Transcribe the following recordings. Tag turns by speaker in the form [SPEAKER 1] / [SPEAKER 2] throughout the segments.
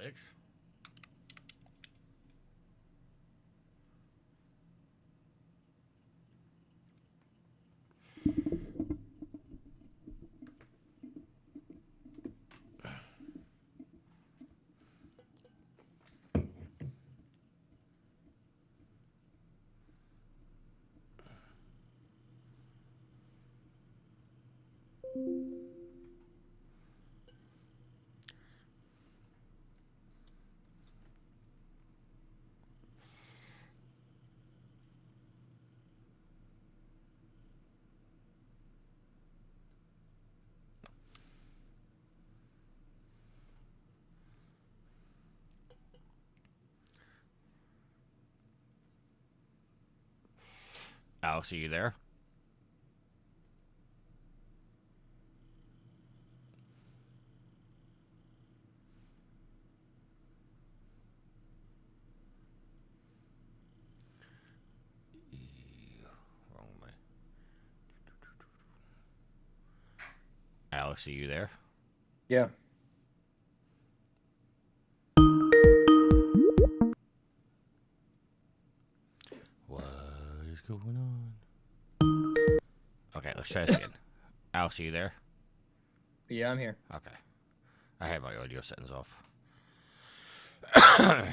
[SPEAKER 1] 6. Alex, are you there? Wrong way. Alex, are you there?
[SPEAKER 2] Yeah.
[SPEAKER 1] What is going on? Okay, let's try this again. Alex, are you there?
[SPEAKER 2] Yeah, I'm here.
[SPEAKER 1] Okay. I had my audio settings off. I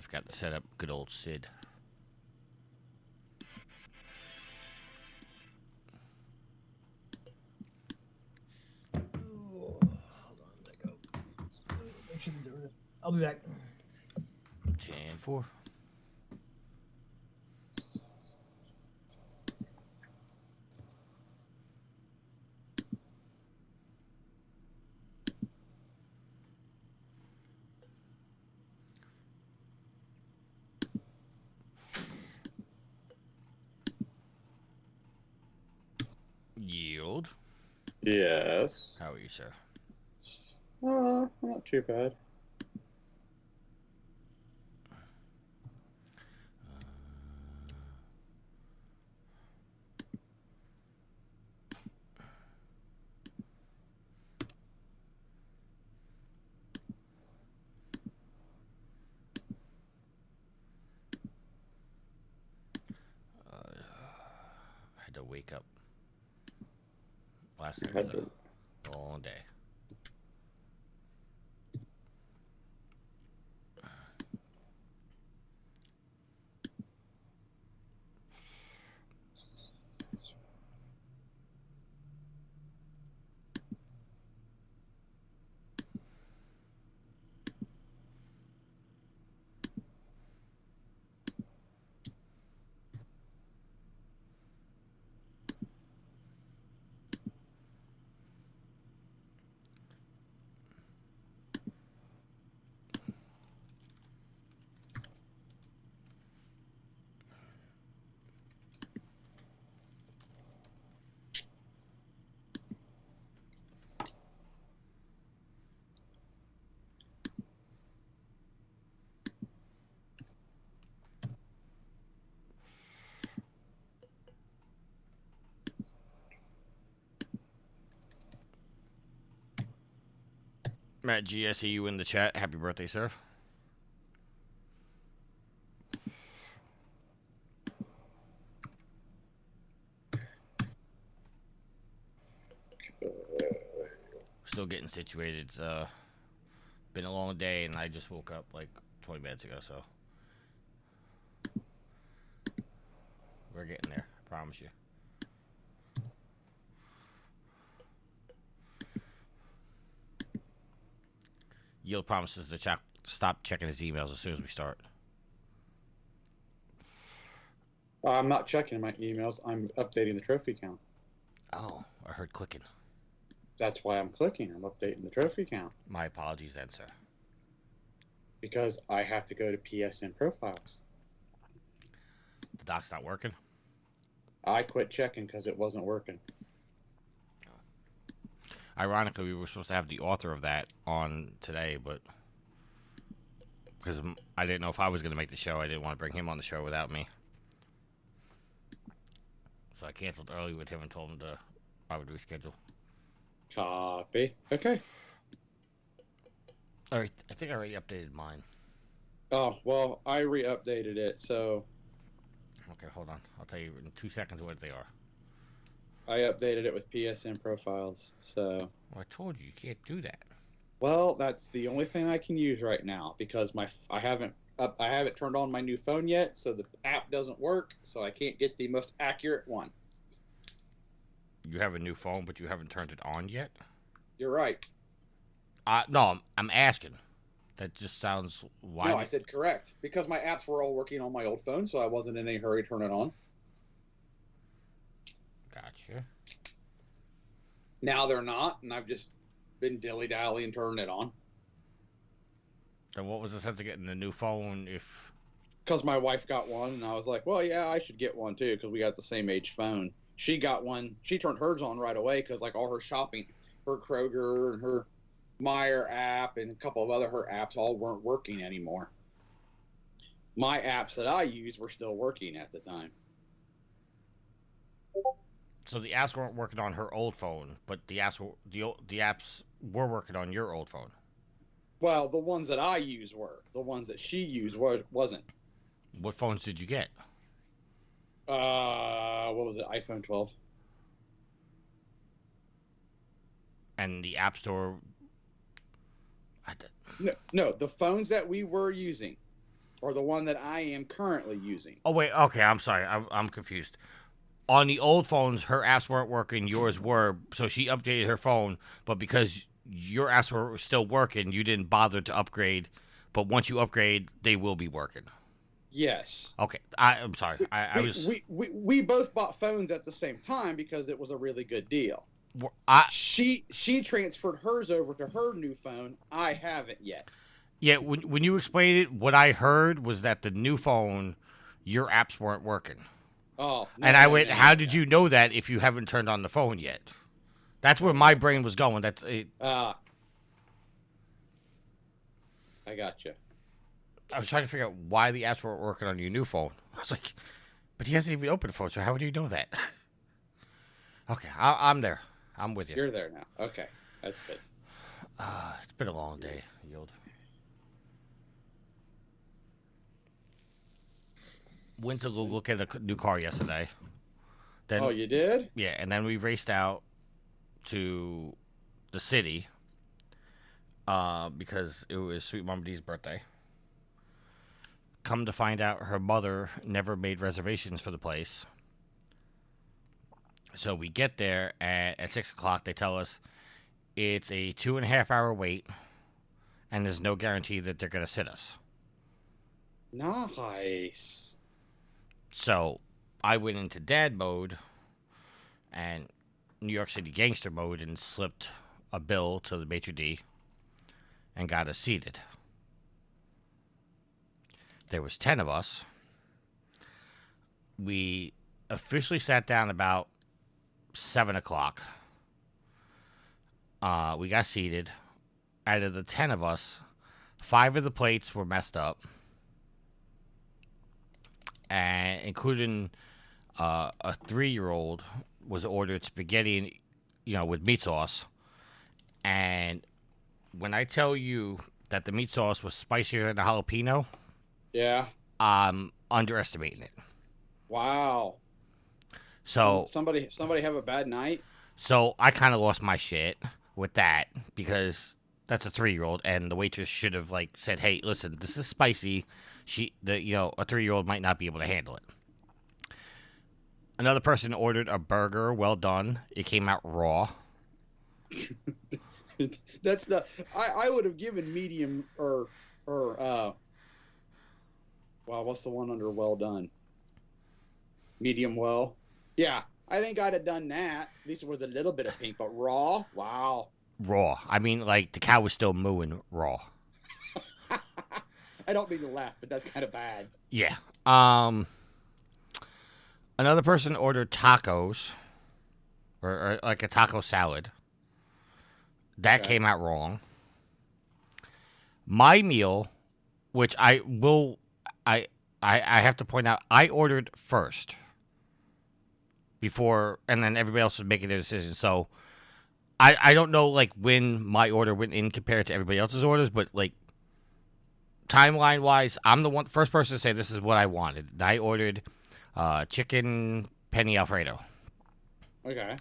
[SPEAKER 1] forgot to set up good old Sid.
[SPEAKER 2] Oh, hold on, let go. Make sure they're doing it. I'll be back.
[SPEAKER 1] 10-4. Yield.
[SPEAKER 3] Yes.
[SPEAKER 1] How are you, sir?
[SPEAKER 3] Not too bad.
[SPEAKER 1] I had to wake up last night. Was a long day. Matt G, I see you in the chat. Happy birthday, sir. Still getting situated. It's been a long day, and I just woke up like 20 minutes ago, so we're getting there. I promise you. Yield promises to stop checking his emails as soon as we start.
[SPEAKER 3] I'm not checking my emails. I'm updating the trophy count.
[SPEAKER 1] Oh, I heard clicking.
[SPEAKER 3] That's why I'm clicking. I'm updating the trophy count.
[SPEAKER 1] My apologies then, sir.
[SPEAKER 3] Because I have to go to PSN profiles.
[SPEAKER 1] The doc's not working?
[SPEAKER 3] I quit checking because it wasn't working.
[SPEAKER 1] Ironically, we were supposed to have the author of that on today, but because I didn't know if I was going to make the show, I didn't want to bring him on the show without me. So I canceled early with him and told him to I would reschedule.
[SPEAKER 3] Copy. Okay.
[SPEAKER 1] All right, I think I already updated mine.
[SPEAKER 3] Oh, well, I re-updated it, so
[SPEAKER 1] Okay, hold on. I'll tell you in 2 seconds what they are.
[SPEAKER 3] I updated it with PSN profiles. So,
[SPEAKER 1] Well, I told you can't do that.
[SPEAKER 3] well, that's the only thing I can use right now because I haven't turned on my new phone yet, so the app doesn't work, so I can't get the most accurate one.
[SPEAKER 1] You have a new phone, but you haven't turned it on yet?
[SPEAKER 3] You're right.
[SPEAKER 1] No, I'm asking. That just sounds...
[SPEAKER 3] No, I said correct because my apps were all working on my old phone, so I wasn't in any hurry to turn it on.
[SPEAKER 1] Gotcha.
[SPEAKER 3] Now they're not, and I've just been dilly-dally and turning it on.
[SPEAKER 1] Then what was the sense of getting the new phone if...
[SPEAKER 3] Because my wife got one, and I was like, well, yeah, I should get one too because we got the same age phone. She got one. She turned hers on right away because like all her shopping, her Kroger and her Meyer app and a couple of her apps all weren't working anymore. My apps that I used were still working at the time.
[SPEAKER 1] So the apps weren't working on her old phone, but the apps were working on your old phone.
[SPEAKER 3] Well, the ones that I used were. The ones that she used wasn't.
[SPEAKER 1] What phones did you get?
[SPEAKER 3] What was it? iPhone 12.
[SPEAKER 1] And the App Store...
[SPEAKER 3] No, the phones that we were using are the one that I am currently using.
[SPEAKER 1] Oh, wait, okay, I'm sorry. I'm confused. On the old phones, her apps weren't working, yours were, so she updated her phone, but because your apps were still working, you didn't bother to upgrade, but once you upgrade, they will be working.
[SPEAKER 3] Yes.
[SPEAKER 1] Okay, I'm sorry.
[SPEAKER 3] We both bought phones at the same time because it was a really good deal. She transferred hers over to her new phone. I haven't yet.
[SPEAKER 1] Yeah, when you explained it, what I heard was that the new phone, your apps weren't working.
[SPEAKER 3] Oh. No,
[SPEAKER 1] and I went, how did you know that if you haven't turned on the phone yet? That's where my brain was going. That's it.
[SPEAKER 3] I gotcha.
[SPEAKER 1] I was trying to figure out why the apps weren't working on your new phone. I was like, but he hasn't even opened the phone, so how would you know that? Okay, I'm there. I'm with you.
[SPEAKER 3] You're there now. Okay, that's good.
[SPEAKER 1] It's been a long day, Yield. Went to go look at a new car yesterday. Then,
[SPEAKER 3] oh, you did?
[SPEAKER 1] Yeah, and then we raced out to the city because it was Sweet Mama D's birthday. Come to find out, her mother never made reservations for the place. So we get there, and at 6 o'clock, they tell us it's a 2.5 hour wait, and there's no guarantee that they're going to sit us.
[SPEAKER 3] Nice.
[SPEAKER 1] So I went into dad mode and New York City gangster mode and slipped a bill to the maitre d' and got us seated. There was 10 of us. We officially sat down about 7 o'clock. We got seated. Out of the 10 of us, 5 of the plates were messed up, and including a 3-year-old was ordered spaghetti, with meat sauce. And when I tell you that the meat sauce was spicier than the jalapeno,
[SPEAKER 3] yeah,
[SPEAKER 1] I'm underestimating it.
[SPEAKER 3] Wow.
[SPEAKER 1] So
[SPEAKER 3] somebody have a bad night.
[SPEAKER 1] So I kind of lost my shit with that because that's a 3-year-old, and the waitress should have said, "Hey, listen, this is spicy. A 3-year-old might not be able to handle it." Another person ordered a burger, well done. It came out raw.
[SPEAKER 3] That's I would have given medium or what's the one under well done? Medium well. Yeah, I think I'd have done that. At least it was a little bit of pink, but raw. Wow.
[SPEAKER 1] Raw. I mean, the cow was still mooing raw.
[SPEAKER 3] I don't mean to laugh, but that's kind of bad.
[SPEAKER 1] Yeah. Another person ordered tacos, or like a taco salad. That came out wrong. My meal, which I have to point out, I ordered first. before, and then everybody else was making their decision. So I don't know like when my order went in compared to everybody else's orders, but like timeline wise, I'm the first person to say this is what I wanted. And I ordered chicken penny Alfredo.
[SPEAKER 3] Okay.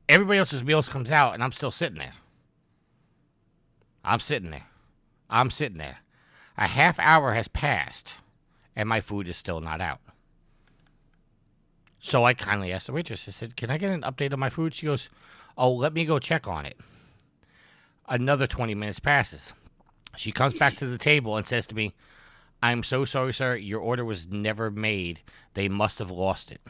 [SPEAKER 1] Everybody else's meals comes out, and I'm still sitting there. I'm sitting there. A half hour has passed, and my food is still not out. So I kindly asked the waitress, I said, can I get an update on my food? She goes, oh, let me go check on it. Another 20 minutes passes. She comes back to the table and says to me, I'm so sorry, sir. Your order was never made. They must have lost it.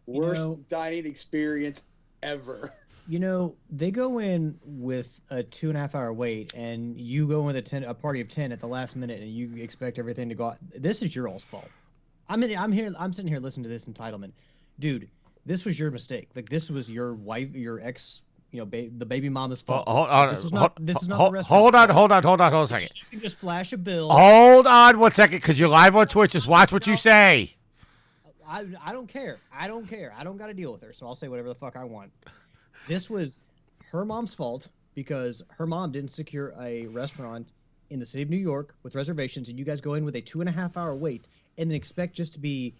[SPEAKER 3] Worst dining experience ever.
[SPEAKER 2] They go in with a 2.5 hour wait, and you go in with a party of 10 at the last minute, and you expect everything to go out. This is your all's fault. I'm sitting here listening to this entitlement, dude. This was your mistake. Like, this was your wife, your ex, the baby mama's fault. This is not the restaurant.
[SPEAKER 1] Hold on a second.
[SPEAKER 2] You can just flash a bill.
[SPEAKER 1] Hold on 1 second, because you're live on Twitch. Just watch what you say.
[SPEAKER 2] I don't care. I don't got to deal with her, so I'll say whatever the fuck I want. This was her mom's fault because her mom didn't secure a restaurant in the city of New York with reservations, and you guys go in with a 2.5 hour wait and then expect just to be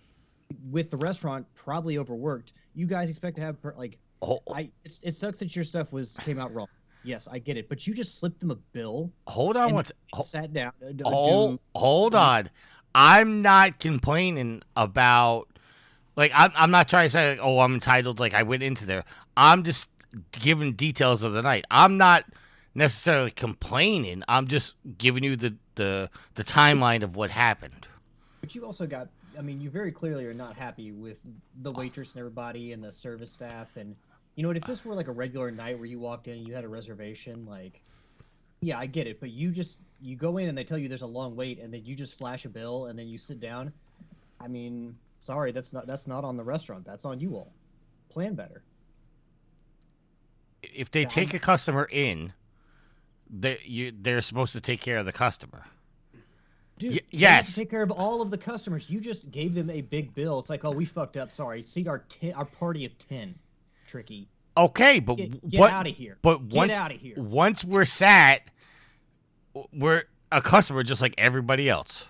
[SPEAKER 2] with the restaurant probably overworked. You guys expect to have it sucks that your stuff came out wrong. Yes, I get it, but you just slipped them a bill.
[SPEAKER 1] Hold on,
[SPEAKER 2] sat down.
[SPEAKER 1] Hold on. I'm not complaining about. Like, I'm not trying to say, like, oh, I'm entitled, like, I went into there. I'm just giving details of the night. I'm not necessarily complaining. I'm just giving you the timeline of what happened.
[SPEAKER 2] But you also got, you very clearly are not happy with the waitress and everybody and the service staff. And, you know what, if this were, like, a regular night where you walked in and you had a reservation, like, yeah, I get it. But you go in and they tell you there's a long wait, and then you just flash a bill and then you sit down. Sorry, that's not on the restaurant. That's on you all. Plan better.
[SPEAKER 1] If they take a customer in, they're supposed to take care of the customer.
[SPEAKER 2] Dude,
[SPEAKER 1] yes.
[SPEAKER 2] Take care of all of the customers. You just gave them a big bill. It's like, oh, we fucked up. Sorry. Seat our party of 10. Tricky.
[SPEAKER 1] Okay, but
[SPEAKER 2] get out of here.
[SPEAKER 1] But
[SPEAKER 2] get out of here.
[SPEAKER 1] Once we're sat, we're a customer just like everybody else.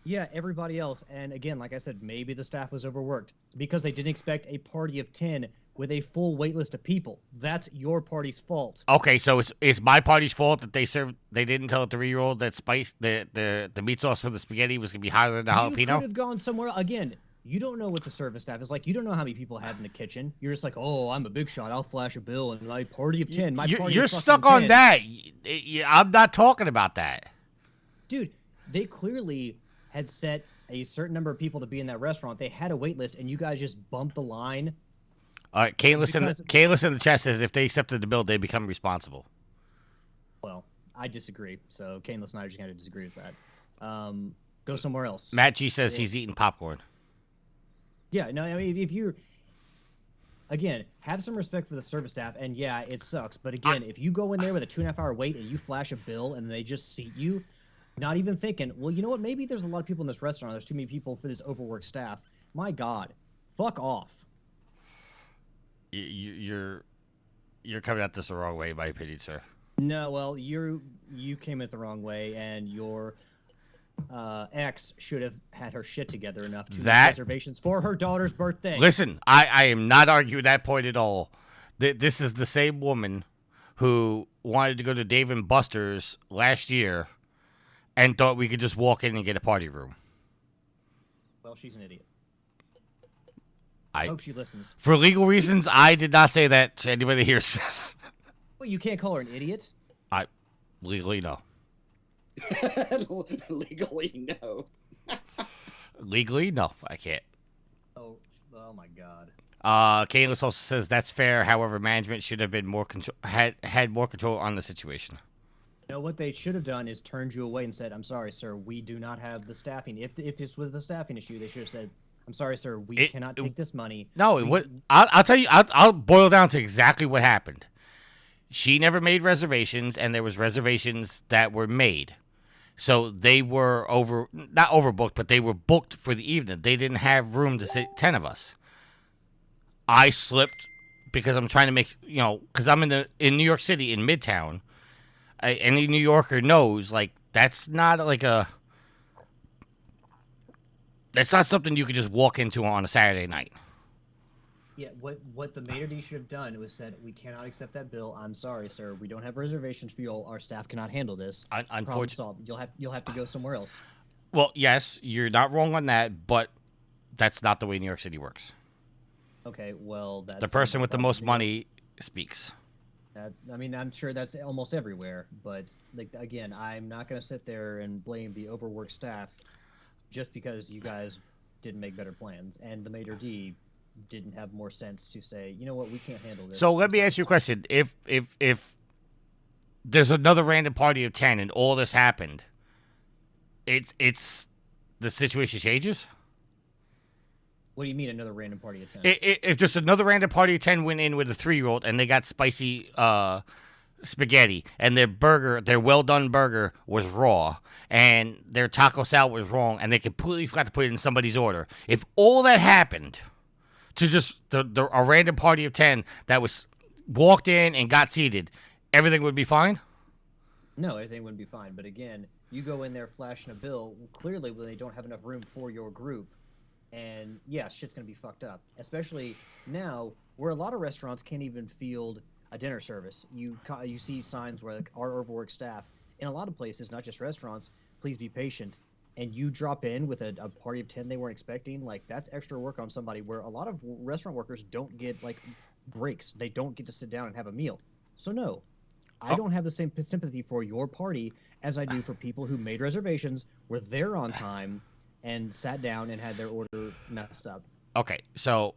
[SPEAKER 2] Yeah, everybody else. And again, like I said, maybe the staff was overworked because they didn't expect a party of 10 with a full wait list of people. That's your party's fault.
[SPEAKER 1] Okay, so it's my party's fault that they didn't tell a 3-year-old that the meat sauce for the spaghetti was going to be higher than the jalapeno?
[SPEAKER 2] You could have gone somewhere. Again, you don't know what the service staff is like. You don't know how many people have in the kitchen. You're just like, oh, I'm a big shot. I'll flash a bill and my party of 10.
[SPEAKER 1] You're stuck on 10. That. I'm not talking about that.
[SPEAKER 2] Dude, they clearly had set a certain number of people to be in that restaurant. They had a wait list, and you guys just bumped the line.
[SPEAKER 1] All right, Kalis in the chat says if they accepted the bill, they become responsible.
[SPEAKER 2] Well, I disagree. So Kalis and I are just going to disagree with that. Go somewhere else.
[SPEAKER 1] Matt G says he's eating popcorn.
[SPEAKER 2] Yeah, no, if you're... Again, have some respect for the service staff, and yeah, it sucks. But again, if you go in there with a 2.5 hour wait and you flash a bill and they just seat you... Not even thinking, well, you know what? Maybe there's a lot of people in this restaurant. There's too many people for this overworked staff. My God, fuck off.
[SPEAKER 1] You're coming at this the wrong way, in my opinion, sir.
[SPEAKER 2] No, well, you came at the wrong way, and your ex should have had her shit together enough to make reservations for her daughter's birthday.
[SPEAKER 1] Listen, I am not arguing that point at all. This is the same woman who wanted to go to Dave & Buster's last year and thought we could just walk in and get a party room.
[SPEAKER 2] Well, she's an idiot. I hope she listens.
[SPEAKER 1] For legal reasons, I did not say that to anybody here. Says.
[SPEAKER 2] Well, you can't call her an idiot.
[SPEAKER 1] Legally, no.
[SPEAKER 3] Legally, no.
[SPEAKER 1] Legally, no, I can't.
[SPEAKER 2] Oh my God.
[SPEAKER 1] Kalis also says that's fair. However, management should have been more had more control on the situation.
[SPEAKER 2] No, what they should have done is turned you away and said, "I'm sorry, sir, we do not have the staffing." If this was the staffing issue, they should have said, "I'm sorry, sir, we cannot take this money."
[SPEAKER 1] No, I'll tell you. I'll boil down to exactly what happened. She never made reservations, and there was reservations that were made. So they were not overbooked, but they were booked for the evening. They didn't have room to sit 10 of us. I slipped because I'm trying to make, because I'm in New York City in Midtown. Any New Yorker knows, like, that's not something you could just walk into on a Saturday night.
[SPEAKER 2] Yeah, what the maitre d' should have done was said, we cannot accept that bill. I'm sorry, sir. We don't have reservations for you. Our staff cannot handle this.
[SPEAKER 1] Unfortunately,
[SPEAKER 2] you'll have to go somewhere else.
[SPEAKER 1] Well, yes, you're not wrong on that, but that's not the way New York City works.
[SPEAKER 2] Okay, well, that's
[SPEAKER 1] the person with the most money speaks.
[SPEAKER 2] I'm sure that's almost everywhere, but like again, I'm not going to sit there and blame the overworked staff just because you guys didn't make better plans and the maitre d' didn't have more sense to say, you know what, we can't handle this.
[SPEAKER 1] So let me ask you a question: If there's another random party of 10 and all this happened, it's the situation changes.
[SPEAKER 2] What do you mean another random party of 10?
[SPEAKER 1] If just another random party of 10 went in with a 3-year-old and they got spicy spaghetti and their well-done burger was raw and their taco salad was wrong and they completely forgot to put it in somebody's order. If all that happened to just a random party of 10 that was walked in and got seated, everything would be fine?
[SPEAKER 2] No, everything wouldn't be fine. But again, you go in there flashing a bill, clearly when they don't have enough room for your group. And yeah, shit's gonna be fucked up. Especially now, where a lot of restaurants can't even field a dinner service. You see signs where like, our overworked staff in a lot of places, not just restaurants. Please be patient. And you drop in with a party of 10 they weren't expecting. Like that's extra work on somebody. Where a lot of restaurant workers don't get like breaks. They don't get to sit down and have a meal. So no, I don't have the same sympathy for your party as I do for people who made reservations, were there on time, and sat down and had their order messed up.
[SPEAKER 1] Okay, so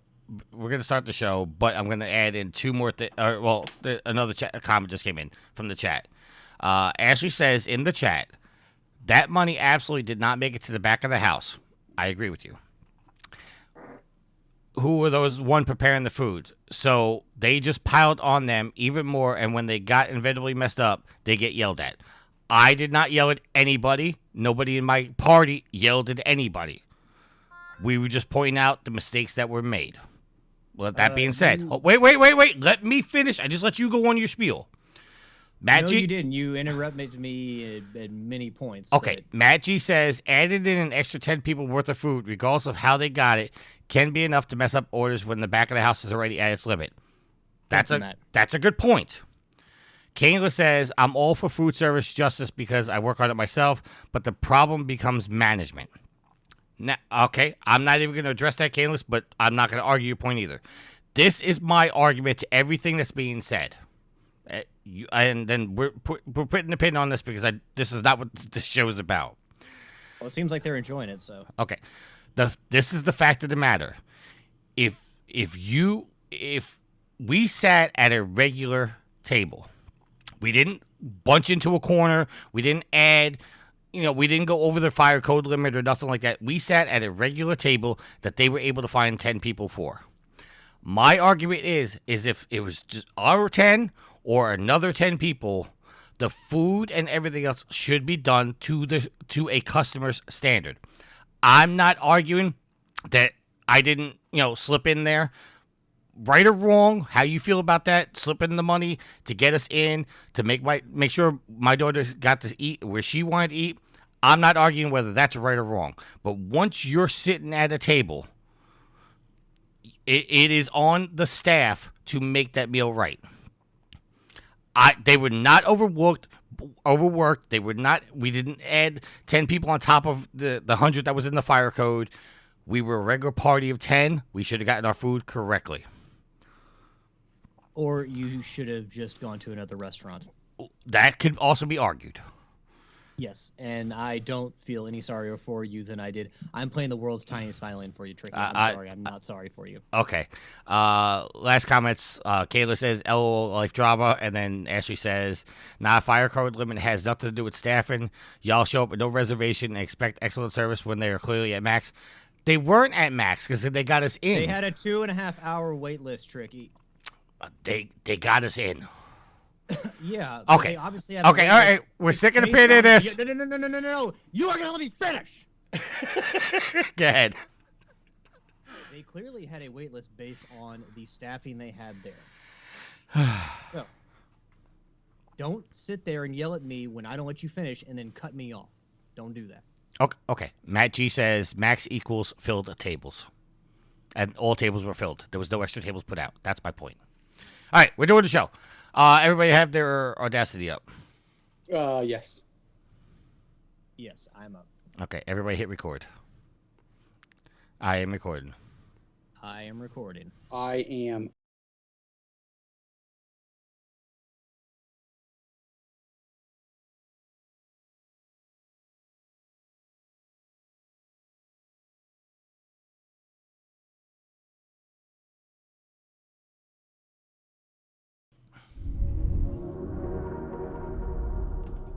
[SPEAKER 1] we're going to start the show, but I'm going to add in two more things. Another comment just came in from the chat. Ashley says in the chat, that money absolutely did not make it to the back of the house. I agree with you. Who were those one preparing the food? So they just piled on them even more, and when they got inevitably messed up, they get yelled at. I did not yell at anybody. Nobody in my party yelled at anybody. We were just pointing out the mistakes that were made. With that being said, wait. Let me finish. I just let you go on your spiel.
[SPEAKER 2] Matt G, you didn't. You interrupted me at many points.
[SPEAKER 1] Okay. But Matt G says, added in an extra 10 people worth of food, regardless of how they got it, can be enough to mess up orders when the back of the house is already at its limit. That's a good point. Kayla says, I'm all for food service justice because I work on it myself, but the problem becomes management. Now, okay, I'm not even going to address that, Kayla, but I'm not going to argue your point either. This is my argument to everything that's being said. And then we're putting a pin on this because this is not what this show is about.
[SPEAKER 2] Well, it seems like they're enjoying it, so.
[SPEAKER 1] Okay. This is the fact of the matter. If we sat at a regular table, we didn't bunch into a corner. We didn't add, we didn't go over the fire code limit or nothing like that. We sat at a regular table that they were able to find 10 people for. My argument is if it was just our 10 or another 10 people, the food and everything else should be done to a customer's standard. I'm not arguing that I didn't, slip in there. Right or wrong, how you feel about that, slipping the money to get us in, to make sure my daughter got to eat where she wanted to eat. I'm not arguing whether that's right or wrong. But once you're sitting at a table, it is on the staff to make that meal right. They were not overworked. We didn't add 10 people on top of the 100 that was in the fire code. We were a regular party of 10. We should have gotten our food correctly.
[SPEAKER 2] Or you should have just gone to another restaurant.
[SPEAKER 1] That could also be argued.
[SPEAKER 2] Yes, and I don't feel any sorrier for you than I did. I'm playing the world's tiniest violin for you, Tricky. I'm sorry. I'm not sorry for you.
[SPEAKER 1] Okay. Last comments. Kayla says, LOL life drama. And then Ashley says, fire code limit has nothing to do with staffing. Y'all show up with no reservation and expect excellent service when they are clearly at max. They weren't at max because they got us in.
[SPEAKER 2] They had a 2.5 hour wait list, Tricky.
[SPEAKER 1] They got us in.
[SPEAKER 2] Yeah.
[SPEAKER 1] Okay.
[SPEAKER 2] They obviously have
[SPEAKER 1] Okay, all right. We're sticking a pin in this.
[SPEAKER 2] No. You are gonna let me finish.
[SPEAKER 1] Go ahead.
[SPEAKER 2] They clearly had a wait list based on the staffing they had there. So, don't sit there and yell at me when I don't let you finish and then cut me off. Don't do that.
[SPEAKER 1] Okay. Matt G says max equals filled tables. And all tables were filled. There was no extra tables put out. That's my point. All right, we're doing the show. Everybody have their Audacity up.
[SPEAKER 3] Yes.
[SPEAKER 2] Yes, I'm up.
[SPEAKER 1] Okay, everybody hit record. I am recording.
[SPEAKER 2] I am recording.
[SPEAKER 3] I am.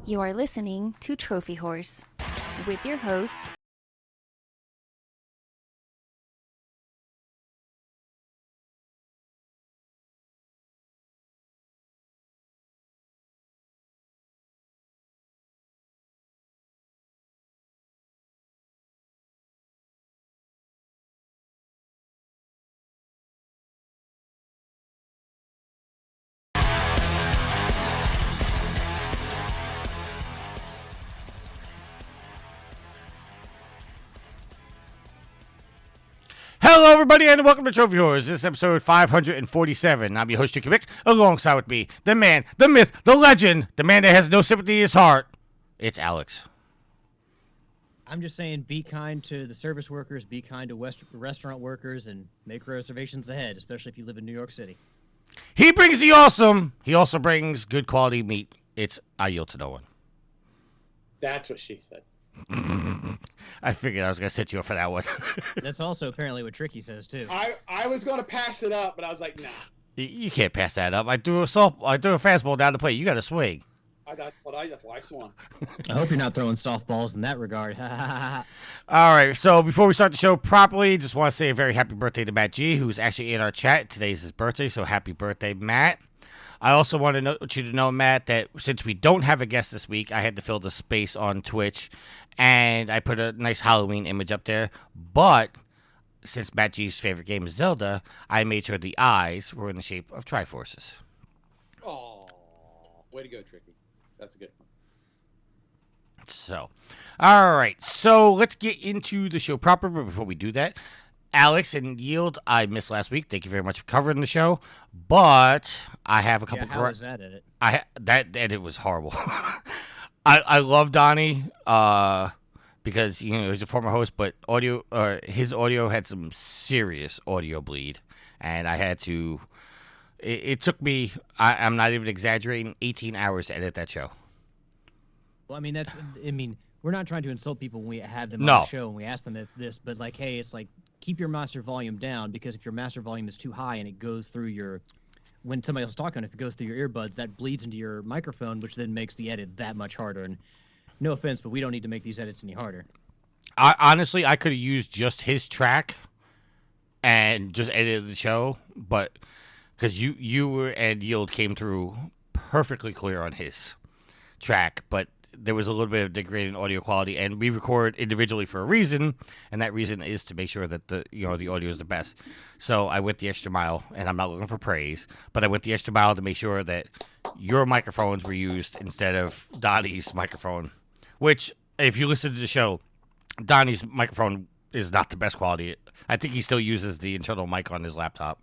[SPEAKER 4] You are listening to Trophy Horse with your host,
[SPEAKER 1] Hello, everybody, and welcome to Trophy Horrors. This is episode 547. I'm your host, Chicky Mick. Alongside with me, the man, the myth, the legend, the man that has no sympathy in his heart. It's Alex.
[SPEAKER 2] I'm just saying, be kind to the service workers, be kind to restaurant workers, and make reservations ahead, especially if you live in New York City.
[SPEAKER 1] He brings the awesome. He also brings good quality meat. It's I yield to no one.
[SPEAKER 3] That's what she said.
[SPEAKER 1] I figured I was going to set you up for that one.
[SPEAKER 2] That's also apparently what Tricky says, too.
[SPEAKER 3] I was going to pass it up, but I was like, nah.
[SPEAKER 1] You can't pass that up. I threw a fastball down the plate. You got to swing.
[SPEAKER 3] That's why I swung.
[SPEAKER 2] I hope you're not throwing softballs in that regard.
[SPEAKER 1] All right, so before we start the show properly, just want to say a very happy birthday to Matt G, who's actually in our chat. Today's his birthday, so happy birthday, Matt. I also want you to know, Matt, that since we don't have a guest this week, I had to fill the space on Twitch, and I put a nice Halloween image up there. But since Matt G's favorite game is Zelda, I made sure the eyes were in the shape of Triforces.
[SPEAKER 3] Oh, way to go, Tricky. That's a good one.
[SPEAKER 1] So, all right. So let's get into the show proper. But before we do that, Alex and Yield, I missed last week. Thank you very much for covering the show. But I have a couple.
[SPEAKER 2] How was that edit?
[SPEAKER 1] That edit was horrible. I love Donnie because he's a former host, but his audio had some serious audio bleed, and I had to. It took me. I'm not even exaggerating. 18 hours to edit that show.
[SPEAKER 2] Well, I mean, we're not trying to insult people when we have them
[SPEAKER 1] No.
[SPEAKER 2] on the show and we ask them this, but like, hey, it's like, keep your master volume down, because if your master volume is too high and it goes through when somebody else is talking, if it goes through your earbuds, that bleeds into your microphone, which then makes the edit that much harder. And no offense, but we don't need to make these edits any harder.
[SPEAKER 1] Honestly, I could have used just his track and just edited the show, but because you and Yield came through perfectly clear on his track, but there was a little bit of degrading audio quality, and we record individually for a reason, and that reason is to make sure that the audio is the best. So I went the extra mile, and I'm not looking for praise, but I went the extra mile to make sure that your microphones were used instead of Donnie's microphone, which, if you listen to the show, Donnie's microphone is not the best quality. I think he still uses the internal mic on his laptop.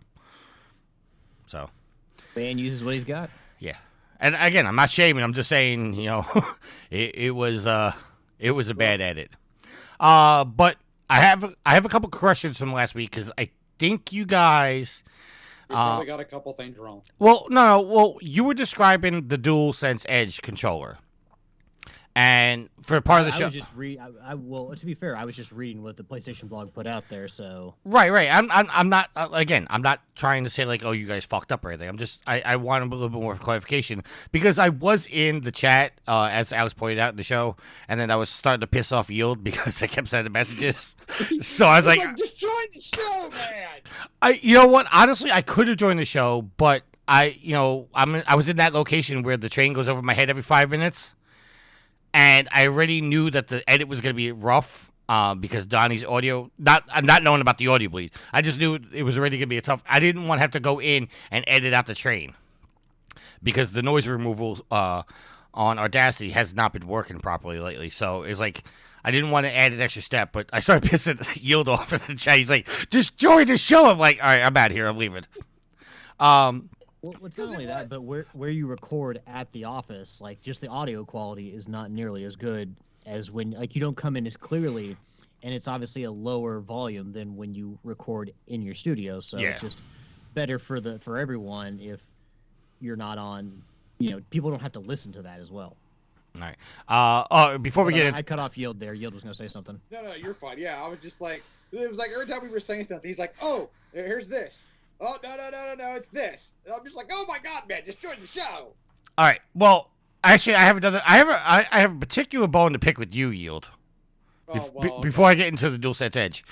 [SPEAKER 1] So,
[SPEAKER 2] Man uses what he's got.
[SPEAKER 1] yeah. And again, I'm not shaming. I'm just saying, it was a bad edit. But I have a couple questions from last week because I think you guys.
[SPEAKER 3] You probably got a couple things wrong.
[SPEAKER 1] Well, no. Well, you were describing the DualSense Edge controller, and for part of the show,
[SPEAKER 2] I was just well, to be fair, I was just reading what the PlayStation blog put out there. So
[SPEAKER 1] right. I'm not I'm not trying to say like, oh, you guys fucked up or anything. I want a little bit more clarification because I was in the chat as Alex pointed out in the show, and then I was starting to piss off Yield because I kept sending messages. So I was like,
[SPEAKER 3] just join the show, man.
[SPEAKER 1] you know what? Honestly, I could have joined the show, but I was in that location where the train goes over my head every 5 minutes, and I already knew that the edit was going to be rough because Donnie's audio. I'm not knowing about the audio bleed. I just knew it was already going to be a tough. I didn't want to have to go in and edit out the train because the noise removal on Audacity has not been working properly lately. So it's like I didn't want to add an extra step, but I started pissing Yield off in the chat. He's like, "Just join the show." I'm like, "All right, I'm out of here. I'm leaving."
[SPEAKER 2] Well, it's not only that, but where you record at the office, like just the audio quality is not nearly as good as when like you don't come in as clearly, and it's obviously a lower volume than when you record in your studio. So
[SPEAKER 1] Yeah.
[SPEAKER 2] it's just better for everyone if you're not on. People don't have to listen to that as well.
[SPEAKER 1] All right. Before we
[SPEAKER 2] Hold
[SPEAKER 1] get
[SPEAKER 2] on,
[SPEAKER 1] into
[SPEAKER 2] I cut off Yield there. Yield was gonna say something.
[SPEAKER 3] No, you're fine. Yeah, I was just like, it was like every time we were saying something, he's like, oh, here's this. Oh, no, it's this. And I'm just like, oh my God, man, just join the show.
[SPEAKER 1] all right. Well, actually, I have a particular bone to pick with you, Yield.
[SPEAKER 3] Oh, well,
[SPEAKER 1] Before I get into the DualSense Edge,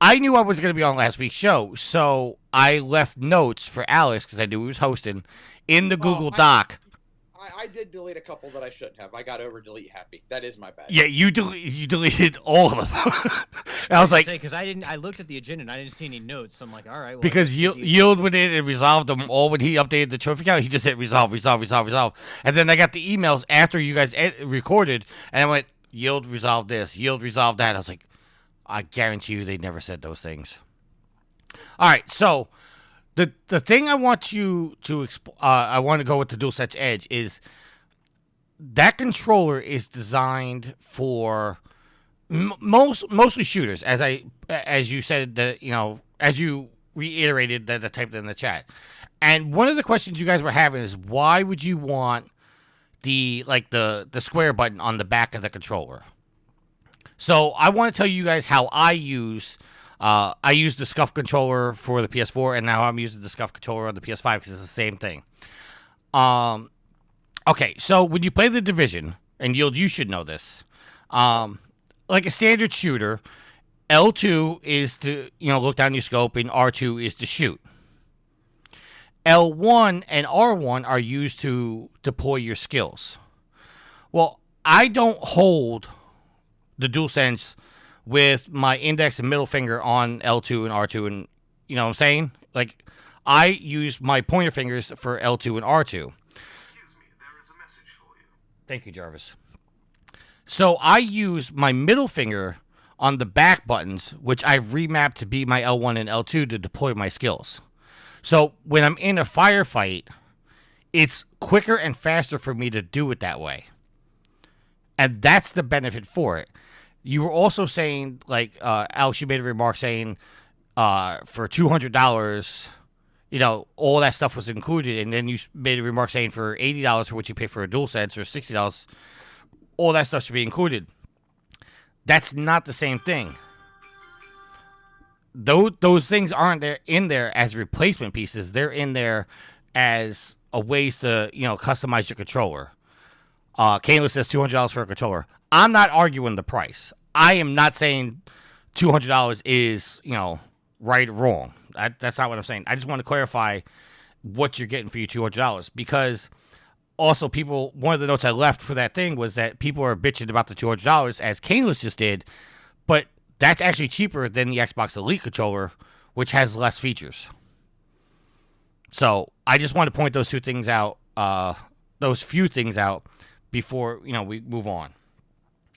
[SPEAKER 1] I knew I was going to be on last week's show, so I left notes for Alex because I knew he was hosting in the Google Doc.
[SPEAKER 3] I did delete a couple that I shouldn't have. I got over delete happy. That is my bad.
[SPEAKER 1] Yeah, you deleted all of them. And I was like,
[SPEAKER 2] because I looked at the agenda and I didn't see any notes. So I'm like, all right. Well,
[SPEAKER 1] because Yield went in and resolved them all when he updated the trophy count. He just hit resolve. And then I got the emails after you guys recorded, and I went, Yield resolved this, Yield resolved that. I was like, I guarantee you they never said those things. All right, so the thing I want you to I want to go with the DualSense Edge is that controller is designed for mostly shooters, as you said that as you reiterated that I typed in the chat. And one of the questions you guys were having is why would you want the square button on the back of the controller? So I want to tell you guys how I use the Scuff controller for the PS4, and now I'm using the Scuff controller on the PS5 because it's the same thing. Okay, so when you play The Division, and Yield, you should know this, like a standard shooter, L2 is to look down your scope, and R2 is to shoot. L1 and R1 are used to deploy your skills. Well, I don't hold the DualSense with my index and middle finger on L2 and R2, and you know what I'm saying? Like, I use my pointer fingers for L2 and R2.
[SPEAKER 5] Excuse me, there is a message for you.
[SPEAKER 1] Thank you, Jarvis. So I use my middle finger on the back buttons, which I've remapped to be my L1 and L2 to deploy my skills. So when I'm in a firefight, it's quicker and faster for me to do it that way. And that's the benefit for it. You were also saying, like, Alex, you made a remark saying for $200, all that stuff was included. And then you made a remark saying for $80 for what you pay for a DualSense, or $60, all that stuff should be included. That's not the same thing. Those things aren't in there as replacement pieces. They're in there as a ways to, customize your controller. Kayla says $200 for a controller. I'm not arguing the price. I am not saying $200 is, right or wrong. That's not what I'm saying. I just want to clarify what you're getting for your $200, because also one of the notes I left for that thing was that people are bitching about the $200, as Kayla just did, but that's actually cheaper than the Xbox Elite controller, which has less features. So I just want to point those few things out before we move on.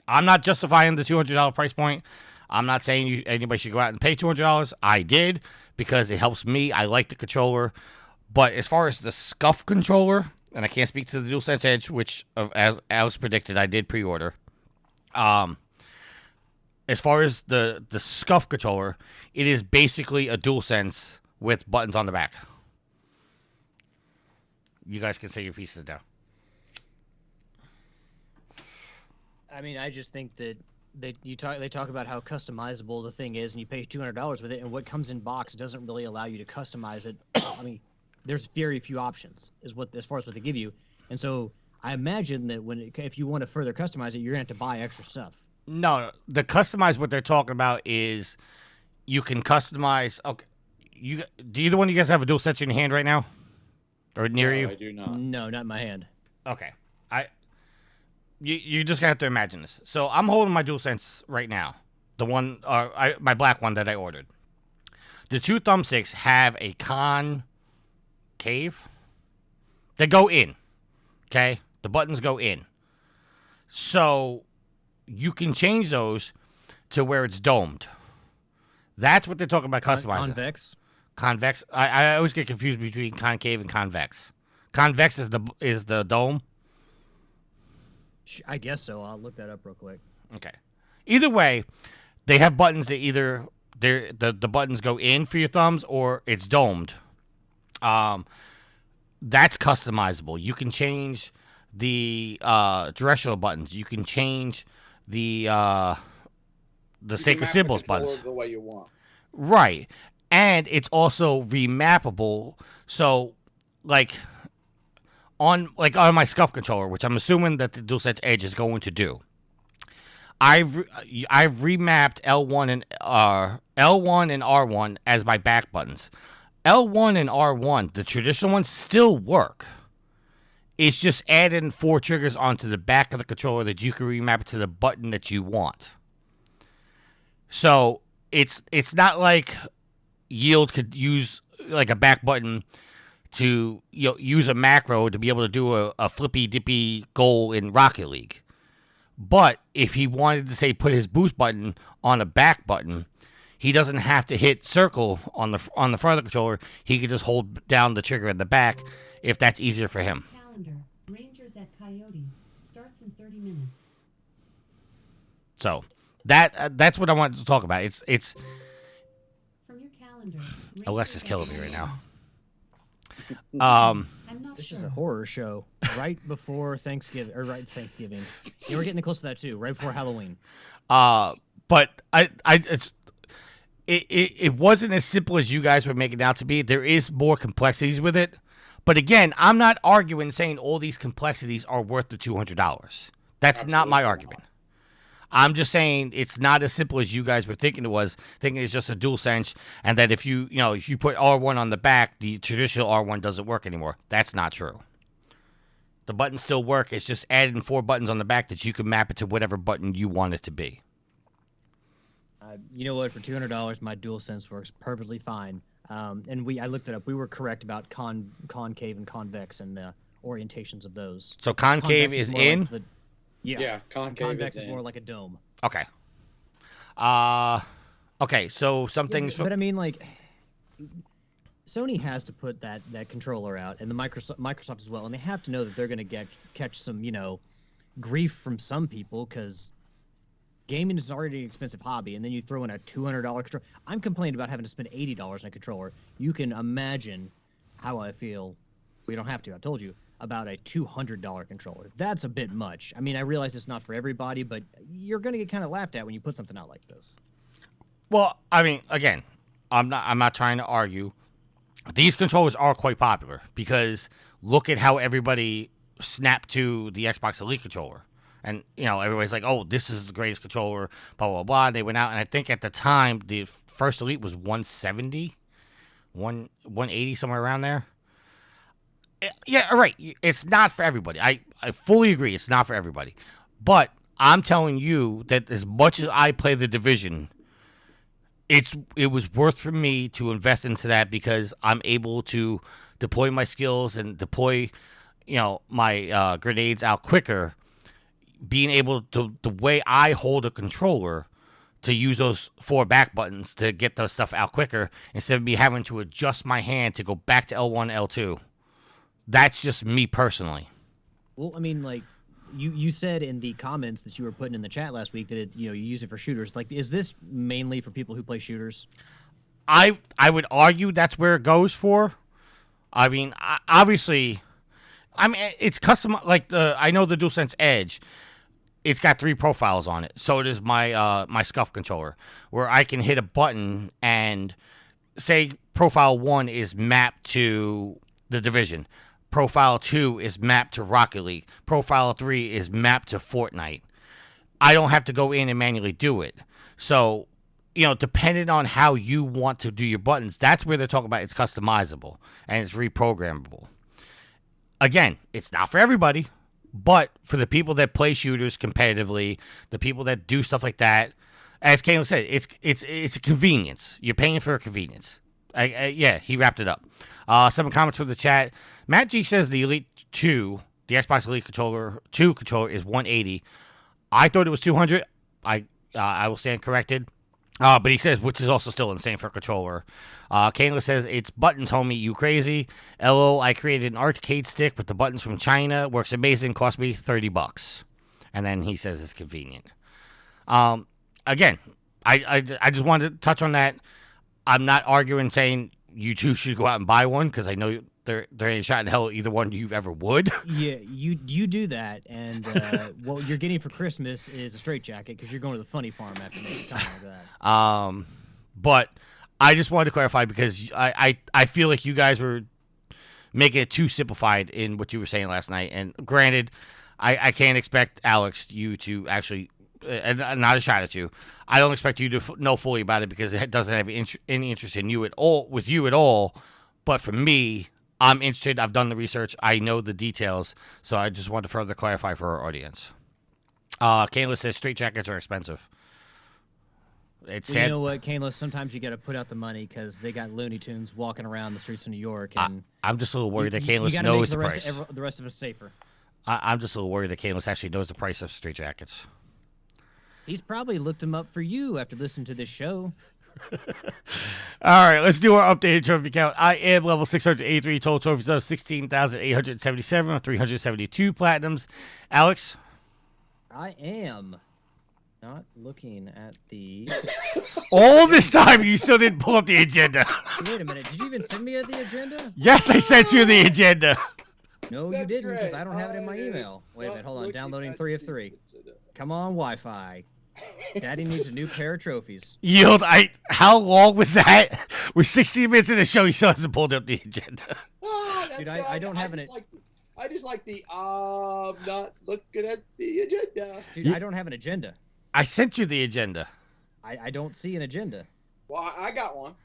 [SPEAKER 1] I'm not justifying the $200 price point. I'm not saying anybody should go out and pay $200. I did because it helps me. I like the controller. But as far as the Scuff controller, and I can't speak to the DualSense Edge, which, as Alex predicted, I did pre-order. As far as the Scuff controller, it is basically a DualSense with buttons on the back. You guys can say your pieces now.
[SPEAKER 2] I mean, I just think that they talk about how customizable the thing is, and you pay $200 with it, and what comes in box doesn't really allow you to customize it. I mean, there's very few options as far as what they give you, and so I imagine that if you want to further customize it, you're gonna have to buy extra stuff.
[SPEAKER 1] No, the customize, what they're talking about is you can customize. Okay, do either one of you guys have a DualSense in your hand right now? or near
[SPEAKER 3] No,
[SPEAKER 1] you?
[SPEAKER 3] I do not.
[SPEAKER 2] No, not in my hand.
[SPEAKER 1] Okay. You just have to imagine this. So I'm holding my DualSense right now. The one, my black one that I ordered. The two thumbsticks have a concave. They go in. Okay? The buttons go in. So you can change those to where it's domed. That's what they're talking about customizing.
[SPEAKER 2] Convex.
[SPEAKER 1] Convex. I always get confused between concave and convex. Convex is the dome.
[SPEAKER 2] I guess so. I'll look that up real quick.
[SPEAKER 1] Okay. Either way, they have buttons that either the buttons go in for your thumbs or it's domed. That's customizable. You can change the directional buttons. You can change the sacred symbols buttons
[SPEAKER 3] the way you want.
[SPEAKER 1] Right. And it's also remappable. So on my scuff controller, which I'm assuming that the DualSense Edge is going to do. I've remapped L1 and R1 as my back buttons. L1 and R1, the traditional ones, still work. It's just adding 4 triggers onto the back of the controller that you can remap it to the button that you want. So it's not like Yield could use like a back button to use a macro to be able to do a flippy dippy goal in Rocket League. But if he wanted to say put his boost button on a back button, he doesn't have to hit circle on the front of the controller. He could just hold down the trigger in the back if that's easier for him.
[SPEAKER 6] Calendar. Rangers at Coyotes. Starts in 30 minutes.
[SPEAKER 1] So that's what I wanted to talk about. It's
[SPEAKER 6] From your calendar.
[SPEAKER 1] Alexa's killing me right now.
[SPEAKER 6] I'm not
[SPEAKER 2] This
[SPEAKER 6] sure.
[SPEAKER 2] is a horror show right before Thanksgiving, or right Thanksgiving. Yeah, we're getting close to that too, right before Halloween.
[SPEAKER 1] But it wasn't as simple as you guys were making it out to be. There is more complexities with it. But again, I'm not arguing saying all these complexities are worth the $200. That's not my argument. I'm just saying it's not as simple as you guys were thinking it was, thinking it's just a DualSense, and that if you put R1 on the back, the traditional R1 doesn't work anymore. That's not true. The buttons still work. It's just adding 4 buttons on the back that you can map it to whatever button you want it to be.
[SPEAKER 2] You know what? For $200, my DualSense works perfectly fine. And I looked it up. We were correct about concave and convex and the orientations of those.
[SPEAKER 1] So concave
[SPEAKER 2] Convex
[SPEAKER 1] is
[SPEAKER 2] more
[SPEAKER 1] in?
[SPEAKER 2] like the- yeah,
[SPEAKER 3] concave
[SPEAKER 2] convex
[SPEAKER 3] is
[SPEAKER 2] is
[SPEAKER 3] in.
[SPEAKER 2] more like a dome.
[SPEAKER 1] Okay. Okay, so some things...
[SPEAKER 2] But I mean, like, Sony has to put that controller out, and the Microsoft as well, and they have to know that they're going to catch some, grief from some people, because gaming is already an expensive hobby, and then you throw in a $200 controller. I'm complaining about having to spend $80 on a controller. You can imagine how I feel. We don't have to. I told you about a $200 controller. That's a bit much. I mean, I realize it's not for everybody, but you're going to get kind of laughed at when you put something out like this.
[SPEAKER 1] Well, I mean, again, I'm not trying to argue. These controllers are quite popular because look at how everybody snapped to the Xbox Elite controller. And, everybody's like, oh, this is the greatest controller, blah, blah, blah. They went out, and I think at the time, the first Elite was 170, 180, somewhere around there. Yeah, all right. It's not for everybody. I fully agree. It's not for everybody. But I'm telling you that as much as I play The Division, it was worth for me to invest into that because I'm able to deploy my skills and deploy, my grenades out quicker. Being able to, the way I hold a controller, to use those 4 back buttons to get those stuff out quicker instead of me having to adjust my hand to go back to L1, L2. That's just me personally.
[SPEAKER 2] Well, I mean, like, you said in the comments that you were putting in the chat last week that you use it for shooters. Like, is this mainly for people who play shooters?
[SPEAKER 1] I would argue that's where it goes for. I mean, obviously, it's custom. Like I know the DualSense Edge, it's got 3 profiles on it. So it is my my scuff controller, where I can hit a button and say profile 1 is mapped to The Division. Profile 2 is mapped to Rocket League. Profile 3 is mapped to Fortnite. I don't have to go in and manually do it. So, depending on how you want to do your buttons, that's where they're talking about it's customizable and it's reprogrammable. again, it's not for everybody, but for the people that play shooters competitively, the people that do stuff like that, as Kayla said, it's a convenience. You're paying for a convenience. Yeah, he wrapped it up. Some comments from the chat. Matt G says the Elite 2, the Xbox Elite controller 2 controller is 180. I thought it was 200. I will stand corrected. But he says, which is also still insane for a controller. Kayla says, it's buttons, homie, you crazy. LO, I created an arcade stick with the buttons from China. Works amazing, cost me $30. And then he says it's convenient. Again, I just wanted to touch on that. I'm not arguing saying you two should go out and buy one, because I know there ain't a shot in hell either one you ever would.
[SPEAKER 2] Yeah, you do that, and what you're getting for Christmas is a straitjacket, because you're going to the funny farm after next time like that.
[SPEAKER 1] But I just wanted to clarify, because I feel like you guys were making it too simplified in what you were saying last night. And granted, I can't expect Alex, you to actually, and not a shot at you, I don't expect you to know fully about it, because it doesn't have any interest in you at all, with you at all. But for me, I'm interested. I've done the research. I know the details. So I just wanted to further clarify for our audience. Kayla says straitjackets are expensive. It's sad.
[SPEAKER 2] You know what, Kanelis? Sometimes you got to put out the money, because they got Looney Tunes walking around the streets of New York, and
[SPEAKER 1] I'm just a little worried that
[SPEAKER 2] you
[SPEAKER 1] Kayla
[SPEAKER 2] gotta
[SPEAKER 1] knows
[SPEAKER 2] make
[SPEAKER 1] the price.
[SPEAKER 2] the rest of us safer.
[SPEAKER 1] I'm just a little worried that Kayla actually knows the price of straitjackets.
[SPEAKER 2] He's probably looked them up for you after listening to this show.
[SPEAKER 1] All right, let's do our updated trophy count. I am level 683, total trophies of 16,877, 372 platinums. Alex?
[SPEAKER 2] I am not looking at the...
[SPEAKER 1] All this time, you still didn't pull up the agenda.
[SPEAKER 2] Wait a minute, did you even send me the agenda?
[SPEAKER 1] Yes, I sent you the agenda.
[SPEAKER 2] No,
[SPEAKER 3] That's
[SPEAKER 2] you didn't, because
[SPEAKER 3] great.
[SPEAKER 2] I don't have it in my email. Wait a minute, hold on, downloading 3 of 3. Come on, Wi-Fi. Daddy needs a new pair of trophies.
[SPEAKER 1] Yield, how long was that? We're 16 minutes in the show, he still hasn't pulled up the agenda.
[SPEAKER 2] Dude, I don't have
[SPEAKER 3] I just like the not looking at the agenda.
[SPEAKER 2] Dude, I don't have an agenda.
[SPEAKER 1] I sent you the agenda.
[SPEAKER 2] I don't see an agenda.
[SPEAKER 3] Well, I got one.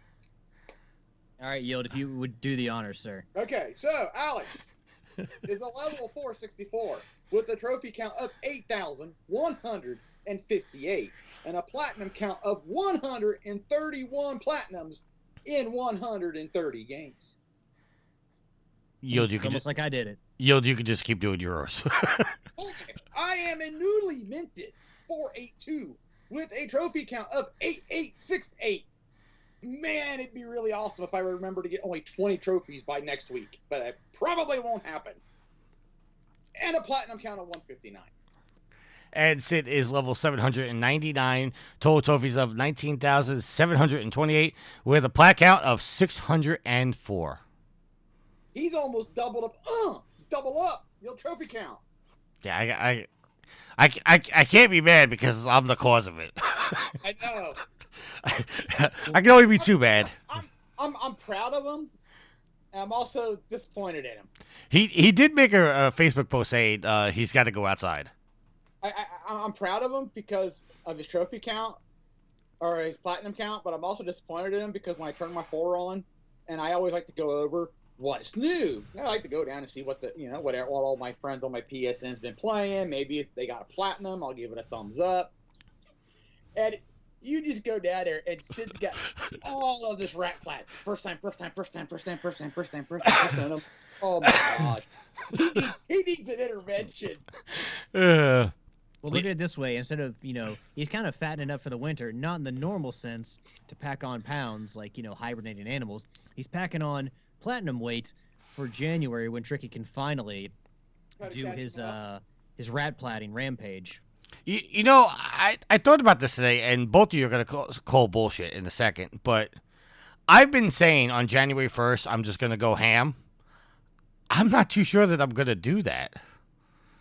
[SPEAKER 2] All right, Yield, if you would do the honors, sir.
[SPEAKER 3] Okay, so Alex is a level 464 with a trophy count of 8,158 and a platinum count of 131 platinums in 130 games.
[SPEAKER 1] Yield, you
[SPEAKER 2] It's
[SPEAKER 1] can
[SPEAKER 2] almost like I did it.
[SPEAKER 1] Yield, you can just keep doing yours.
[SPEAKER 3] I am a newly minted 482 with a trophy count of 8868. Man, it'd be really awesome if I remember to get only 20 trophies by next week, but it probably won't happen. And a platinum count of 159.
[SPEAKER 1] And Sid is level 799, total trophies of 19,728, with a plat count of 604.
[SPEAKER 3] He's almost doubled up. Double up your trophy count.
[SPEAKER 1] Yeah, I can't be mad because I'm the cause of it.
[SPEAKER 3] I know.
[SPEAKER 1] I can only be too bad.
[SPEAKER 3] I'm proud of him. And I'm also disappointed in him.
[SPEAKER 1] He did make a Facebook post saying he's got to go outside.
[SPEAKER 3] I'm proud of him because of his trophy count or his platinum count, but I'm also disappointed in him because when I turn my 4 on, and I always like to go over what's new. I like to go down and see what what all my friends on my PSN's been playing. Maybe if they got a platinum, I'll give it a thumbs up. And you just go down there and Sid's got all of this rat plat. First time. Oh my gosh. He needs an intervention.
[SPEAKER 2] Well, look at it this way. Instead of, he's kind of fattening up for the winter, not in the normal sense to pack on pounds like, hibernating animals. He's packing on platinum weight for January when Tricky can finally do his rat platting rampage.
[SPEAKER 1] I thought about this today, and both of you are going to call bullshit in a second, but I've been saying on January 1st, I'm just going to go ham. I'm not too sure that I'm going to do that.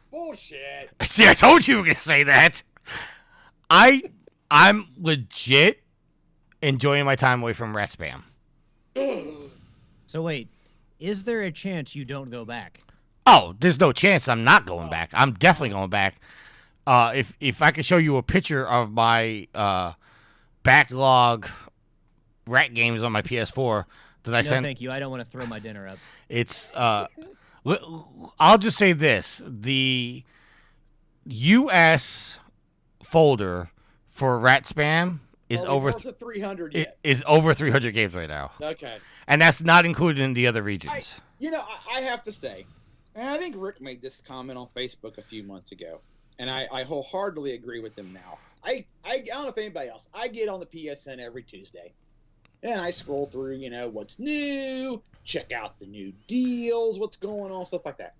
[SPEAKER 3] Bullshit.
[SPEAKER 1] See, I told you were going to say that. I'm legit enjoying my time away from rat spam.
[SPEAKER 2] So wait, is there a chance you don't go back?
[SPEAKER 1] Oh, there's no chance I'm not going back. I'm definitely going back. If I could show you a picture of my backlog rat games on my PS4 that I sent.
[SPEAKER 2] No, thank you. I don't want to throw my dinner up.
[SPEAKER 1] It's I'll just say this: the U.S. folder for rat spam is over
[SPEAKER 3] to 300 yet.
[SPEAKER 1] is over 300 games right now,
[SPEAKER 3] Okay.
[SPEAKER 1] and that's not included in the other regions.
[SPEAKER 3] I have to say, and I think Rick made this comment on Facebook a few months ago, and I wholeheartedly agree with him now. I don't know if anybody else. I get on the PSN every Tuesday, and I scroll through, what's new, check out the new deals, what's going on, stuff like that.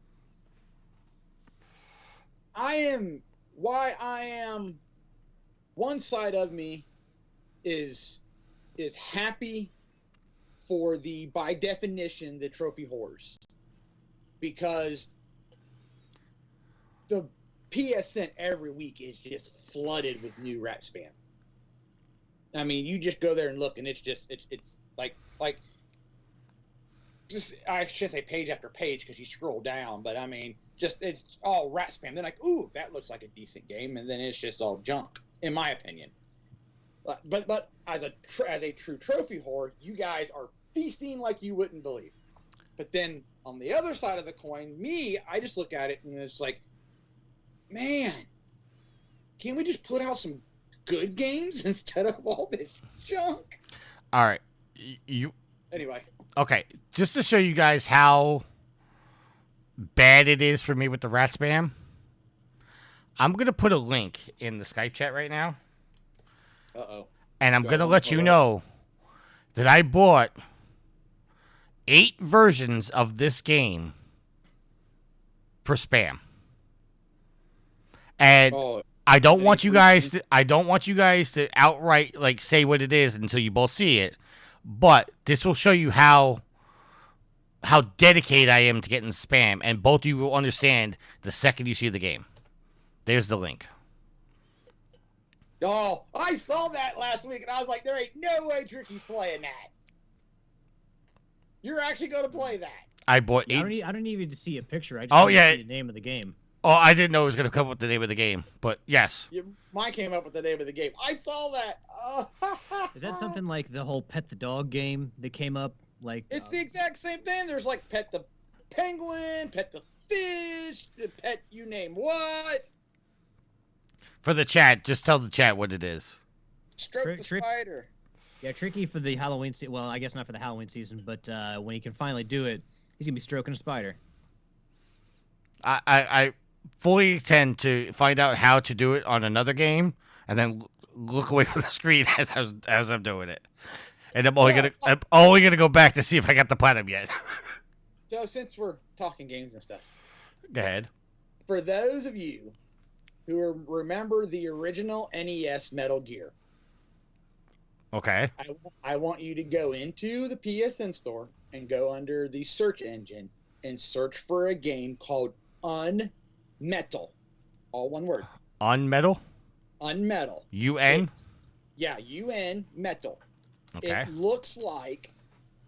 [SPEAKER 3] One side of me is happy for by definition, the trophy whores, because the PSN every week is just flooded with new rat spam. I mean, you just go there and look, and it's like just, I should say page after page because you scroll down, but I mean, it's all rat spam. They're like, ooh, that looks like a decent game, and then it's just all junk, in my opinion. But as a true trophy whore, you guys are feasting like you wouldn't believe. But then on the other side of the coin, I just look at it and it's like, man, can't we just put out some good games instead of all this junk?
[SPEAKER 1] All right,
[SPEAKER 3] Anyway.
[SPEAKER 1] Okay, just to show you guys how bad it is for me with the rat spam, I'm gonna put a link in the Skype chat right now.
[SPEAKER 3] Uh-oh.
[SPEAKER 1] And I'm gonna let you know that I bought 8 versions of this game for spam. And I don't want you guys to outright say what it is until you both see it. But this will show you how dedicated I am to getting spam, and both of you will understand the second you see the game. There's the link.
[SPEAKER 3] Oh, I saw that last week, and I was like, there ain't no way Tricky's playing that. You're actually going to play that.
[SPEAKER 1] I bought 8.
[SPEAKER 2] I don't need to see a picture. I just
[SPEAKER 1] want
[SPEAKER 2] to see the name of the game.
[SPEAKER 1] Oh, I didn't know it was going to come up with the name of the game, but yes.
[SPEAKER 3] Mine came up with the name of the game. I saw that.
[SPEAKER 2] Is that something like the whole Pet the Dog game that came up?
[SPEAKER 3] It's the exact same thing. There's Pet the Penguin, Pet the Fish, Pet you name what.
[SPEAKER 1] For the chat, just tell the chat what it is.
[SPEAKER 3] Stroke the spider.
[SPEAKER 2] Yeah, Tricky for the Halloween season. Well, I guess not for the Halloween season, but when he can finally do it, he's going to be stroking a spider.
[SPEAKER 1] I fully intend to find out how to do it on another game, and then look away from the screen as I'm doing it. And I'm only gonna go back to see if I got the platinum yet.
[SPEAKER 3] So since we're talking games and stuff,
[SPEAKER 1] go ahead.
[SPEAKER 3] For those of you who remember the original NES Metal Gear,
[SPEAKER 1] okay,
[SPEAKER 3] I want you to go into the PSN store and go under the search engine and search for a game called Unmetal. All one word.
[SPEAKER 1] Unmetal?
[SPEAKER 3] Unmetal.
[SPEAKER 1] UN?
[SPEAKER 3] UN Metal.
[SPEAKER 1] Okay.
[SPEAKER 3] It looks like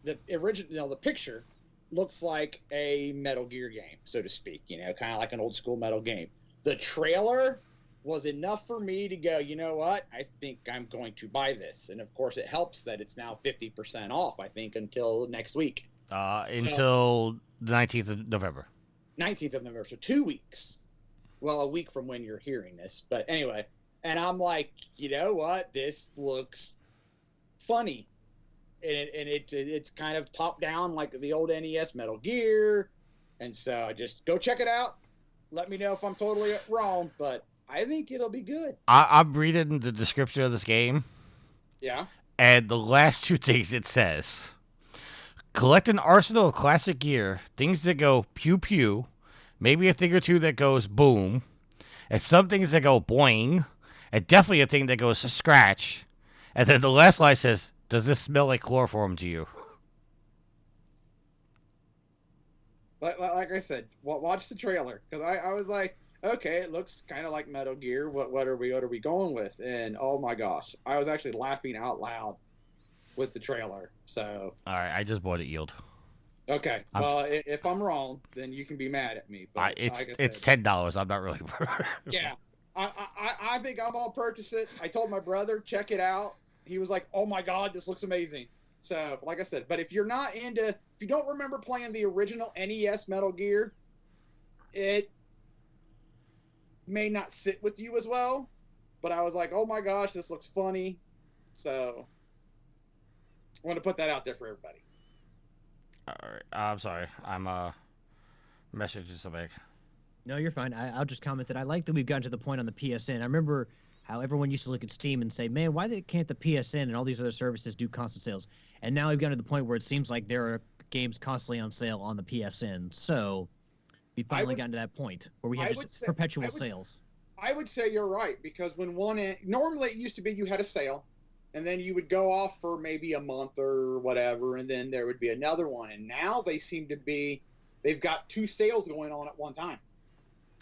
[SPEAKER 3] the original, the picture looks like a Metal Gear game, so to speak, kind of like an old school Metal game. The trailer was enough for me to go, you know what? I think I'm going to buy this. And of course, it helps that it's now 50% off, I think, until next week.
[SPEAKER 1] Until the 19th of November.
[SPEAKER 3] 19th of November, so 2 weeks. Well, a week from when you're hearing this. But anyway, and I'm like, you know what? This looks funny. And it's kind of top down like the old NES Metal Gear. And so just go check it out. Let me know if I'm totally wrong, but I think it'll be good.
[SPEAKER 1] I'm reading the description of this game.
[SPEAKER 3] Yeah.
[SPEAKER 1] And the last 2 things it says: collect an arsenal of classic gear, things that go pew pew, maybe a thing or two that goes boom, and some things that go boing, and definitely a thing that goes scratch. And then the last line says, does this smell like chloroform to you?
[SPEAKER 3] Like I said, watch the trailer, because I was like, okay, it looks kind of like Metal Gear. What are we going with? And oh my gosh, I was actually laughing out loud with the trailer. So
[SPEAKER 1] all right, I just bought it. Yield.
[SPEAKER 3] Okay, well, if I'm wrong, then you can be mad at me. But
[SPEAKER 1] it's $10. I'm not really.
[SPEAKER 3] Yeah, I think I'm gonna purchase it. I told my brother check it out. He was like, "Oh my god, this looks amazing." So, like I said, but if you don't remember playing the original NES Metal Gear, it may not sit with you as well. But I was like, oh my gosh, this looks funny. So, I want to put that out there for everybody.
[SPEAKER 1] All right. I'm sorry. I'm messaging somebody.
[SPEAKER 2] No, you're fine. I'll just comment that I like that we've gotten to the point on the PSN. I remember how everyone used to look at Steam and say, man, why can't the PSN and all these other services do constant sales? And now we've gotten to the point where it seems like there are games constantly on sale on the PSN. So we've finally gotten to that point where we have just perpetual sales.
[SPEAKER 3] I would say you're right, because when normally it used to be you had a sale, and then you would go off for maybe a month or whatever, and then there would be another one. And now they seem to be, they've got 2 sales going on at one time.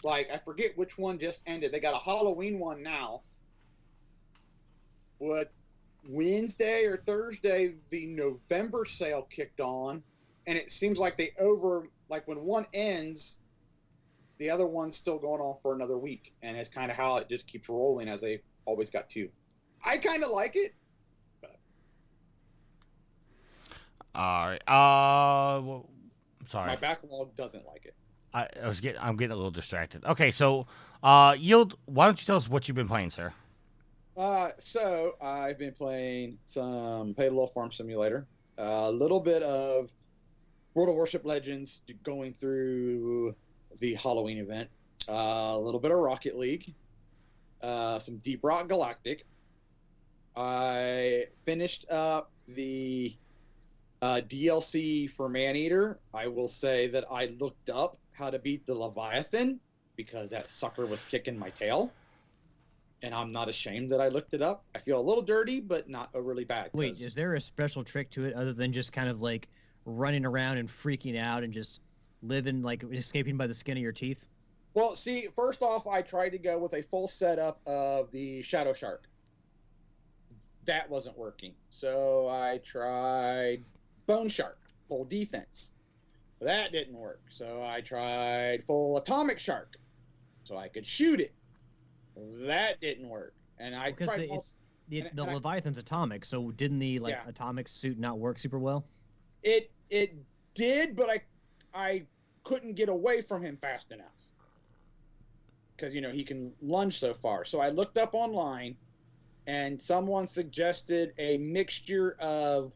[SPEAKER 3] Like, I forget which one just ended. They got a Halloween one now. What, Wednesday or Thursday, the November sale kicked on, and it seems like like when one ends, the other one's still going on for another week. And it's kind of how it just keeps rolling, as they always got 2. I kind of like it.
[SPEAKER 1] All right. Well, sorry.
[SPEAKER 3] My backlog doesn't like it.
[SPEAKER 1] I'm getting a little distracted. Okay, so Yield, why don't you tell us what you've been playing, sir?
[SPEAKER 3] So I've been playing some Paid Little Farm Simulator, a little bit of World of Warship Legends, going through the Halloween event, a little bit of Rocket League, some Deep Rock Galactic. I finished up the DLC for Maneater. I will say that I looked up how to beat the Leviathan, because that sucker was kicking my tail. And I'm not ashamed that I looked it up. I feel a little dirty, but not overly bad.
[SPEAKER 2] Wait, is there a special trick to it other than just kind of like running around and freaking out and just living, like escaping by the skin of your teeth?
[SPEAKER 3] Well, see, first off, I tried to go with a full setup of the Shadow Shark. That wasn't working. So I tried Bone Shark, full defense. That didn't work. So I tried full Atomic Shark, so I could shoot it. That didn't work. And I tried
[SPEAKER 2] the Leviathan's atomic, so didn't the atomic suit not work super well?
[SPEAKER 3] It did, but I couldn't get away from him fast enough, because he can lunge so far. So I looked up online, and someone suggested a mixture of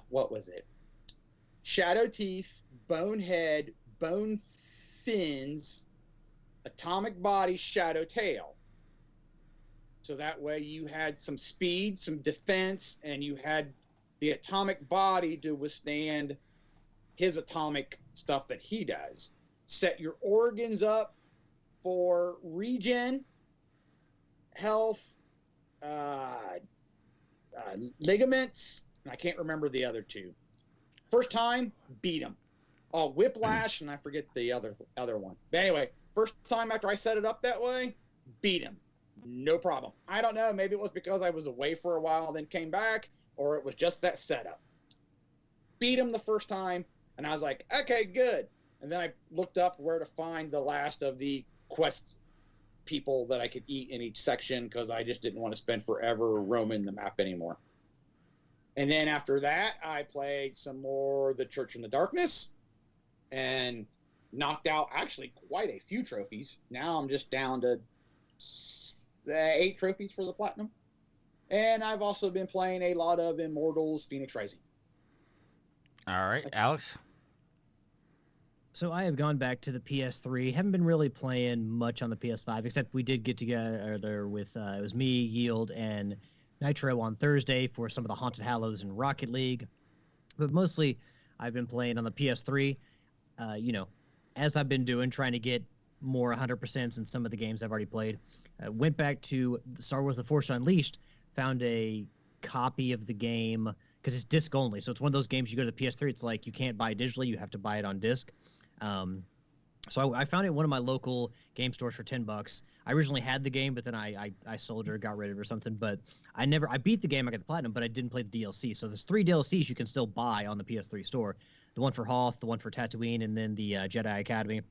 [SPEAKER 3] what was it? Shadow teeth, bone head, bone fins, atomic body, shadow tail. So that way you had some speed, some defense, and you had the atomic body to withstand his atomic stuff that he does. Set your organs up for regen, health, ligaments, and I can't remember the other 2. First time, beat him. Oh, Whiplash, and I forget the other one. But anyway, first time after I set it up that way, beat him. No problem. I don't know, maybe it was because I was away for a while and then came back, or it was just that setup. Beat him the first time, and I was like, okay, good. And then I looked up where to find the last of the quest people that I could eat in each section, because I just didn't want to spend forever roaming the map anymore. And then after that, I played some more The Church in the Darkness and knocked out actually quite a few trophies. Now I'm just down to 8 trophies for the Platinum. And I've also been playing a lot of Immortals Phoenix Rising.
[SPEAKER 1] All right, Alex?
[SPEAKER 2] So I have gone back to the PS3. Haven't been really playing much on the PS5, except we did get together with, it was me, Yield, and Nitro on Thursday for some of the Haunted Hallows and Rocket League. But mostly I've been playing on the PS3, as I've been doing, trying to get more 100% in some of the games I've already played. Went back to Star Wars The Force Unleashed, found a copy of the game, because it's disc only. So it's one of those games you go to the PS3, it's like you can't buy it digitally, you have to buy it on disc. So I found it at one of my local game stores for $10. I originally had the game, but then I sold it or got rid of it or something. But I beat the game, I got the Platinum, but I didn't play the DLC. So there's 3 DLCs you can still buy on the PS3 store. The one for Hoth, the one for Tatooine, and then the Jedi Academy.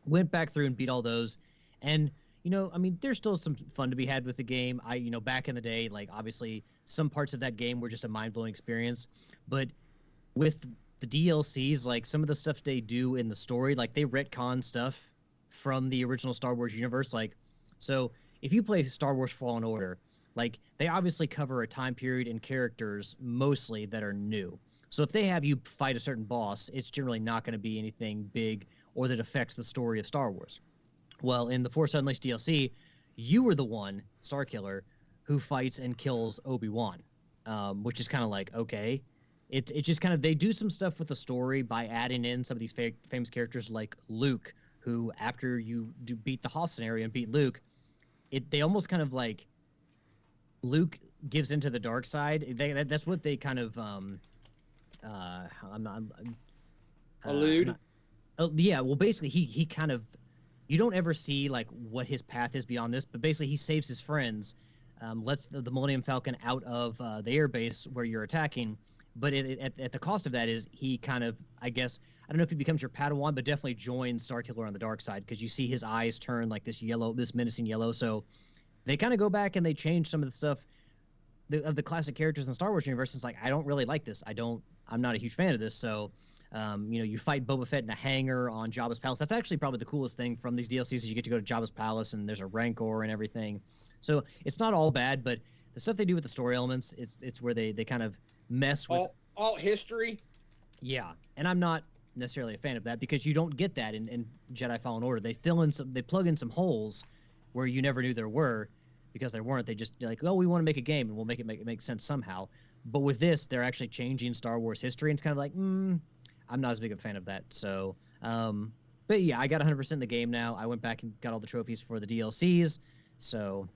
[SPEAKER 2] Went back through and beat all those. And, I mean, there's still some fun to be had with the game. Back in the day, like obviously some parts of that game were just a mind-blowing experience, but with the DLCs, like some of the stuff they do in the story, like they retcon stuff from the original Star Wars universe. Like, so if you play Star Wars Fallen Order, like they obviously cover a time period and characters mostly that are new. So if they have you fight a certain boss, it's generally not going to be anything big or that affects the story of Star Wars. Well, in the Force Unleashed DLC, you were the one, Starkiller, who fights and kills Obi-Wan, which is kind of like, okay. It's just kind of, they do some stuff with the story by adding in some of these famous characters like Luke, who after you beat the Hoth scenario and beat Luke, they almost kind of like, Luke gives into the dark side. That's what they kind of,
[SPEAKER 3] Allude?
[SPEAKER 2] Yeah, well, basically, he kind of, you don't ever see like what his path is beyond this, but basically he saves his friends, lets the Millennium Falcon out of the airbase where you're attacking, but at the cost of that is he kind of, I guess, I don't know if he becomes your Padawan, but definitely joins Starkiller on the dark side, because you see his eyes turn like this menacing yellow. So they kind of go back and they change some of the stuff of the classic characters in the Star Wars universe. It's like, I don't really like this. I'm not a huge fan of this. So, you fight Boba Fett in a hangar on Jabba's palace. That's actually probably the coolest thing from these DLCs is you get to go to Jabba's palace and there's a Rancor and everything. So it's not all bad, but the stuff they do with the story elements, it's where they kind of mess with
[SPEAKER 3] all history.
[SPEAKER 2] Yeah, and I'm not necessarily a fan of that because you don't get that in Jedi Fallen Order. They plug in some holes where you never knew there were because there weren't. They just like, oh, we want to make a game and we'll make it make sense somehow. But with this, they're actually changing Star Wars history, and it's kind of like, I'm not as big of a fan of that. So, but yeah, I got 100% in the game now. I went back and got all the trophies for the DLCs. So,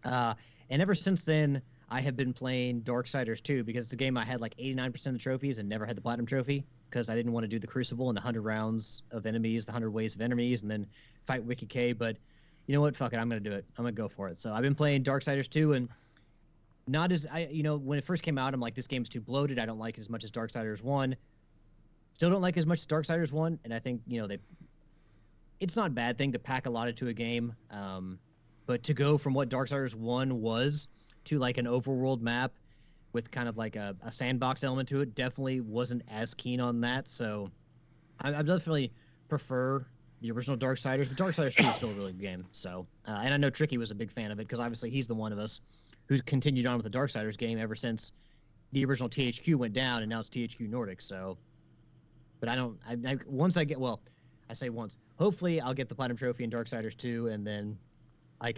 [SPEAKER 2] and ever since then, I have been playing Darksiders 2 because it's a game I had like 89% of the trophies and never had the Platinum Trophy because I didn't want to do the Crucible and the 100 rounds of enemies, the 100 waves of enemies, and then fight Wicked K. But you know what? Fuck it. I'm going to do it. I'm going to go for it. So I've been playing Darksiders 2 and not as, when it first came out, I'm like, this game's too bloated. I don't like it as much as Darksiders 1. Still don't like it as much as Darksiders 1. And I think, it's not a bad thing to pack a lot into a game. But to go from what Darksiders 1 was to like an overworld map with kind of like a sandbox element to it, definitely wasn't as keen on that. So I definitely prefer the original Darksiders, but Darksiders 2 is still a really good game. So, and I know Tricky was a big fan of it because obviously he's the one of us who's continued on with the Darksiders game ever since the original THQ went down, and now it's THQ Nordic. So, but I say once, hopefully I'll get the Platinum Trophy in Darksiders 2, and then I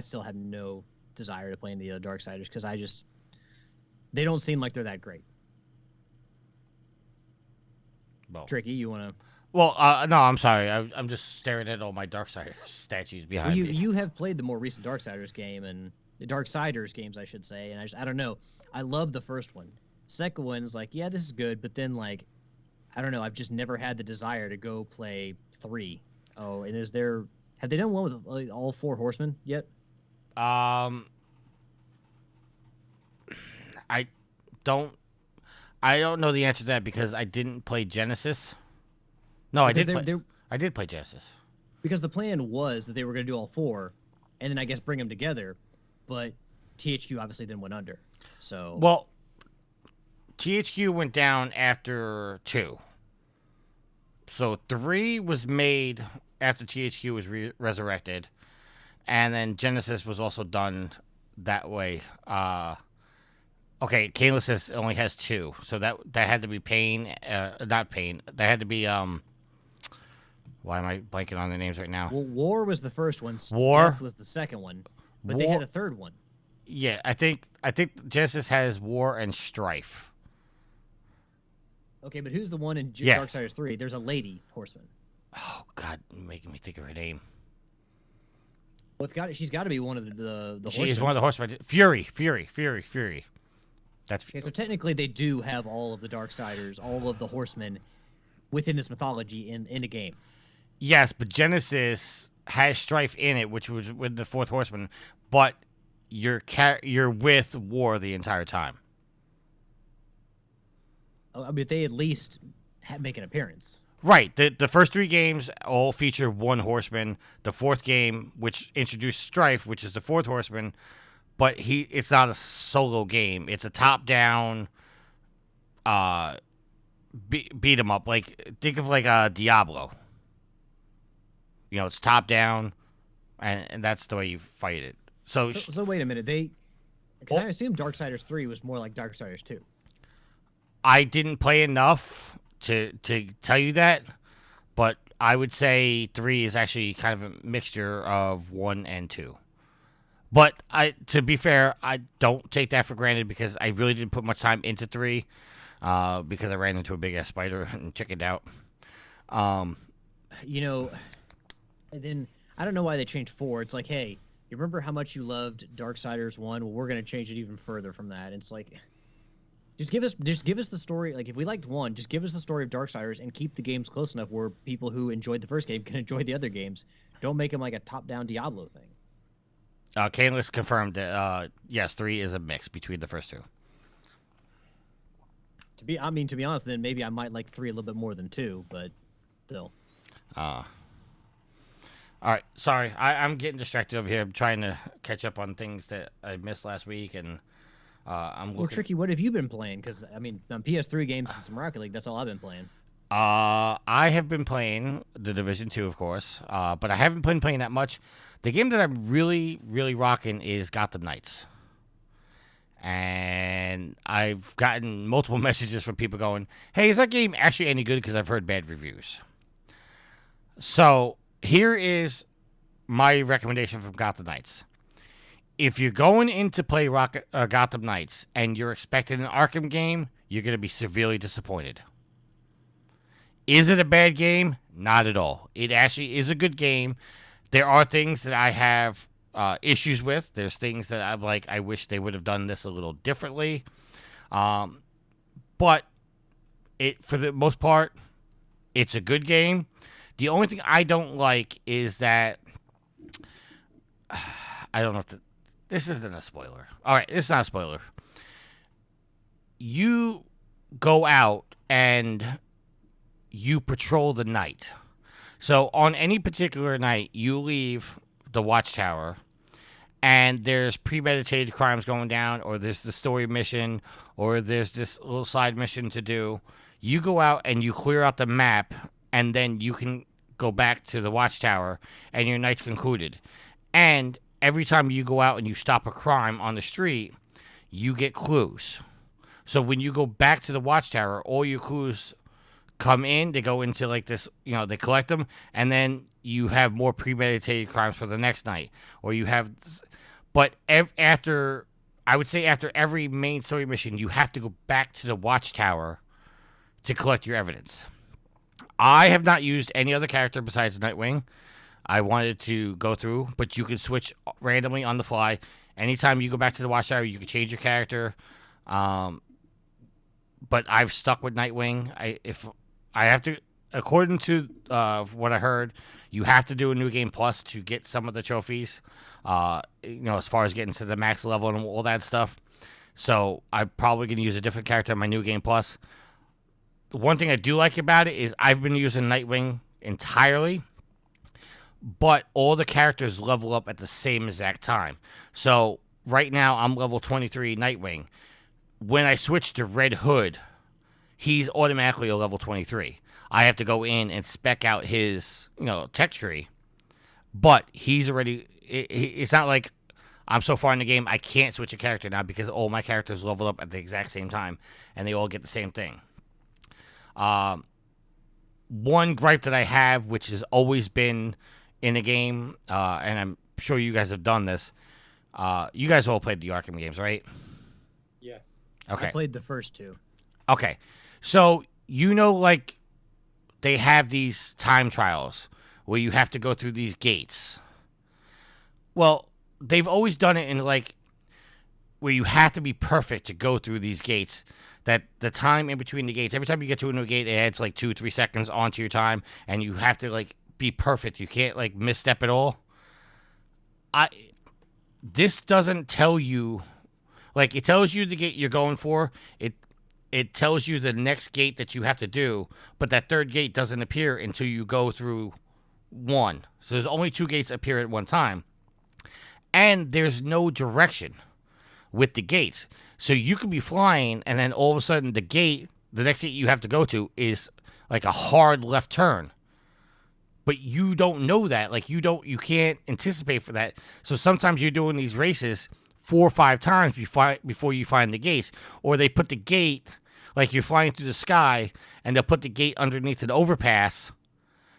[SPEAKER 2] still have no desire to play in the other Darksiders because they don't seem like they're that great.
[SPEAKER 1] Well,
[SPEAKER 2] Tricky, you want to?
[SPEAKER 1] Well, no, I'm sorry. I'm just staring at all my Darksiders statues behind me.
[SPEAKER 2] You have played the more recent Darksiders game and the Darksiders games, I should say, and I don't know. I love the first one. Second one's like, yeah, this is good, but then like, I don't know. I've just never had the desire to go play 3. Oh, and have they done one with all 4 horsemen yet?
[SPEAKER 1] I don't know the answer to that because I didn't play Genesis. No, I did play Genesis.
[SPEAKER 2] Because the plan was that they were going to do all 4, and then I guess bring them together, but THQ obviously then went under. So
[SPEAKER 1] well, THQ went down after 2. So 3 was made after THQ was resurrected, and then Genesis was also done that way. Okay, Callisto only has 2, so that had to be Pain, not Pain. That had to be Why am I blanking on the names right now?
[SPEAKER 2] Well, War was the first one.
[SPEAKER 1] War
[SPEAKER 2] Death was the second one, but they had a third one.
[SPEAKER 1] Yeah, I think Genesis has War and Strife.
[SPEAKER 2] Okay, but who's the one in Darksiders 3? There's a lady horseman.
[SPEAKER 1] Oh God, you're making me think of her name.
[SPEAKER 2] Well, she's got to be one of the
[SPEAKER 1] She
[SPEAKER 2] horsemen.
[SPEAKER 1] is one of the horsemen. Fury. That's
[SPEAKER 2] okay. So technically, they do have all of the Darksiders, all of the horsemen, within this mythology in a game.
[SPEAKER 1] Yes, but Genesis has Strife in it, which was with the 4th horseman, but you're with War the entire time.
[SPEAKER 2] I mean, they at least make an appearance.
[SPEAKER 1] Right. The first 3 games all feature one horseman. The 4th game, which introduced Strife, which is the 4th horseman, but it's not a solo game. It's a top-down beat 'em up. Like, think of like a Diablo. You know, it's top-down, and that's the way you fight it. So
[SPEAKER 2] wait a minute. Because I assume Darksiders 3 was more like Darksiders 2.
[SPEAKER 1] I didn't play enough to tell you that, but I would say 3 is actually kind of a mixture of 1 and 2. But to be fair, I don't take that for granted because I really didn't put much time into 3 because I ran into a big ass spider and chickened out.
[SPEAKER 2] You know, and then I don't know why they changed 4. It's like, hey, you remember how much you loved Darksiders 1? Well, we're going to change it even further from that. And it's like, just give us the story. Like, if we liked 1, just give us the story of Darksiders and keep the games close enough where people who enjoyed the first game can enjoy the other games. Don't make them like a top-down Diablo thing.
[SPEAKER 1] Canlis confirmed that yes, 3 is a mix between the first 2.
[SPEAKER 2] To be honest, then maybe I might like 3 a little bit more than 2, but still.
[SPEAKER 1] All right, sorry, I'm getting distracted over here. I'm trying to catch up on things that I missed last week, and I'm looking.
[SPEAKER 2] Well, Tricky, what have you been playing? Because I mean, on PS3 games and some Rocket League, that's all I've been playing.
[SPEAKER 1] I have been playing The Division 2, of course, but I haven't been playing that much. The game that I'm really, really rocking is Gotham Knights. And I've gotten multiple messages from people going, hey, is that game actually any good? Because I've heard bad reviews. So here is my recommendation from Gotham Knights. If you're going in to play Gotham Knights and you're expecting an Arkham game, you're going to be severely disappointed. Is it a bad game? Not at all. It actually is a good game. There are things that I have issues with. There's things that I'm like, I wish they would have done this a little differently. But for the most part, it's a good game. The only thing I don't like is that I don't know if this isn't a spoiler. All right, it's not a spoiler. You go out and you patrol the night. So on any particular night, you leave the watchtower and there's premeditated crimes going down, or there's the story mission, or there's this little side mission to do. You go out and you clear out the map, and then you can go back to the watchtower and your night's concluded. And every time you go out and you stop a crime on the street, you get clues. So when you go back to the watchtower, all your clues come in, they go into like this, they collect them, and then you have more premeditated crimes for the next night. Or you have, but after every main story mission, you have to go back to the watchtower to collect your evidence. I have not used any other character besides Nightwing. I wanted to go through, but you can switch randomly on the fly. Anytime you go back to the watchtower, you can change your character. But I've stuck with Nightwing. If I have to, according to what I heard, you have to do a New Game Plus to get some of the trophies. As far as getting to the max level and all that stuff. So I'm probably going to use a different character in my New Game Plus. The one thing I do like about it is I've been using Nightwing entirely, but all the characters level up at the same exact time. So right now I'm level 23 Nightwing. When I switch to Red Hood, he's automatically a level 23. I have to go in and spec out his, tech tree, but he's already. It's not like I'm so far in the game I can't switch a character now because all my characters level up at the exact same time and they all get the same thing. One gripe that I have, which has always been in the game, and I'm sure you guys have done this. You guys all played the Arkham games, right?
[SPEAKER 3] Yes.
[SPEAKER 1] Okay.
[SPEAKER 2] I played the first 2.
[SPEAKER 1] Okay. So, like, they have these time trials where you have to go through these gates. Well, they've always done it in, like, where you have to be perfect to go through these gates. That the time in between the gates, every time you get to a new gate, it adds, like, 2-3 seconds onto your time, and you have to, like, be perfect. You can't, like, misstep at all. This doesn't tell you, like, it tells you the gate you're going for. It it tells you the next gate that you have to do, but that third gate doesn't appear until you go through one. So there's only 2 gates appear at one time. And there's no direction with the gates. So you could be flying, and then all of a sudden the next gate you have to go to is like a hard left turn. But you don't know that. Like, you can't anticipate for that. So sometimes you're doing these races 4 or 5 times before you find the gates. Or they put the gate, like you're flying through the sky, and they'll put the gate underneath an overpass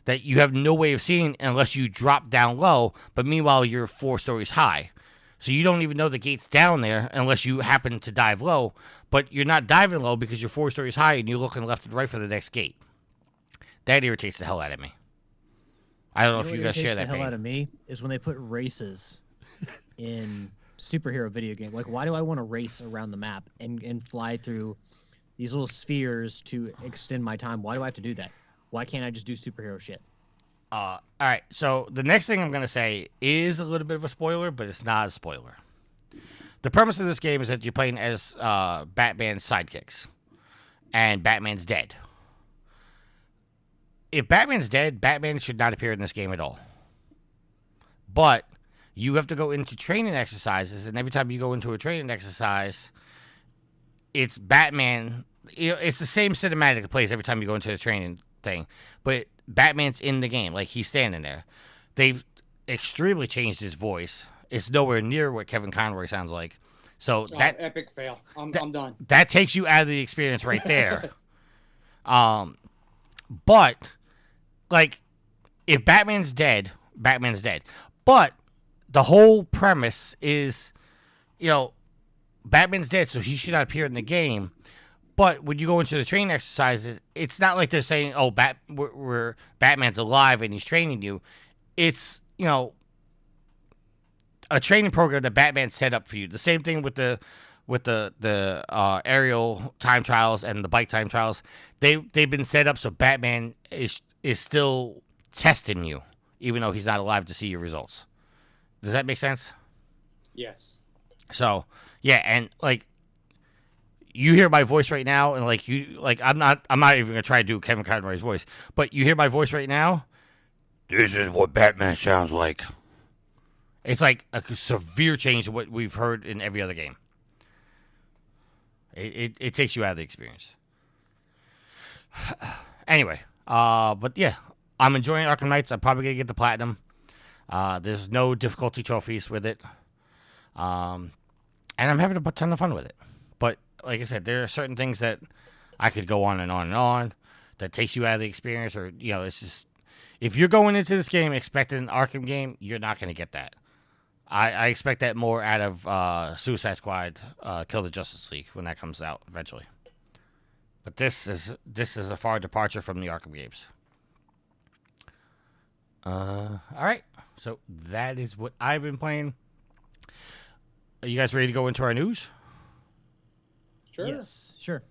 [SPEAKER 1] that you have no way of seeing unless you drop down low. But meanwhile, you're 4 stories high. So you don't even know the gate's down there unless you happen to dive low. But you're not diving low because you're 4 stories high and you're looking left and right for the next gate. That irritates the hell out of me. I don't know if you guys share that.
[SPEAKER 2] The hell out of me is when they put races in superhero video game. Like, why do I want to race around the map and fly through these little spheres to extend my time? Why do I have to do that? Why can't I just do superhero shit?
[SPEAKER 1] All right, so the next thing I'm going to say is a little bit of a spoiler, but it's not a spoiler. The premise of this game is that you're playing as Batman's sidekicks, and Batman's dead. If Batman's dead, Batman should not appear in this game at all. But you have to go into training exercises, and every time you go into a training exercise, it's Batman. It's the same cinematic that plays every time you go into the training thing, but Batman's in the game, like he's standing there. They've extremely changed his voice. It's nowhere near what Kevin Conroy sounds like. So that
[SPEAKER 3] epic fail. I'm done.
[SPEAKER 1] That takes you out of the experience right there. But like, if Batman's dead, Batman's dead. But the whole premise is, Batman's dead, so he should not appear in the game. But when you go into the training exercises, it's not like they're saying, "Oh, Batman's alive and he's training you." It's a training program that Batman set up for you. The same thing with the aerial time trials and the bike time trials. They've been set up so Batman is still testing you, even though he's not alive to see your results. Does that make sense?
[SPEAKER 3] Yes.
[SPEAKER 1] So yeah, and like, you hear my voice right now, and I'm not even gonna try to do Kevin Conroy's voice, but you hear my voice right now. This is what Batman sounds like. It's like a severe change to what we've heard in every other game. It takes you out of the experience. Anyway, but yeah, I'm enjoying Arkham Knights. I'm probably gonna get the platinum. There's no difficulty trophies with it, and I'm having a ton of fun with it. But like I said, there are certain things that I could go on and on and on that takes you out of the experience, or it's just, if you're going into this game expecting an Arkham game, you're not going to get that. I expect that more out of Suicide Squad, Kill the Justice League when that comes out eventually. But this is a far departure from the Arkham games. All right, so that is what I've been playing. Are you guys ready to go into our news?
[SPEAKER 3] Sure.
[SPEAKER 2] Yes, sure.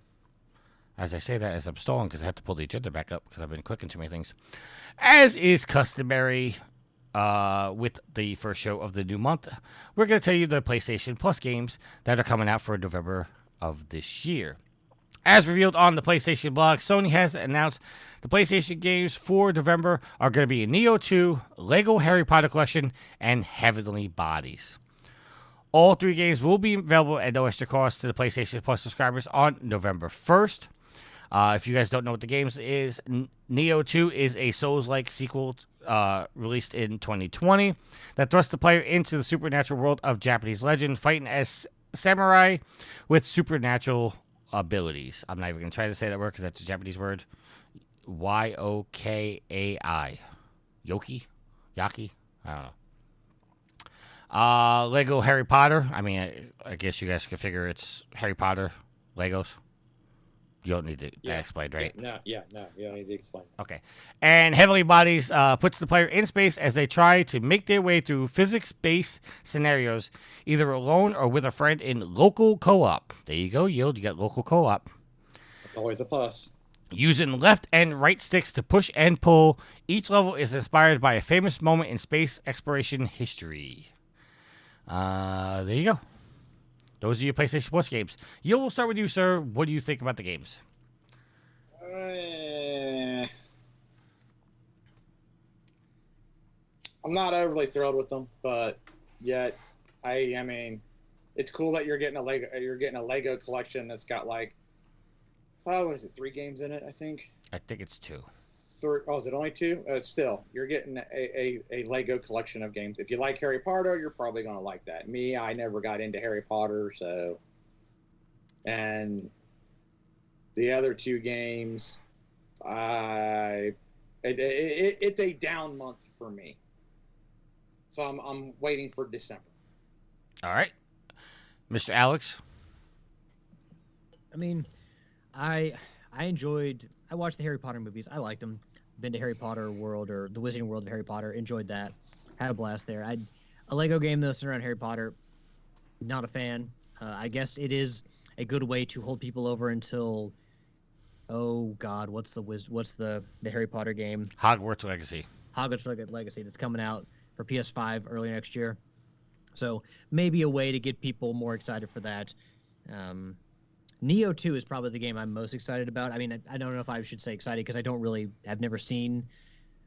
[SPEAKER 1] As I say that, as I'm stalling, because I have to pull the agenda back up because I've been clicking too many things. As is customary with the first show of the new month, we're going to tell you the PlayStation Plus games that are coming out for November of this year. As revealed on the PlayStation blog, Sony has announced the PlayStation games for November are going to be Neo 2, Lego Harry Potter Collection, and Heavenly Bodies. All 3 games will be available at no extra cost to the PlayStation Plus subscribers on November 1st. If you guys don't know what the games is, Neo 2 is a Souls-like sequel released in 2020 that thrusts the player into the supernatural world of Japanese legend, fighting as samurai with supernatural abilities. I'm not even going to try to say that word because that's a Japanese word. Yokai. Yaki? I don't know. Lego Harry Potter. I mean, I guess you guys can figure it's Harry Potter Legos. You don't need to explain, right?
[SPEAKER 3] No, you don't need to explain.
[SPEAKER 1] Okay. And Heavenly Bodies puts the player in space as they try to make their way through physics-based scenarios, either alone or with a friend in local co-op. There you go, Yield. You got local co-op.
[SPEAKER 3] It's always a plus.
[SPEAKER 1] Using left and right sticks to push and pull, each level is inspired by a famous moment in space exploration history. There you go. Those are your PlayStation Plus games. We'll start with you, sir. What do you think about the games?
[SPEAKER 7] I'm not overly thrilled with them, but yet, I mean, it's cool that you're getting a Lego collection that's got like, what is it, 3 games in it? I think.
[SPEAKER 1] I think it's 2.
[SPEAKER 7] Is it only 2? Still, you're getting a Lego collection of games. If you like Harry Potter, you're probably gonna like that. Me, I never got into Harry Potter, so. And the other 2 games, it's a down month for me. So I'm waiting for December.
[SPEAKER 1] All right, Mr. Alex.
[SPEAKER 2] I mean, I watched the Harry Potter movies. I liked them. Been to Harry Potter World or the Wizarding World of Harry Potter. Enjoyed that. Had a blast there. A Lego game that's around Harry Potter. Not a fan. I guess it is a good way to hold people over until, oh God, what's the Harry Potter game?
[SPEAKER 1] Hogwarts Legacy.
[SPEAKER 2] Hogwarts Legacy that's coming out for PS5 early next year. So maybe a way to get people more excited for that. Neo 2 is probably the game I'm most excited about. I mean, I don't know if I should say excited because I've never seen.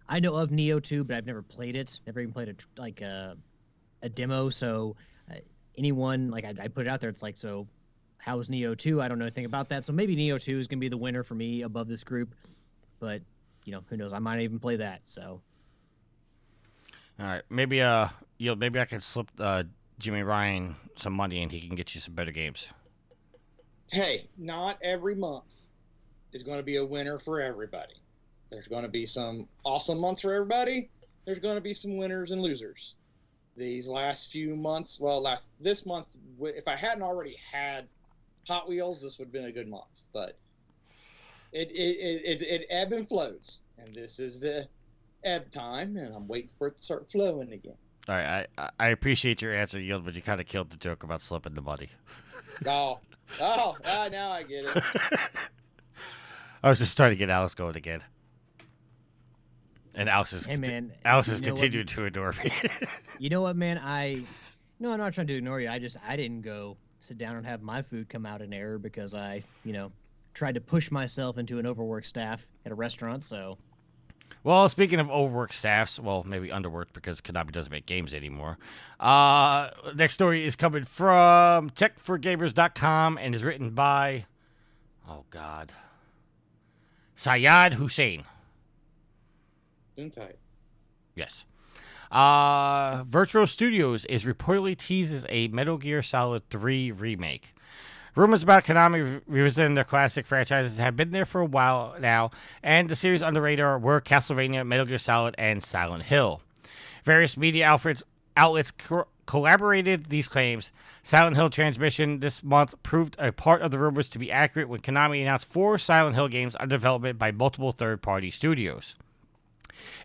[SPEAKER 2] I know of Neo 2, but I've never played it. Never even played a demo. So anyone I put it out there, it's like, so how is Neo 2? I don't know anything about that. So maybe Neo 2 is gonna be the winner for me above this group. But who knows? I might even play that. So.
[SPEAKER 1] All right, maybe maybe I can slip Jimmy Ryan some money and he can get you some better games.
[SPEAKER 7] Hey, not every month is going to be a winner for everybody. There's going to be some awesome months for everybody. There's going to be some winners and losers. These last few months, this month, if I hadn't already had Hot Wheels, this would have been a good month. But it ebb and flows, and this is the ebb time, and I'm waiting for it to start flowing again.
[SPEAKER 1] All right, I appreciate your answer, Yield, but you kind of killed the joke about slipping the money.
[SPEAKER 7] Oh, now I get it.
[SPEAKER 1] I was just trying to get Alex going again. And Alex is continuing to ignore me.
[SPEAKER 2] You know what, man? I'm not trying to ignore you. I didn't go sit down and have my food come out in error because I, tried to push myself into an overworked staff at a restaurant, so.
[SPEAKER 1] Well, speaking of overworked staffs, well, maybe underworked because Konami doesn't make games anymore. Next story is coming from techforgamers.com and is written by, oh God, Syed Hussein. Yes. Virtual Studios is reportedly teases a Metal Gear Solid 3 remake. Rumors about Konami revisiting their classic franchises have been there for a while now, and the series on the radar were Castlevania, Metal Gear Solid, and Silent Hill. Various media outlets collaborated these claims. Silent Hill Transmission this month proved a part of the rumors to be accurate when Konami announced 4 Silent Hill games under development by multiple third-party studios.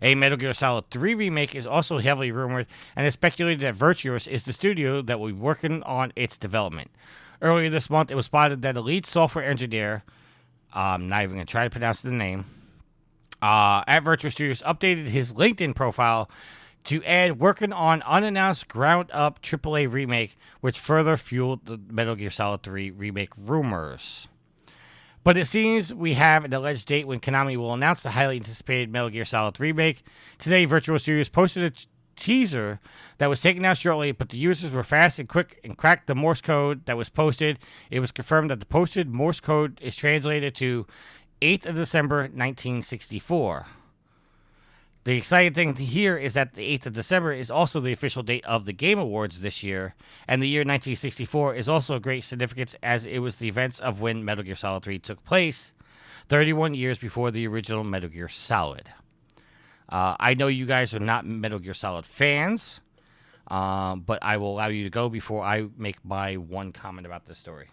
[SPEAKER 1] A Metal Gear Solid 3 remake is also heavily rumored, and it's speculated that Virtuos is the studio that will be working on its development. Earlier this month, it was spotted that a lead software engineer, I'm not even going to try to pronounce the name, at Virtual Studios updated his LinkedIn profile to add working on unannounced ground-up AAA remake, which further fueled the Metal Gear Solid 3 remake rumors. But it seems we have an alleged date when Konami will announce the highly anticipated Metal Gear Solid 3 remake. Today, Virtual Studios posted a teaser that was taken out shortly, but the users were fast and quick and cracked the Morse code that was posted. It was confirmed that the posted Morse code is translated to 8th of December, 1964. The exciting thing here is that the 8th of December is also the official date of the Game Awards this year, and the year 1964 is also of great significance as it was the events of when Metal Gear Solid 3 took place, 31 years before the original Metal Gear Solid. I know you guys are not Metal Gear Solid fans, but I will allow you to go before I make my one comment about this story.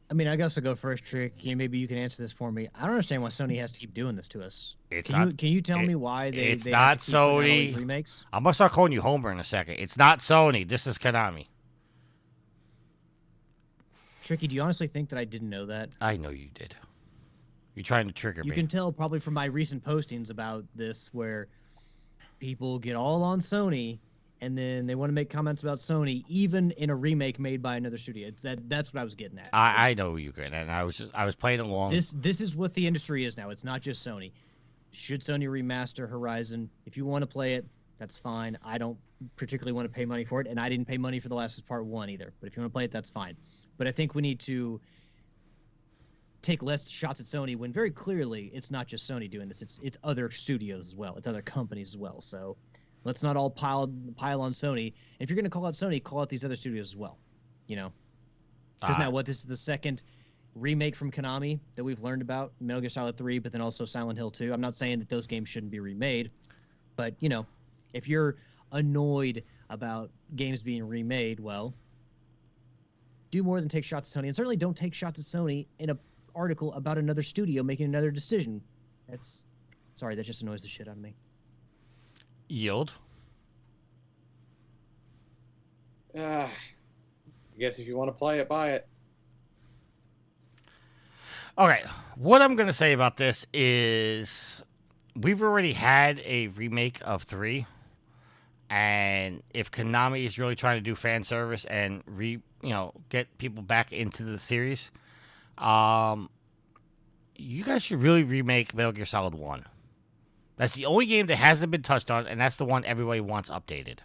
[SPEAKER 2] I mean, I guess I'll go first, Trick. Maybe you can answer this for me. I don't understand why Sony has to keep doing this to us. Can you tell me why they?
[SPEAKER 1] It's
[SPEAKER 2] they
[SPEAKER 1] not
[SPEAKER 2] have to keep putting out all these
[SPEAKER 1] Sony.
[SPEAKER 2] remakes?
[SPEAKER 1] I'm gonna start calling you Homer in a second. It's not Sony. This is Konami.
[SPEAKER 2] Tricky, do you honestly think that I didn't know that?
[SPEAKER 1] I know you did. You're trying to trigger me.
[SPEAKER 2] You can tell probably from my recent postings about this, where people get all on Sony and then they want to make comments about Sony, even in a remake made by another studio. That's what I was getting at.
[SPEAKER 1] I know you're good, and I was playing along.
[SPEAKER 2] This is what the industry is now. It's not just Sony. Should Sony remaster Horizon? If you want to play it, that's fine. I don't particularly want to pay money for it, and I didn't pay money for The Last of Us Part 1 either. But if you want to play it, that's fine. But I think we need to take less shots at Sony when very clearly it's not just Sony doing this. It's other studios as well. It's other companies as well. So let's not all pile on Sony. If you're going to call out Sony, call out these other studios as well. You know, because now this is the second remake from Konami that we've learned about, Metal Gear Solid 3, but then also Silent Hill 2. I'm not saying that those games shouldn't be remade, but you know, if you're annoyed about games being remade, well, do more than take shots at Sony, and certainly don't take shots at Sony in an article about another studio making another decision. That just annoys the shit out of me.
[SPEAKER 1] Yield.
[SPEAKER 3] I guess if you want to play it, buy it.
[SPEAKER 1] Okay, what I'm going to say about this is we've already had a remake of 3, and if Konami is really trying to do fan service and get people back into the series, you guys should really remake Metal Gear Solid 1. That's the only game that hasn't been touched on, and that's the one everybody wants updated.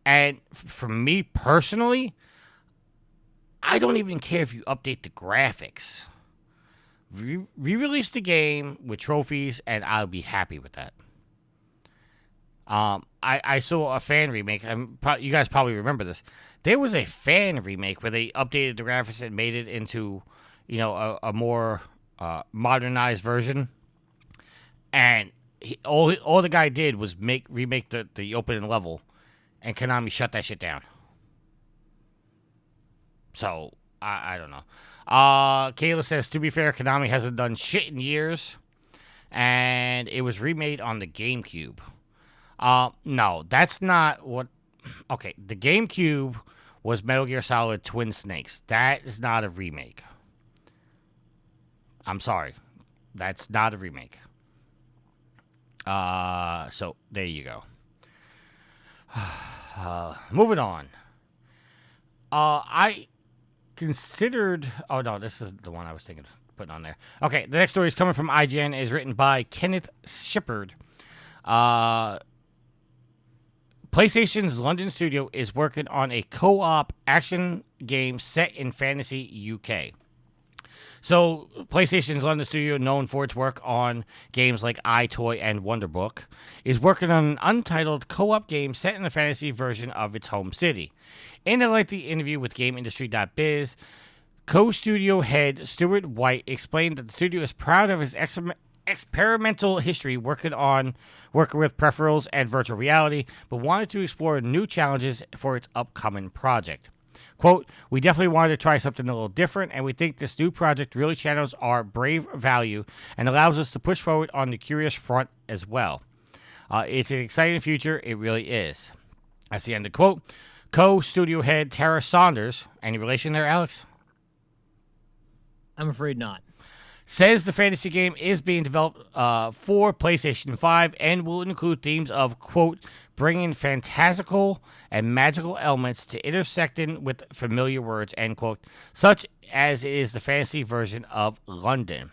[SPEAKER 1] And for me personally, I don't even care if you update the graphics. Re-release the game with trophies, and I'll be happy with that. I saw a fan remake. You guys probably remember this. There was a fan remake where they updated the graphics and made it into, a more modernized version. And all the guy did was remake the opening level, and Konami shut that shit down. So I don't know. Kayla says, to be fair, Konami hasn't done shit in years, and it was remade on the GameCube. No, that's not what... Okay, the GameCube was Metal Gear Solid Twin Snakes. That is not a remake. I'm sorry. That's not a remake. So, there you go. Moving on. I considered... Oh, no, this is the one I was thinking of putting on there. Okay, the next story is coming from IGN. Is written by Kenneth Shepard. PlayStation's London studio is working on a co-op action game set in fantasy UK. So, PlayStation's London studio, known for its work on games like iToy and Wonderbook, is working on an untitled co-op game set in a fantasy version of its home city. In a lengthy interview with GameIndustry.biz, co-studio head Stuart White explained that the studio is proud of its experimental history working with peripherals and virtual reality, but wanted to explore new challenges for its upcoming project. Quote, we definitely wanted to try something a little different, and we think this new project really channels our brave value and allows us to push forward on the curious front as well. It's an exciting future, it really is. That's the end of the quote. Co-studio head Tara Saunders, any relation there, Alex?
[SPEAKER 2] I'm afraid not.
[SPEAKER 1] Says the fantasy game is being developed for PlayStation 5 and will include themes of, quote, bringing fantastical and magical elements to intersecting with familiar words, end quote, such as is the fantasy version of London.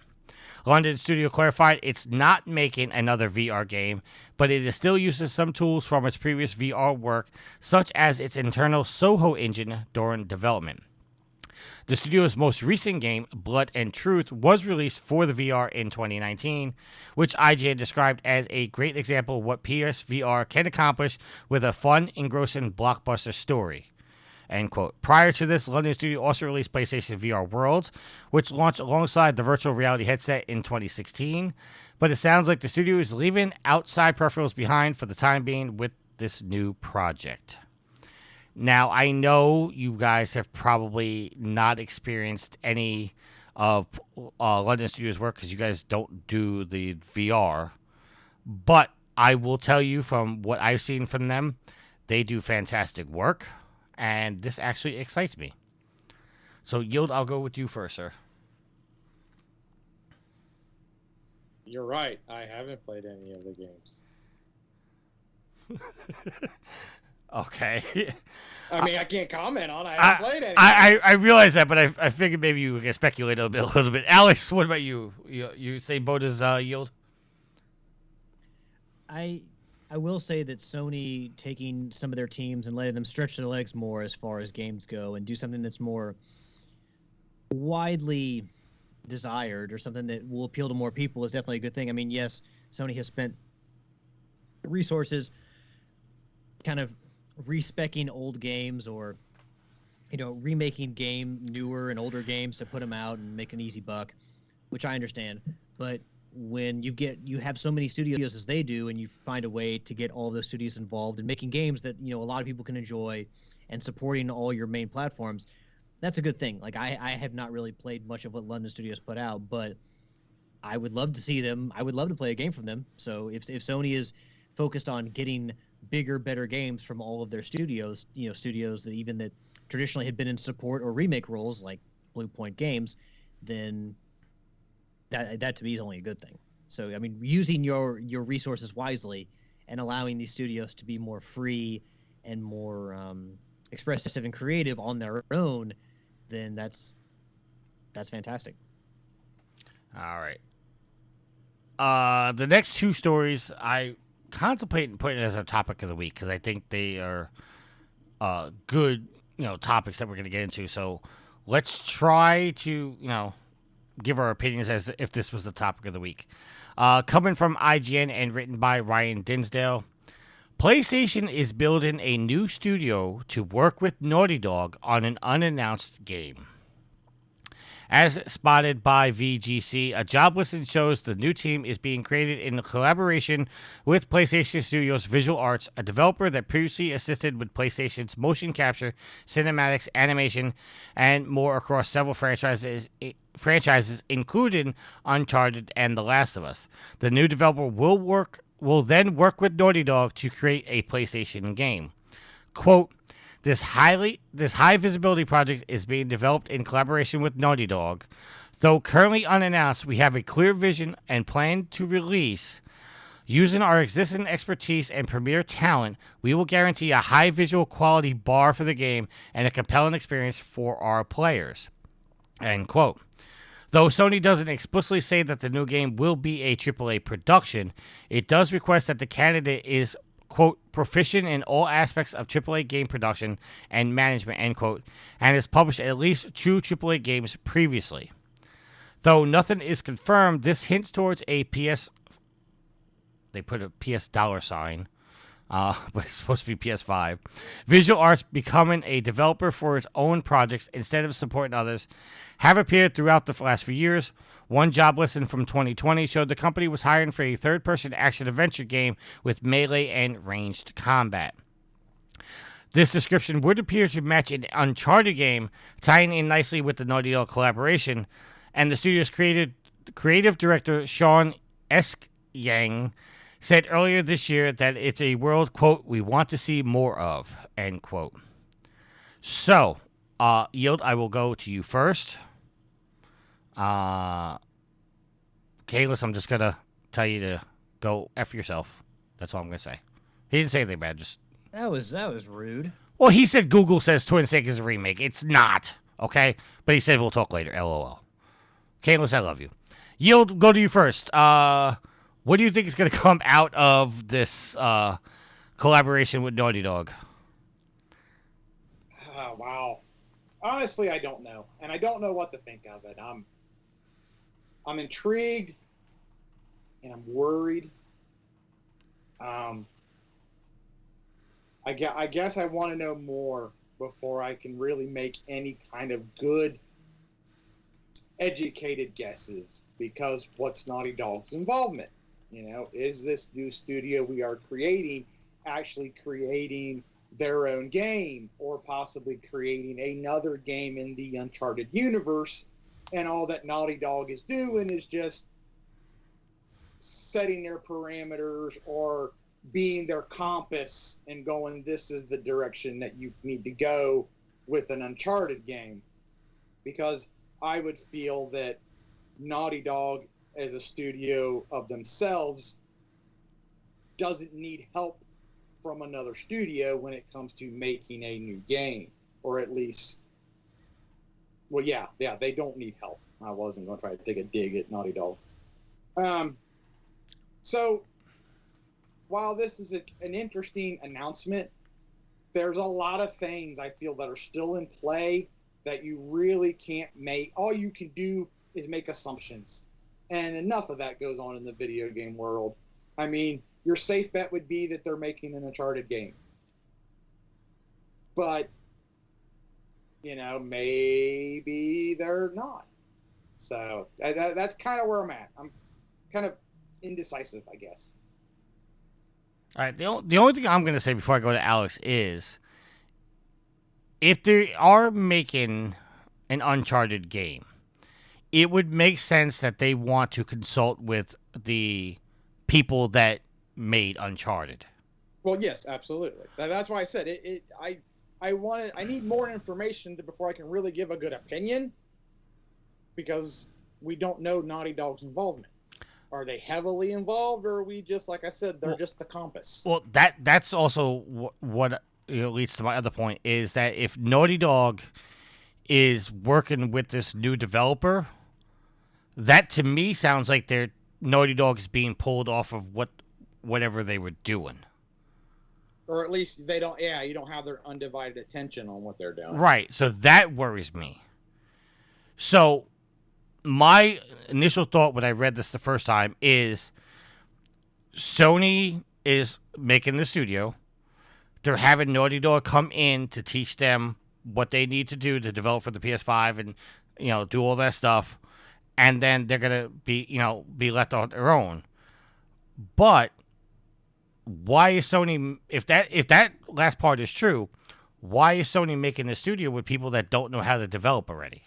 [SPEAKER 1] London Studio clarified it's not making another VR game, but it is still using some tools from its previous VR work, such as its internal Soho engine during development. The studio's most recent game, Blood and Truth, was released for the VR in 2019, which IGN described as a great example of what PSVR can accomplish with a fun, engrossing blockbuster story. End quote. Prior to this, London Studio also released PlayStation VR Worlds, which launched alongside the virtual reality headset in 2016. But it sounds like the studio is leaving outside peripherals behind for the time being with this new project. Now, I know you guys have probably not experienced any of London Studio's work because you guys don't do the VR. But I will tell you from what I've seen from them, they do fantastic work. And this actually excites me. So, Yield, I'll go with you first, sir.
[SPEAKER 7] You're right. I haven't played any of the games.
[SPEAKER 1] Okay.
[SPEAKER 3] I mean, I can't comment on it. I haven't played any.
[SPEAKER 1] I realize that, but I figured maybe you could speculate a little bit. Alex, what about you? You say boat is yield?
[SPEAKER 2] I will say that Sony taking some of their teams and letting them stretch their legs more as far as games go and do something that's more widely desired or something that will appeal to more people is definitely a good thing. I mean, yes, Sony has spent resources kind of respecking old games or remaking newer and older games to put them out and make an easy buck, which I understand. But when you have so many studios as they do, and you find a way to get all those studios involved in making games that a lot of people can enjoy and supporting all your main platforms, that's a good thing. Like I have not really played much of what London Studios put out, but I would love to see them. I would love to play a game from them. So if Sony is focused on getting bigger, better games from all of their studios, studios that traditionally had been in support or remake roles like Blue Point Games, then that to me is only a good thing. So I mean, using your resources wisely and allowing these studios to be more free and more expressive and creative on their own, then that's fantastic.
[SPEAKER 1] All right. The next two stories I contemplate putting as a topic of the week because I think they are good, topics that we're going to get into. So let's try to, give our opinions as if this was the topic of the week. Coming from IGN and written by Ryan Dinsdale, PlayStation is building a new studio to work with Naughty Dog on an unannounced game. As spotted by VGC, a job listing shows the new team is being created in collaboration with PlayStation Studios Visual Arts, a developer that previously assisted with PlayStation's motion capture, cinematics, animation, and more across several franchises, including Uncharted and The Last of Us. The new developer will then work with Naughty Dog to create a PlayStation game. Quote, This high visibility project is being developed in collaboration with Naughty Dog. Though currently unannounced, we have a clear vision and plan to release. Using our existing expertise and premier talent, we will guarantee a high visual quality bar for the game and a compelling experience for our players. End quote. Though Sony doesn't explicitly say that the new game will be a AAA production, it does request that the candidate is, quote, proficient in all aspects of AAA game production and management, end quote, and has published at least 2 AAA games previously. Though nothing is confirmed, this hints towards a PS... They put a PS dollar sign, but it's supposed to be PS5. Visual Arts becoming a developer for its own projects instead of supporting others have appeared throughout the last few years. One job listing from 2020 showed the company was hiring for a third-person action-adventure game with melee and ranged combat. This description would appear to match an Uncharted game, tying in nicely with the Naughty Dog collaboration, and the studio's creative director Sean Yang said earlier this year that it's a world, quote, we want to see more of, end quote. So, Yield, I will go to you first. Okay, listen, I'm just going to tell you to go F yourself. That's all I'm going to say. He didn't say anything bad, just...
[SPEAKER 2] That was rude.
[SPEAKER 1] Well, he said Google says Twin Snake is a remake. It's not, okay? But he said we'll talk later, LOL. Kayless, I love you. Yield, go to you first. What do you think is going to come out of this collaboration with Naughty Dog?
[SPEAKER 7] Oh, wow. Honestly, I don't know. And I don't know what to think of it. I'm intrigued and I'm worried. I guess I want to know more before I can really make any kind of good, educated guesses. Because what's Naughty Dog's involvement? Is this new studio we are creating actually creating their own game, or possibly creating another game in the Uncharted universe, and all that Naughty Dog is doing is just setting their parameters or being their compass and going, this is the direction that you need to go with an Uncharted game. Because I would feel that Naughty Dog as a studio of themselves doesn't need help from another studio when it comes to making a new game, or at least, well, yeah, they don't need help. I wasn't going to try to take a dig at Naughty Dog. So while this is an interesting announcement, there's a lot of things I feel that are still in play that you really can't make. All you can do is make assumptions. And enough of that goes on in the video game world. I mean, your safe bet would be that they're making an Uncharted game. But, you know, maybe they're not. So that's kind of where I'm at. I'm kind of indecisive, I guess.
[SPEAKER 1] All right. The only thing I'm going to say before I go to Alex is, if they are making an Uncharted game, it would make sense that they want to consult with the people that made Uncharted.
[SPEAKER 7] Well, yes, absolutely. That's why I said I need more information before I can really give a good opinion, because we don't know Naughty Dog's involvement. Are they heavily involved, or are we just, like I said, they're just the compass?
[SPEAKER 1] Well, that's also what leads to my other point, is that if Naughty Dog is working with this new developer, that to me sounds like Naughty Dog is being pulled off of whatever they were doing.
[SPEAKER 7] Or at least they don't. Yeah, you don't have their undivided attention on what they're doing.
[SPEAKER 1] Right. So that worries me. So my initial thought when I read this the first time is Sony is making the studio. They're having Naughty Dog come in to teach them what they need to do to develop for the PS5 and, you know, do all that stuff. And then they're going to be left on their own. But why is Sony, if that last part is true, why is Sony making a studio with people that don't know how to develop already?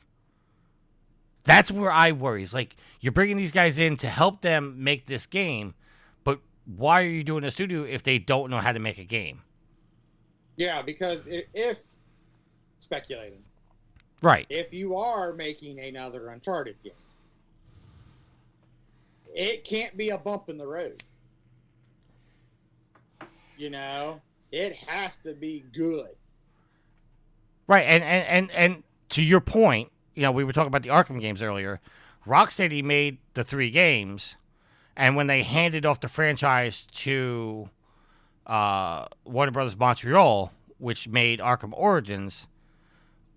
[SPEAKER 1] That's where I worry. It's like, you're bringing these guys in to help them make this game, but why are you doing a studio if they don't know how to make a game?
[SPEAKER 7] Yeah, because if speculating,
[SPEAKER 1] right?
[SPEAKER 7] If you are making another Uncharted game, it can't be a bump in the road. You know, it has to be good.
[SPEAKER 1] Right, and to your point, you know, we were talking about the Arkham games earlier. Rocksteady made the 3 games, and when they handed off the franchise to Warner Brothers Montreal, which made Arkham Origins,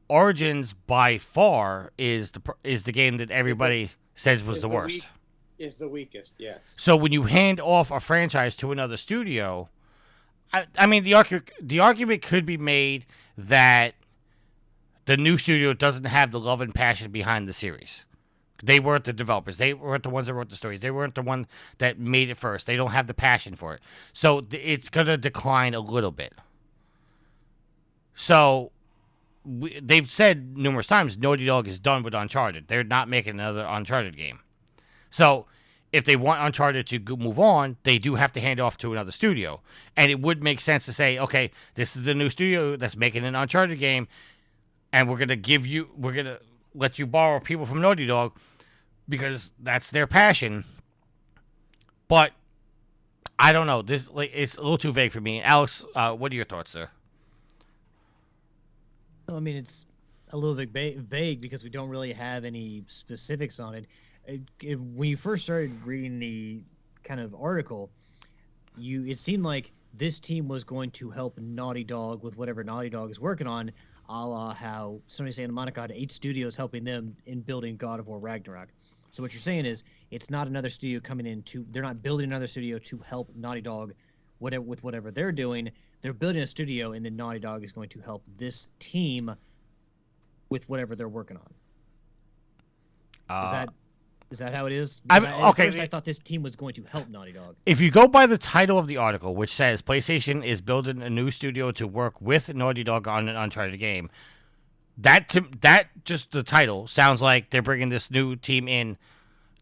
[SPEAKER 1] Origins by far is the game that everybody says was the worst.
[SPEAKER 7] Is the weakest, yes.
[SPEAKER 1] So when you hand off a franchise to another studio, I mean, the argument could be made that the new studio doesn't have the love and passion behind the series. They weren't the developers. They weren't the ones that wrote the stories. They weren't the one that made it first. They don't have the passion for it. So it's going to decline a little bit. So they've said numerous times Naughty Dog is done with Uncharted. They're not making another Uncharted game. So if they want Uncharted to move on, they do have to hand off to another studio. And it would make sense to say, okay, this is the new studio that's making an Uncharted game, and we're going to let you borrow people from Naughty Dog because that's their passion. But I don't know. It's a little too vague for me. Alex, what are your thoughts, sir?
[SPEAKER 2] I mean, it's a little bit vague because we don't really have any specifics on it. When you first started reading the kind of article, it seemed like this team was going to help Naughty Dog with whatever Naughty Dog is working on, a la how Sony Santa Monica had 8 studios helping them in building God of War Ragnarok. So what you're saying is it's not another studio coming in they're not building another studio to help Naughty Dog with whatever they're doing. They're building a studio, and then Naughty Dog is going to help this team with whatever they're working on. Is that how it is? At first I thought this team was going to help Naughty Dog.
[SPEAKER 1] If you go by the title of the article, which says PlayStation is building a new studio to work with Naughty Dog on an Uncharted game, that just the title sounds like they're bringing this new team in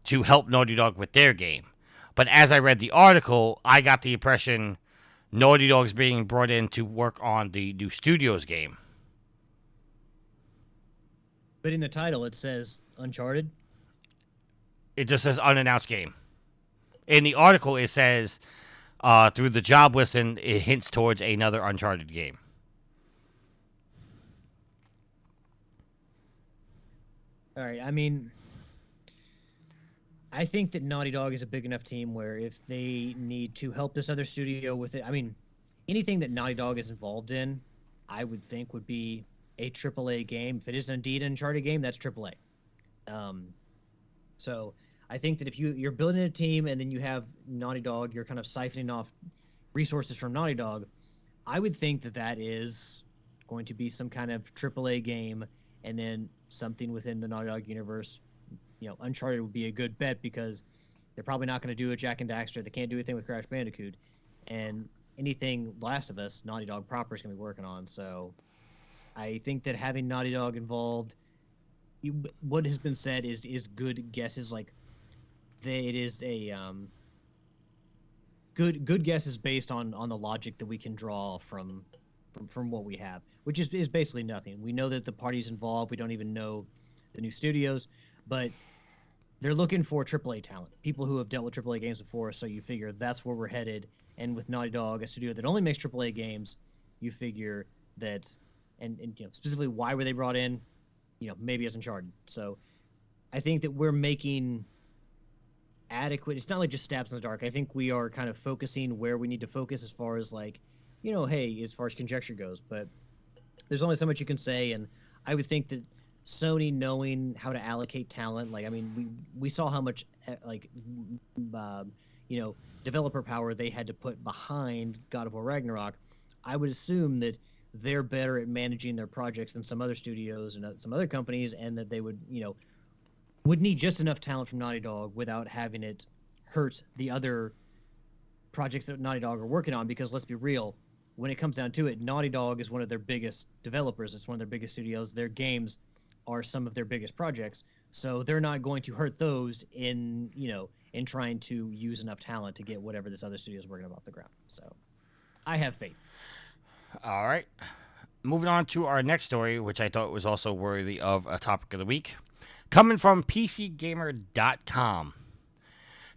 [SPEAKER 1] to help Naughty Dog with their game. But as I read the article, I got the impression Naughty Dog is being brought in to work on the new studio's game.
[SPEAKER 2] But in the title, it says Uncharted.
[SPEAKER 1] It just says unannounced game. In the article, it says through the job listing, it hints towards another Uncharted game.
[SPEAKER 2] All right. I mean, I think that Naughty Dog is a big enough team where if they need to help this other studio with it, I mean, anything that Naughty Dog is involved in, I would think would be a AAA game. If it is indeed an Uncharted game, that's AAA. So I think that if you're building a team and then you have Naughty Dog, you're kind of siphoning off resources from Naughty Dog, I would think that that is going to be some kind of AAA game, and then something within the Naughty Dog universe. Uncharted would be a good bet because they're probably not going to do a Jak and Daxter. They can't do anything with Crash Bandicoot, and anything Last of Us, Naughty Dog proper is going to be working on. So I think that having Naughty Dog involved, what has been said is good guesses. Like it is a good guesses based on the logic that we can draw from what we have, which is basically nothing. We know that the parties involved. We don't even know the new studios, but they're looking for AAA talent, people who have dealt with AAA games before. So you figure that's where we're headed. And with Naughty Dog, a studio that only makes AAA games, you figure that, and specifically why were they brought in? Maybe as Uncharted. So I think that we're making adequate. It's not like just stabs in the dark. I think we are kind of focusing where we need to focus as far as hey, as far as conjecture goes. But there's only so much you can say, and I would think that Sony knowing how to allocate talent, we saw how much developer power they had to put behind God of War Ragnarok. I would assume that they're better at managing their projects than some other studios and some other companies, and that they would need just enough talent from Naughty Dog without having it hurt the other projects that Naughty Dog are working on. Because let's be real, when it comes down to it, Naughty Dog is one of their biggest developers. It's one of their biggest studios. Their games are some of their biggest projects, so they're not going to hurt those in trying to use enough talent to get whatever this other studio is working on off the ground. So I have faith.
[SPEAKER 1] All right. Moving on to our next story, which I thought was also worthy of a topic of the week. Coming from PCGamer.com.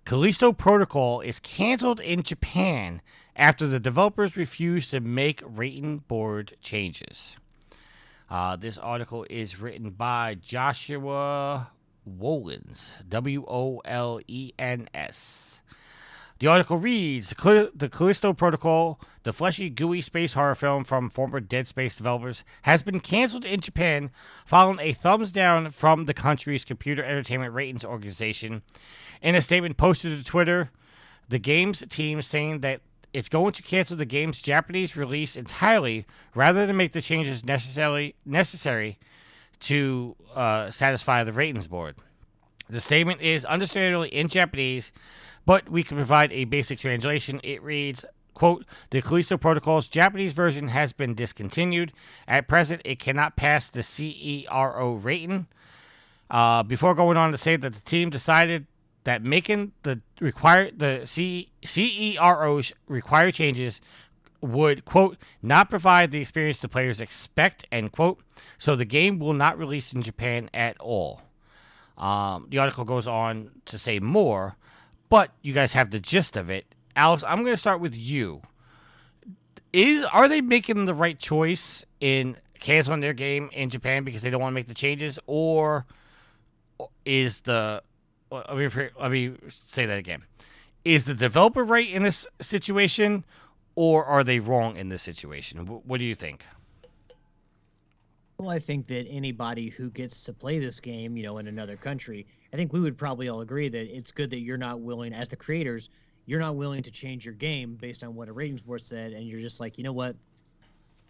[SPEAKER 1] Callisto Protocol is canceled in Japan after the developers refuse to make rating board changes. This article is written by Joshua Wolens, Wolens. The article reads, the Callisto Protocol, the fleshy, gooey space horror film from former Dead Space developers, has been canceled in Japan following a thumbs down from the country's computer entertainment ratings organization. In a statement posted to Twitter, the game's team saying that it's going to cancel the game's Japanese release entirely rather than make the changes necessary to satisfy the ratings board. The statement is understandably in Japanese, but we can provide a basic translation. It reads, quote, the Callisto Protocol's Japanese version has been discontinued. At present, it cannot pass the CERO rating. Before going on to say that the team decided that making the CERO's required changes would, quote, not provide the experience the players expect, end quote, so the game will not release in Japan at all. The article goes on to say more, but you guys have the gist of it. Alex, I'm going to start with you. Are they making the right choice in canceling their game in Japan because they don't want to make the changes, or is the... Let me say that again. Is the developer right in this situation, or are they wrong in this situation? What do you think?
[SPEAKER 2] Well, I think that anybody who gets to play this game, in another country, I think we would probably all agree that it's good that you're not willing, as the creators, you're not willing to change your game based on what a ratings board said, and you're just like, you know what?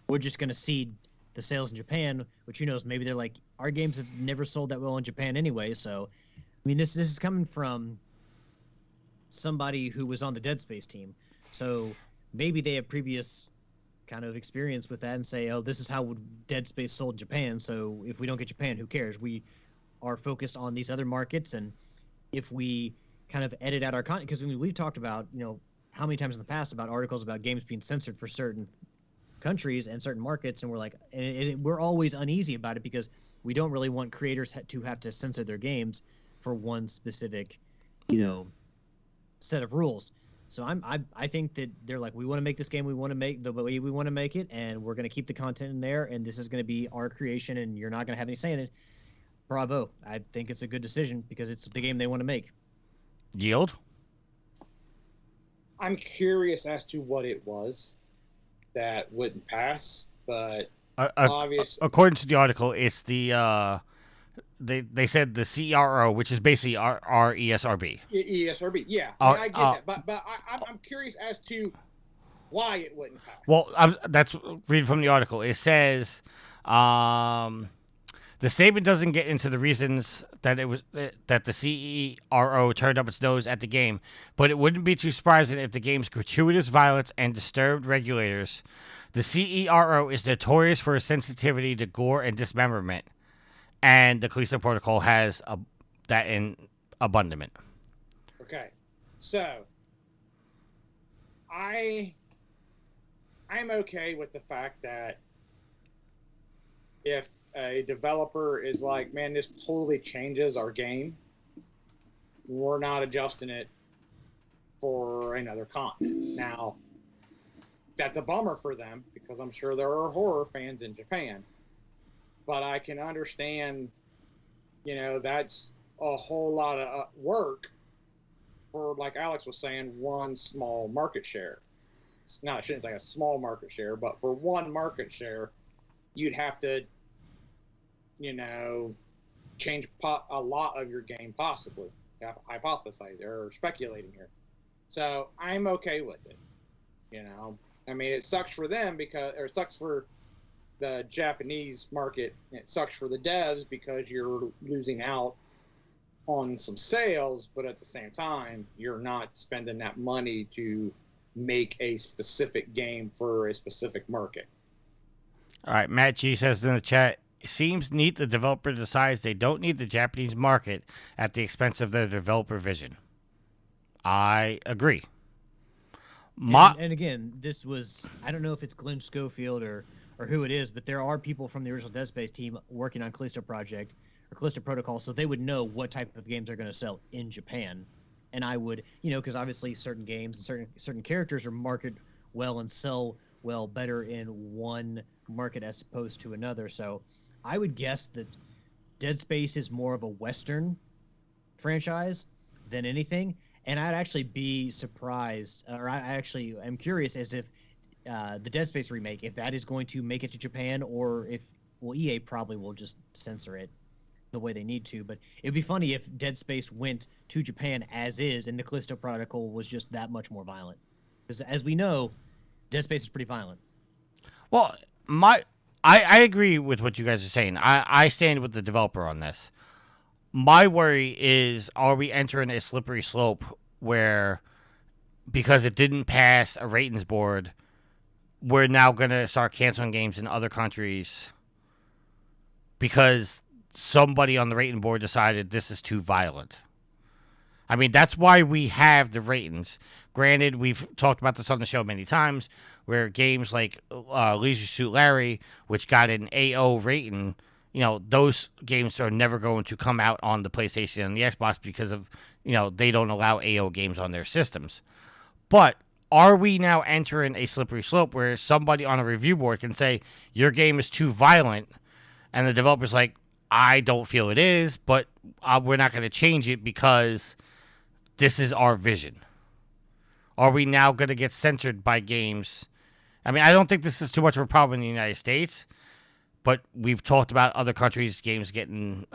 [SPEAKER 2] We're just going to cede the sales in Japan, which maybe they're like, our games have never sold that well in Japan anyway, so... I mean, this is coming from somebody who was on the Dead Space team. So maybe they have previous kind of experience with that and say, oh, this is how Dead Space sold in Japan. So if we don't get Japan, who cares? We are focused on these other markets. And if we kind of edit out our content, because we've talked about, how many times in the past about articles about games being censored for certain countries and certain markets. And we're like, we're always uneasy about it because we don't really want creators to have to censor their games for one specific, set of rules. So I think that they're like, we want to make this game, we want to make the way we want to make it, and we're going to keep the content in there, and this is going to be our creation, and you're not going to have any say in it. Bravo. I think it's a good decision because it's the game they want to make.
[SPEAKER 1] Yield?
[SPEAKER 7] I'm curious as to what it was that wouldn't pass, but obviously,
[SPEAKER 1] According to the article, it's the they said the CRO, which is basically our ESRB.
[SPEAKER 7] ESRB. Yeah, I get that, but I'm curious as to why it wouldn't pass.
[SPEAKER 1] Well, that's reading from the article. It says the statement doesn't get into the reasons that that the CERO turned up its nose at the game, but it wouldn't be too surprising if the game's gratuitous violence and disturbed regulators. The CERO is notorious for its sensitivity to gore and dismemberment, and the Callisto Protocol has that in abundance.
[SPEAKER 7] Okay, so I'm okay with the fact that if a developer is like, man, this totally changes our game, we're not adjusting it for another content. Now, that's a bummer for them because I'm sure there are horror fans in Japan. But I can understand, that's a whole lot of work for, like Alex was saying, one small market share. No, I shouldn't say a small market share, but for one market share, you'd have to, change a lot of your game, possibly. Hypothesizing or speculating here. So I'm okay with it. I mean, it sucks for them it sucks for the Japanese market. It sucks for the devs because you're losing out on some sales, but at the same time, you're not spending that money to make a specific game for a specific market.
[SPEAKER 1] All right, Matt G says in the chat, it seems neat the developer decides they don't need the Japanese market at the expense of their developer vision. I agree.
[SPEAKER 2] And again, this was, I don't know if it's Glenn Schofield or who it is, but there are people from the original Dead Space team working on Callisto Project or Callisto Protocol, so they would know what type of games are going to sell in Japan. And I would, because obviously certain games and certain characters are marketed well and sell well better in one market as opposed to another. So I would guess that Dead Space is more of a Western franchise than anything. And I'd actually be surprised, or I actually am curious as if the Dead Space remake, if that is going to make it to Japan, or if, well, EA probably will just censor it the way they need to. But it'd be funny if Dead Space went to Japan as is, and the Callisto Protocol was just that much more violent. Because as we know, Dead Space is pretty violent.
[SPEAKER 1] Well, I agree with what you guys are saying. I stand with the developer on this. My worry is, are we entering a slippery slope where, because it didn't pass a ratings board, we're now going to start canceling games in other countries because somebody on the rating board decided this is too violent? I mean, that's why we have the ratings. Granted, we've talked about this on the show many times, where games like Leisure Suit Larry, which got an AO rating, those games are never going to come out on the PlayStation and the Xbox because of, they don't allow AO games on their systems. But are we now entering a slippery slope where somebody on a review board can say, your game is too violent, and the developer's like, I don't feel it is, but we're not going to change it because this is our vision? Are we now going to get censored by games? I mean, I don't think this is too much of a problem in the United States, but we've talked about other countries' games getting,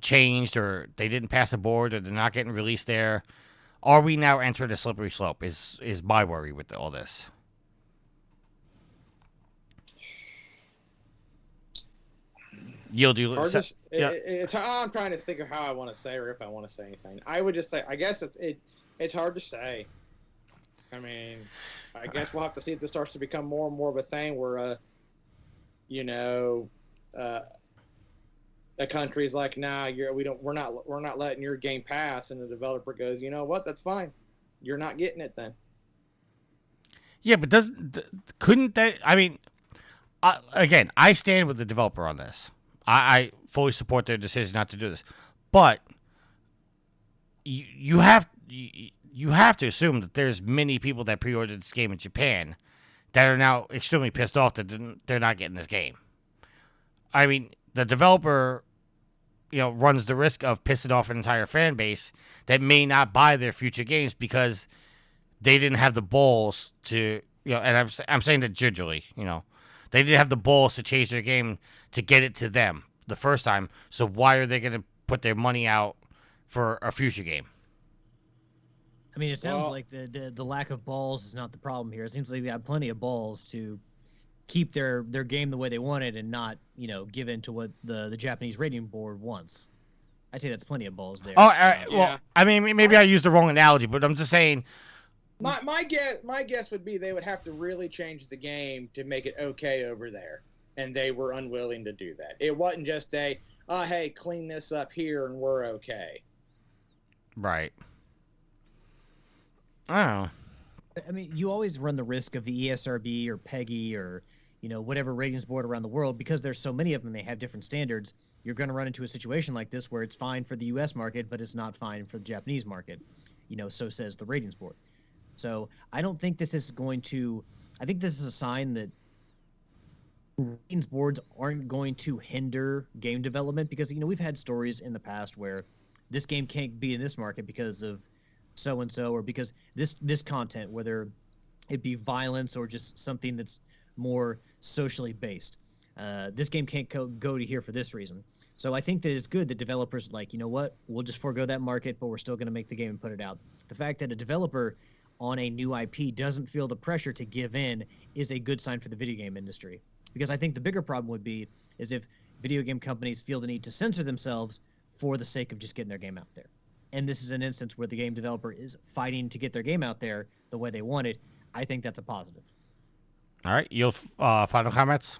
[SPEAKER 1] changed, or they didn't pass a board, or they're not getting released there. Are we now entering a slippery slope? Is my worry with all this. Yield, you.
[SPEAKER 7] I'm trying to think of how I want to say, or if I want to say anything. I would just say, I guess it's hard to say. I mean, I guess we'll have to see if this starts to become more and more of a thing where, a country's like, nah, we're not letting your game pass, and the developer goes, you know what, that's fine, you're not getting it then.
[SPEAKER 1] Yeah, but couldn't that? I mean, again, I stand with the developer on this. I fully support their decision not to do this, but you have you have to assume that there's many people that pre-ordered this game in Japan that are now extremely pissed off that they're not getting this game. I mean, the developer, runs the risk of pissing off an entire fan base that may not buy their future games because they didn't have the balls to, and I'm saying that gingerly, they didn't have the balls to change their game to get it to them the first time. So why are they going to put their money out for a future game?
[SPEAKER 2] I mean, it sounds like the lack of balls is not the problem here. It seems like they have plenty of balls to keep their game the way they want it and not, give in to what the Japanese rating board wants. I'd say that's plenty of balls there.
[SPEAKER 1] Oh, well, I mean, maybe I used the wrong analogy, but I'm just saying.
[SPEAKER 7] My guess would be they would have to really change the game to make it okay over there, and they were unwilling to do that. It wasn't just hey, clean this up here and we're okay.
[SPEAKER 1] Right. I
[SPEAKER 2] mean, you always run the risk of the ESRB or PEGI or, whatever ratings board around the world, because there's so many of them, they have different standards. You're going to run into a situation like this where it's fine for the U.S. market, but it's not fine for the Japanese market. So says the ratings board. So I don't think this is going to. I think this is a sign that ratings boards aren't going to hinder game development because we've had stories in the past where this game can't be in this market because of so and so or because this content, whether it be violence or just something that's more socially based. This game can't go to here for this reason. So I think that it's good that developers like, what, we'll just forego that market, but we're still going to make the game and put it out. The fact that a developer on a new IP doesn't feel the pressure to give in is a good sign for the video game industry. Because I think the bigger problem would be is if video game companies feel the need to censor themselves for the sake of just getting their game out there. And this is an instance where the game developer is fighting to get their game out there the way they want it. I think that's a positive.
[SPEAKER 1] All right. You'll final comments?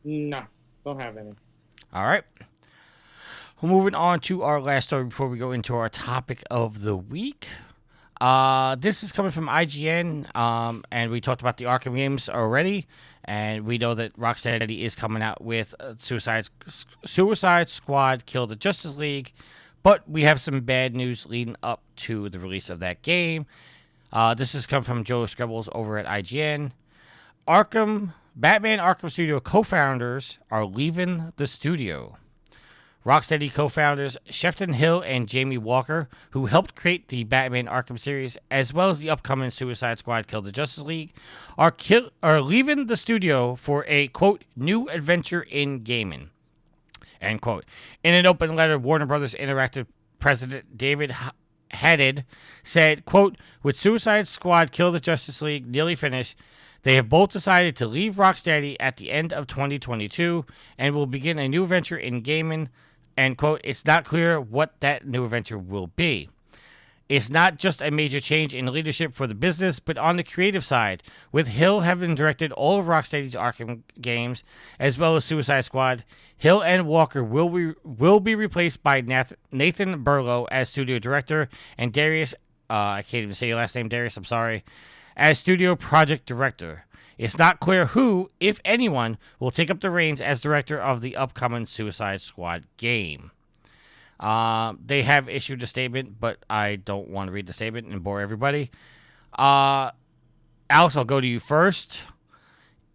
[SPEAKER 7] No, don't have any.
[SPEAKER 1] All right. Well, moving on to our last story before we go into our topic of the week. This is coming from IGN, and we talked about the Arkham games already, and we know that Rocksteady is coming out with Suicide Squad Kill the Justice League, but we have some bad news leading up to the release of that game. This has come from Joe Screbbles over at IGN. Batman Arkham Studio co-founders are leaving the studio. Rocksteady co-founders Shefton Hill and Jamie Walker, who helped create the Batman Arkham series, as well as the upcoming Suicide Squad Kill the Justice League, are leaving the studio for a, quote, new adventure in gaming, end quote. In an open letter, Warner Brothers Interactive president David Haddad said, quote, with Suicide Squad Kill the Justice League nearly finished, they have both decided to leave Rocksteady at the end of 2022 and will begin a new venture in gaming. And, quote, it's not clear what that new adventure will be. It's not just a major change in leadership for the business, but on the creative side, with Hill having directed all of Rocksteady's Arkham games, as well as Suicide Squad, Hill and Walker will be replaced by Nathan Burlow as studio director, and Darius, I can't even say your last name, Darius, I'm sorry, as studio project director. It's not clear who, if anyone, will take up the reins as director of the upcoming Suicide Squad game. They have issued a statement, but I don't want to read the statement and bore everybody. Alex, I'll go to you first.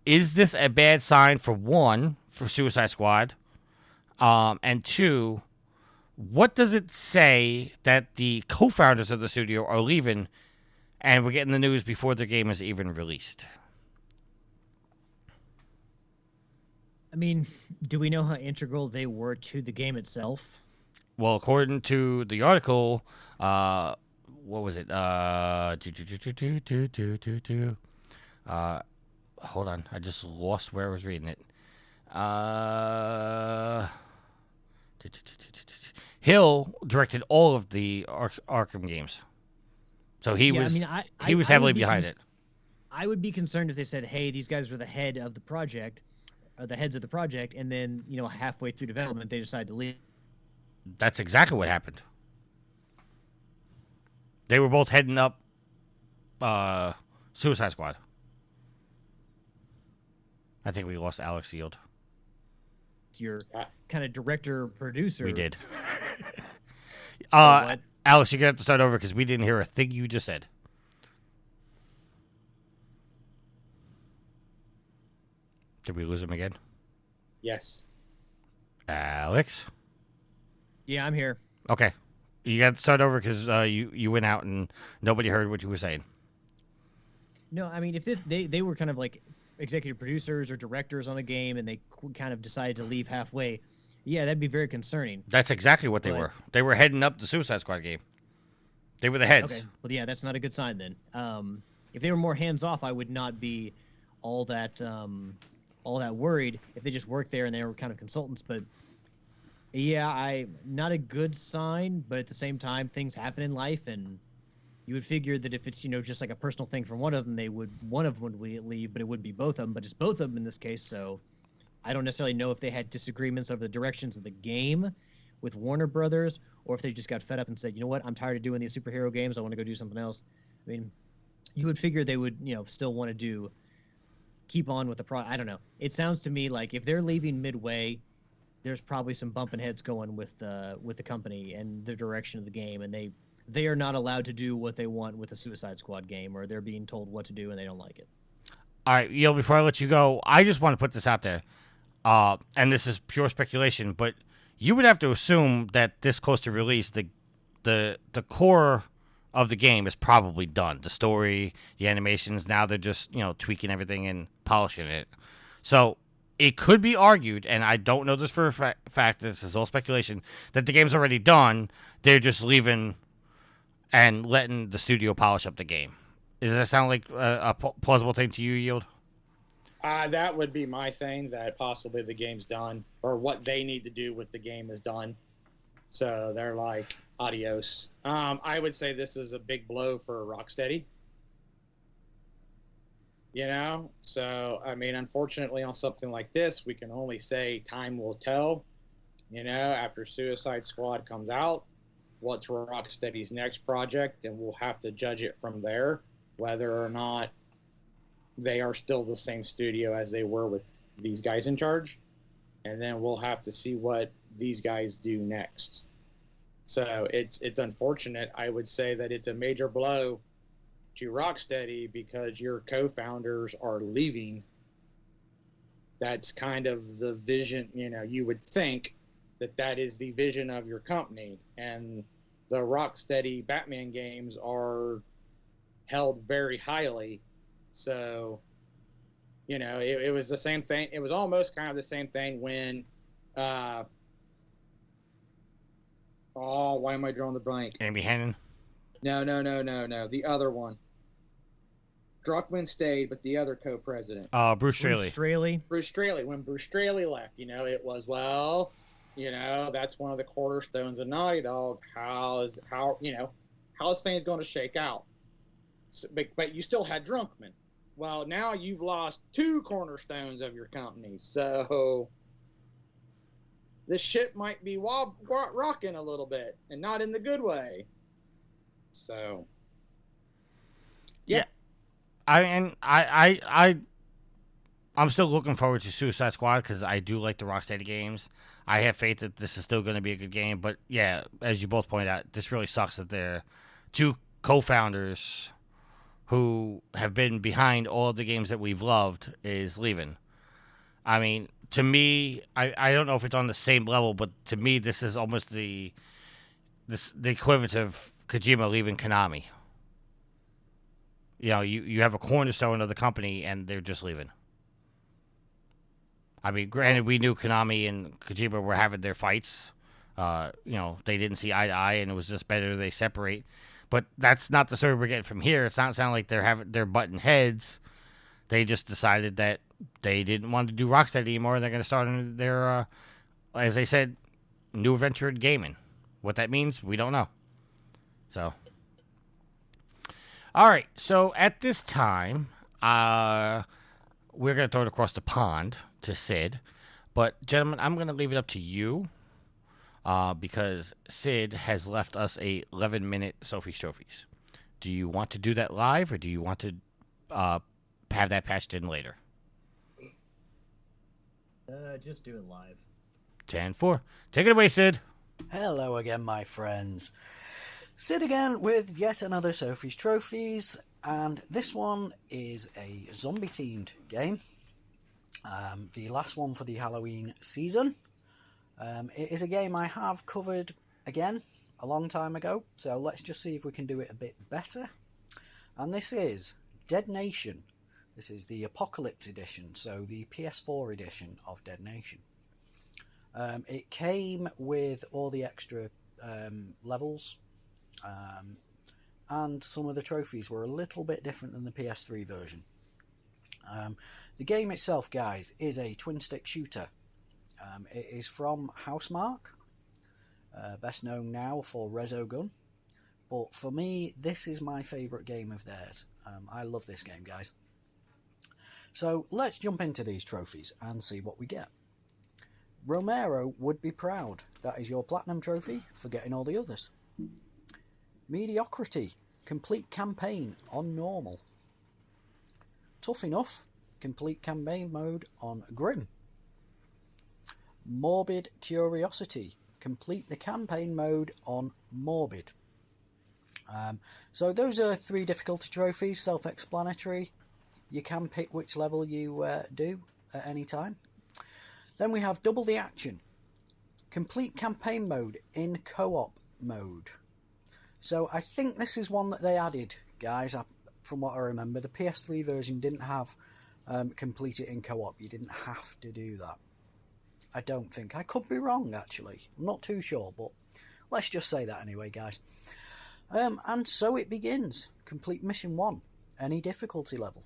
[SPEAKER 1] Is this a bad sign, for one, for Suicide Squad? And two, what does it say that the co-founders of the studio are leaving and we're getting the news before the game is even released?
[SPEAKER 2] I mean, do we know how integral they were to the game itself?
[SPEAKER 1] Well, according to the article, what was it? Hold on, I just lost where I was reading it. Hill directed all of the Arkham games, so he was heavily behind it.
[SPEAKER 2] I would be concerned if they said, "Hey, these guys are the head of the project." The heads of the project, and then halfway through development they decide to leave.
[SPEAKER 1] That's exactly what happened. They were both heading up Suicide Squad. I think we lost Alex Field.
[SPEAKER 2] Your kind of director producer.
[SPEAKER 1] We did.
[SPEAKER 2] What?
[SPEAKER 1] Alex, you're going to have to start over because we didn't hear a thing you just said. Did we lose him again?
[SPEAKER 7] Yes.
[SPEAKER 1] Alex?
[SPEAKER 2] Yeah, I'm here.
[SPEAKER 1] Okay. You got to start over because you went out and nobody heard what you were saying.
[SPEAKER 2] No, I mean, if they were kind of like executive producers or directors on a game and they kind of decided to leave halfway, yeah, that'd be very concerning.
[SPEAKER 1] That's exactly what they were. They were heading up the Suicide Squad game. They were the heads.
[SPEAKER 2] Okay, well, yeah, that's not a good sign then. If they were more hands off, I would not be all that worried if they just worked there and they were kind of consultants. But yeah, not a good sign. But at the same time, things happen in life, and you would figure that if it's just like a personal thing from one of them, one of them would leave, but it would be both of them. But it's both of them in this case, so I don't necessarily know if they had disagreements over the directions of the game with Warner Brothers, or if they just got fed up and said, you know what, I'm tired of doing these superhero games. I want to go do something else. I mean, you would figure they would, still want to keep on with the I don't know. It sounds to me like if they're leaving midway, there's probably some bumping heads going with the company and the direction of the game, and they are not allowed to do what they want with a Suicide Squad game, or they're being told what to do and they don't like it. All
[SPEAKER 1] right, before I let you go, I just want to put this out there. And this is pure speculation, but you would have to assume that this close to release, the core of the game is probably done. The story, the animations, now they're just, tweaking everything and polishing it. So it could be argued, and I don't know this for a fact, this is all speculation, that the game's already done. They're just leaving and letting the studio polish up the game. Does that sound like a plausible thing to you, Yield?
[SPEAKER 7] That would be my thing, that possibly the game's done, or what they need to do with the game is done. So they're like, adios. I would say this is a big blow for Rocksteady. So, I mean, unfortunately on something like this, we can only say time will tell. After Suicide Squad comes out, what's Rocksteady's next project, and we'll have to judge it from there, whether or not they are still the same studio as they were with these guys in charge. And then we'll have to see what these guys do next. So it's unfortunate. I would say that it's a major blow to Rocksteady because your co-founders are leaving. That's kind of the vision, you would think that is the vision of your company. And the Rocksteady Batman games are held very highly. So, it was the same thing. It was almost kind of the same thing when, why am I drawing the blank?
[SPEAKER 1] Amy Hannon?
[SPEAKER 7] No. The other one. Druckmann stayed, but the other co-president.
[SPEAKER 1] Bruce Straley.
[SPEAKER 7] Bruce Straley. When Bruce Straley left, it was, that's one of the cornerstones of Naughty Dog. How is things going to shake out? So, but you still had Druckmann. Well, now you've lost two cornerstones of your company, so this ship might be rocking a little bit, and not in the good way. So, yeah.
[SPEAKER 1] I'm still looking forward to Suicide Squad because I do like the Rocksteady games. I have faith that this is still going to be a good game, but yeah, as you both pointed out, this really sucks that they're two co-founders who have been behind all of the games that we've loved is leaving. I mean, to me, I don't know if it's on the same level, but to me, this is almost the equivalent of Kojima leaving Konami. You have a cornerstone of the company, and they're just leaving. I mean, granted, we knew Konami and Kojima were having their fights. They didn't see eye to eye, and it was just better they separate. But that's not the story we're getting from here. It's not sounding like they're butting heads. They just decided that they didn't want to do Rocksteady anymore. They're going to start their, as they said, new adventure in gaming. What that means, we don't know. So, all right. So at this time, we're going to throw it across the pond to Sid. But gentlemen, I'm going to leave it up to you. Because Sid has left us a 11-minute Sophie's Trophies. Do you want to do that live, or do you want to have that patched in later?
[SPEAKER 2] Just do it live.
[SPEAKER 1] 10-4. Take it away, Sid.
[SPEAKER 8] Hello again, my friends. Sid again with yet another Sophie's Trophies, and this one is a zombie themed game. The last one for the Halloween season. It is a game I have covered again a long time ago, so let's just see if we can do it a bit better. And this is Dead Nation. This is the Apocalypse edition, so the PS4 edition of Dead Nation. It came with all the extra levels, and some of the trophies were a little bit different than the PS3 version. The game itself, guys, is a twin-stick shooter. It is from Housemarque, best known now for Resogun, but for me, this is my favourite game of theirs. I love this game, guys. So let's jump into these trophies and see what we get. Romero would be proud. That is your platinum trophy for getting all the others. Mediocrity, complete campaign on normal. Tough enough, complete campaign mode on grim. Morbid curiosity, complete the campaign mode on morbid. So those are 3 difficulty trophies, self-explanatory. You can pick which level you do at any time. Then we have double the action, complete campaign mode in co-op mode. So I think this is one that they added, guys, from what I remember. The PS3 version didn't have complete it in co-op. You didn't have to do that. I don't think. I could be wrong, actually. I'm not too sure, but let's just say that anyway, guys. And so it begins. Complete mission 1, any difficulty level.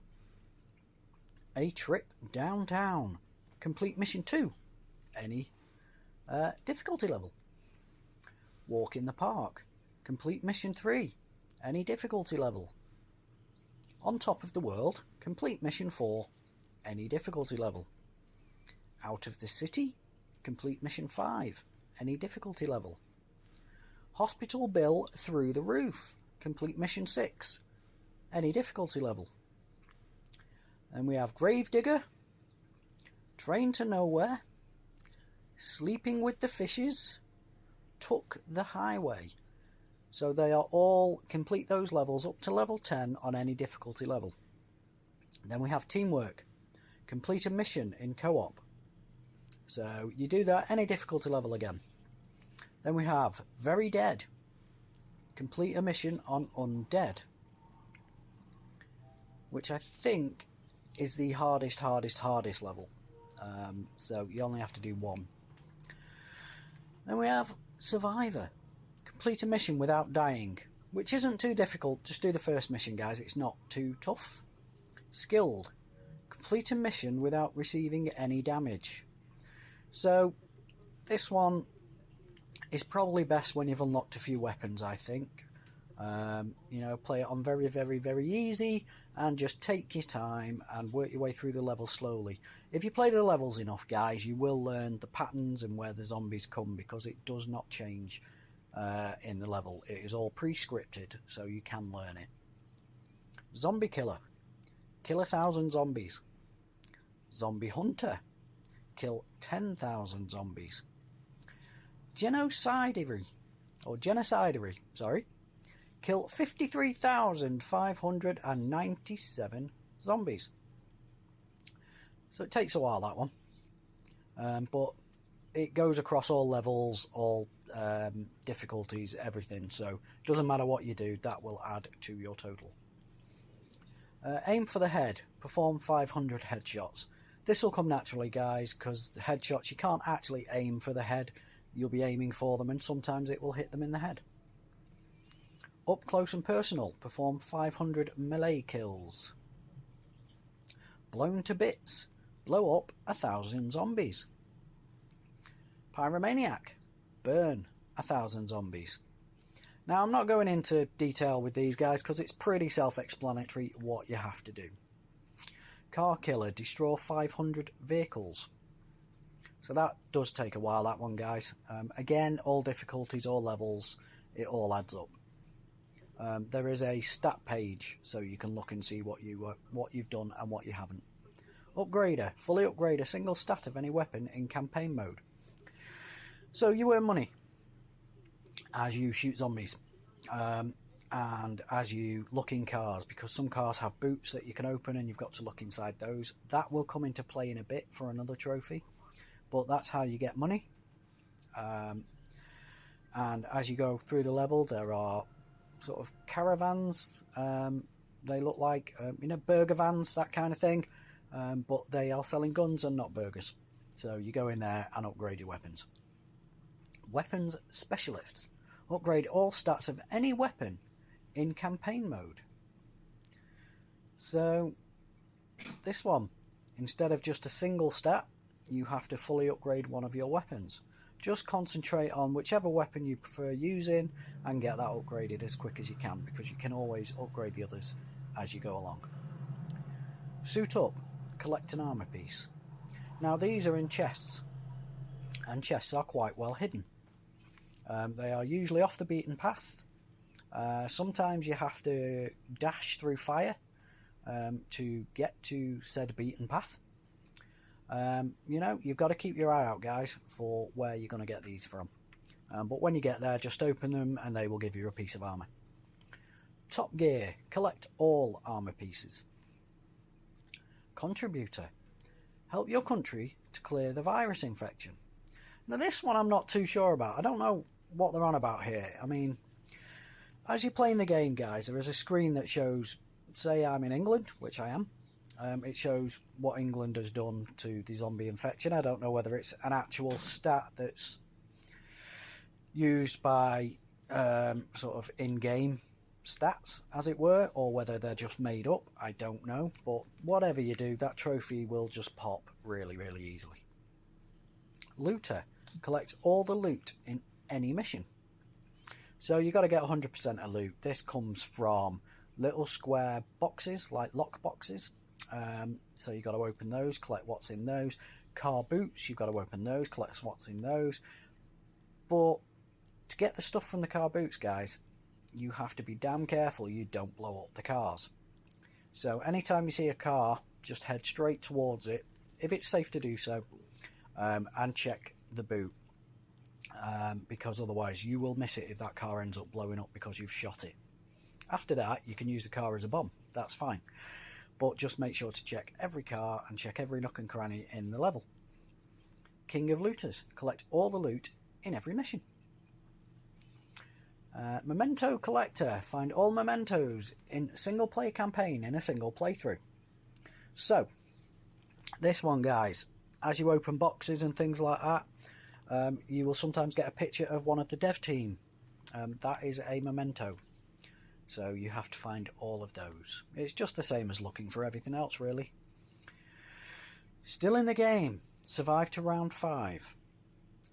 [SPEAKER 8] A trip downtown. Complete mission 2, any difficulty level. Walk in the park. Complete mission 3, any difficulty level. On top of the world. Complete mission 4, any difficulty level. Out of the city. Complete mission 5, any difficulty level. Hospital bill through the roof. Complete mission 6, any difficulty level. And we have Gravedigger, Train to Nowhere, Sleeping with the Fishes, Took the Highway. So they are all, complete those levels up to level 10 on any difficulty level. Then we have Teamwork, complete a mission in co-op. So you do that any difficulty level again. Then we have Very Dead, complete a mission on Undead, which I think is the hardest level. So you only have to do 1. Then we have Survivor, complete a mission without dying, which isn't too difficult. Just do the first mission, guys. It's not too tough. Skilled, complete a mission without receiving any damage. So this one is probably best when you've unlocked a few weapons, I think. Play it on very, very, very easy and just take your time and work your way through the level slowly. If you play the levels enough, guys, you will learn the patterns and where the zombies come, because it does not change in the level. It is all pre-scripted, so you can learn it. Zombie Killer, kill 1,000 zombies. Zombie Hunter, kill 10,000 zombies. Genocidery, kill 53,597 zombies. So it takes a while, that one. But it goes across all levels, all difficulties, everything. So it doesn't matter what you do, that will add to your total. Aim for the head. Perform 500 headshots. This will come naturally, guys, because the headshots, you can't actually aim for the head. You'll be aiming for them, and sometimes it will hit them in the head. Up close and personal. Perform 500 melee kills. Blown to bits. Blow up 1,000 zombies. Pyromaniac. Burn 1,000 zombies. Now, I'm not going into detail with these guys because it's pretty self-explanatory what you have to do. Car Killer. Destroy 500 vehicles. So that does take a while, that one, guys. Again, all difficulties, all levels, it all adds up. There is a stat page, so you can look and see what you've done and what you haven't. Upgrader. Fully upgrade a single stat of any weapon in campaign mode. So you earn money as you shoot zombies. And as you look in cars, because some cars have boots that you can open and you've got to look inside those, that will come into play in a bit for another trophy, but that's how you get money. And as you go through the level, there are sort of caravans. They look like burger vans, that kind of thing, but they are selling guns and not burgers. So you go in there and upgrade your weapons. Weapons specialist. Upgrade all stats of any weapon in campaign mode. So this one, instead of just a single stat, you have to fully upgrade one of your weapons. Just concentrate on whichever weapon you prefer using and get that upgraded as quick as you can, because you can always upgrade the others as you go along. Suit up, collect an armor piece. Now these are in chests, and chests are quite well hidden. They are usually off the beaten path. Sometimes you have to dash through fire to get to said beaten path. You've got to keep your eye out, guys, for where you're going to get these from. But when you get there, just open them and they will give you a piece of armor. Top gear, collect all armor pieces. Contributor, help your country to clear the virus infection. Now this one I'm not too sure about. I don't know what they're on about here. I mean, as you're playing the game, guys, there is a screen that shows, say I'm in England, which I am. It shows what England has done to the zombie infection. I don't know whether it's an actual stat that's used by sort of in-game stats, as it were, or whether they're just made up. I don't know. But whatever you do, that trophy will just pop really, really easily. Looter. Collect all the loot in any mission. So you've got to get 100% of loot. This comes from little square boxes, like lock boxes. So you've got to open those, collect what's in those. Car boots, you've got to open those, collect what's in those. But to get the stuff from the car boots, guys, you have to be damn careful you don't blow up the cars. So anytime you see a car, just head straight towards it, if it's safe to do so, and check the boot. Because otherwise you will miss it if that car ends up blowing up because you've shot it. After that, you can use the car as a bomb. That's fine. But just make sure to check every car and check every nook and cranny in the level. King of Looters. Collect all the loot in every mission. Memento Collector. Find all mementos in a single player campaign in a single playthrough. So, this one, guys, as you open boxes and things like that, you will sometimes get a picture of one of the dev team. That is a memento. So you have to find all of those. It's just the same as looking for everything else, really. Still in the game. Survive to round 5.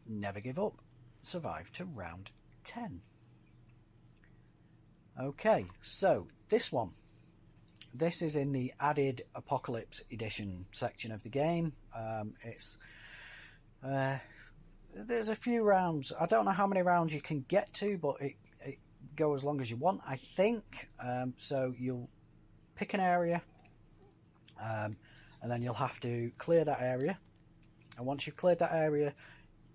[SPEAKER 8] Never give up. Survive to round 10. Okay, so this one. This is in the added Apocalypse Edition section of the game. There's a few rounds. I don't know how many rounds you can get to, but it go as long as you want, I think. So you'll pick an area, and then you'll have to clear that area. And once you've cleared that area,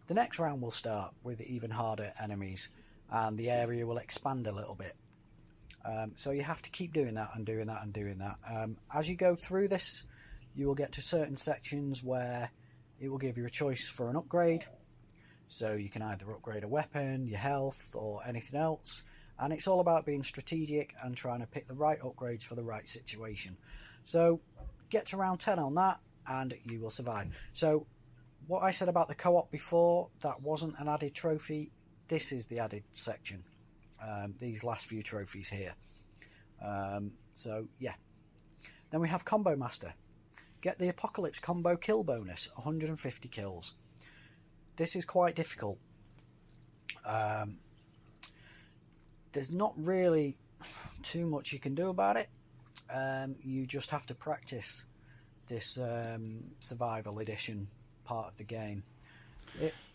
[SPEAKER 8] the next round will start with even harder enemies, and the area will expand a little bit. So you have to keep doing that and doing that and doing that. As you go through this, you will get to certain sections where it will give you a choice for an upgrade. So you can either upgrade a weapon, your health, or anything else. And it's all about being strategic and trying to pick the right upgrades for the right situation. So get to round 10 on that and you will survive. So what I said about the co-op before, that wasn't an added trophy. This is the added section. These last few trophies here. So yeah. Then we have Combo Master. Get the Apocalypse combo kill bonus, 150 kills. This is quite difficult. There's not really too much you can do about it. You just have to practice this survival edition part of the game.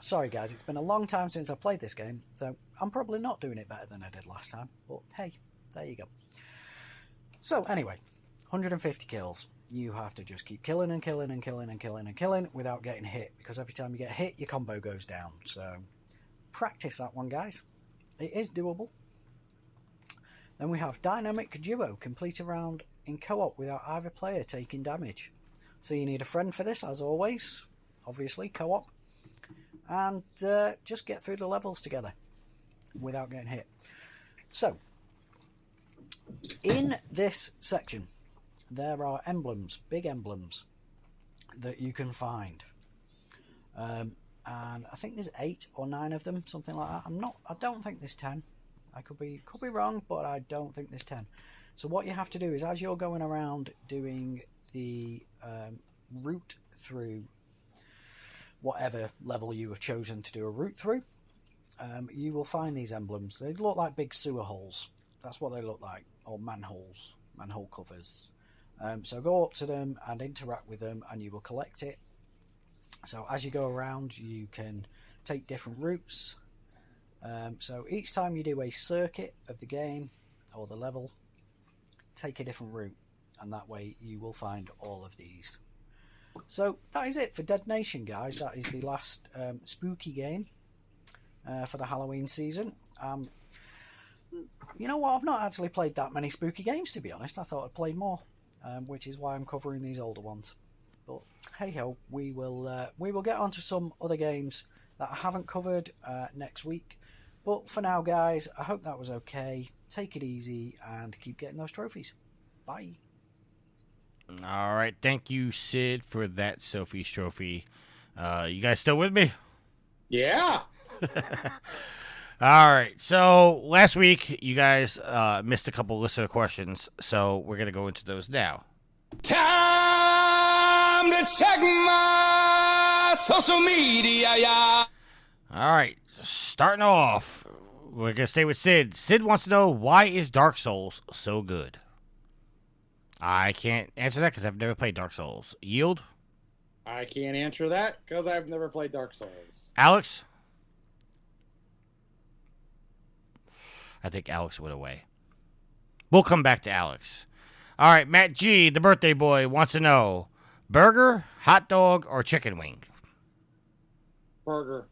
[SPEAKER 8] Sorry guys, it's been a long time since I played this game, so I'm probably not doing it better than I did last time, but hey, there you go. So anyway, 150 kills. You have to just keep killing and killing and killing and killing and killing without getting hit, because every time you get hit, your combo goes down. So practice that one, guys. It is doable. Then we have dynamic duo, complete a round in co-op without either player taking damage. So you need a friend for this, as always, obviously, co-op. And just get through the levels together without getting hit. So, in this section, there are emblems, big emblems, that you can find. And I think there's 8 or 9 of them, something like that. I don't think there's 10. I could be wrong, but I don't think there's 10. So what you have to do is, as you're going around doing the route through whatever level you have chosen to do a route through, you will find these emblems. They look like big sewer holes. That's what they look like, or manholes, manhole covers. So go up to them and interact with them, and you will collect it. So as you go around, you can take different routes. So each time you do a circuit of the game or the level, take a different route, and that way you will find all of these. So that is it for Dead Nation, guys. That is the last spooky game for the Halloween season. You know what? I've not actually played that many spooky games, to be honest. I thought I'd play more, which is why I'm covering these older ones. But hey ho, we will get onto some other games that I haven't covered next week. But for now, guys, I hope that was okay. Take it easy and keep getting those trophies. Bye.
[SPEAKER 1] All right. Thank you, Sid, for that Sophie's trophy. You guys still with me?
[SPEAKER 3] Yeah.
[SPEAKER 1] All right. So last week, you guys missed a couple listener questions. So we're going to go into those now.
[SPEAKER 9] Time to check my social media, yeah.
[SPEAKER 1] All right. Starting off, we're going to stay with Sid. Sid wants to know, why is Dark Souls so good? I can't answer that because I've never played Dark Souls. Yield?
[SPEAKER 3] I can't answer that because I've never played Dark Souls.
[SPEAKER 1] Alex? I think Alex went away. We'll come back to Alex. All right, Matt G, the birthday boy, wants to know, burger, hot dog, or chicken wing?
[SPEAKER 3] Burger.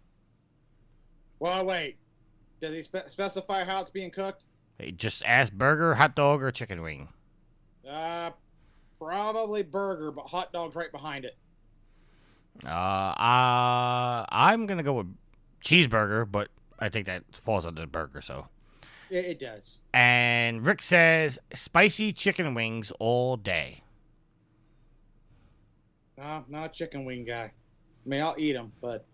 [SPEAKER 3] Well, wait. Does he specify how it's being cooked?
[SPEAKER 1] Hey, just ask burger, hot dog, or chicken wing.
[SPEAKER 3] Probably burger, but hot dog's right behind it.
[SPEAKER 1] I'm gonna go with cheeseburger, but I think that falls under the burger, so.
[SPEAKER 3] It does.
[SPEAKER 1] And Rick says spicy chicken wings all day.
[SPEAKER 3] No, not a chicken wing guy. I mean, I'll eat them, but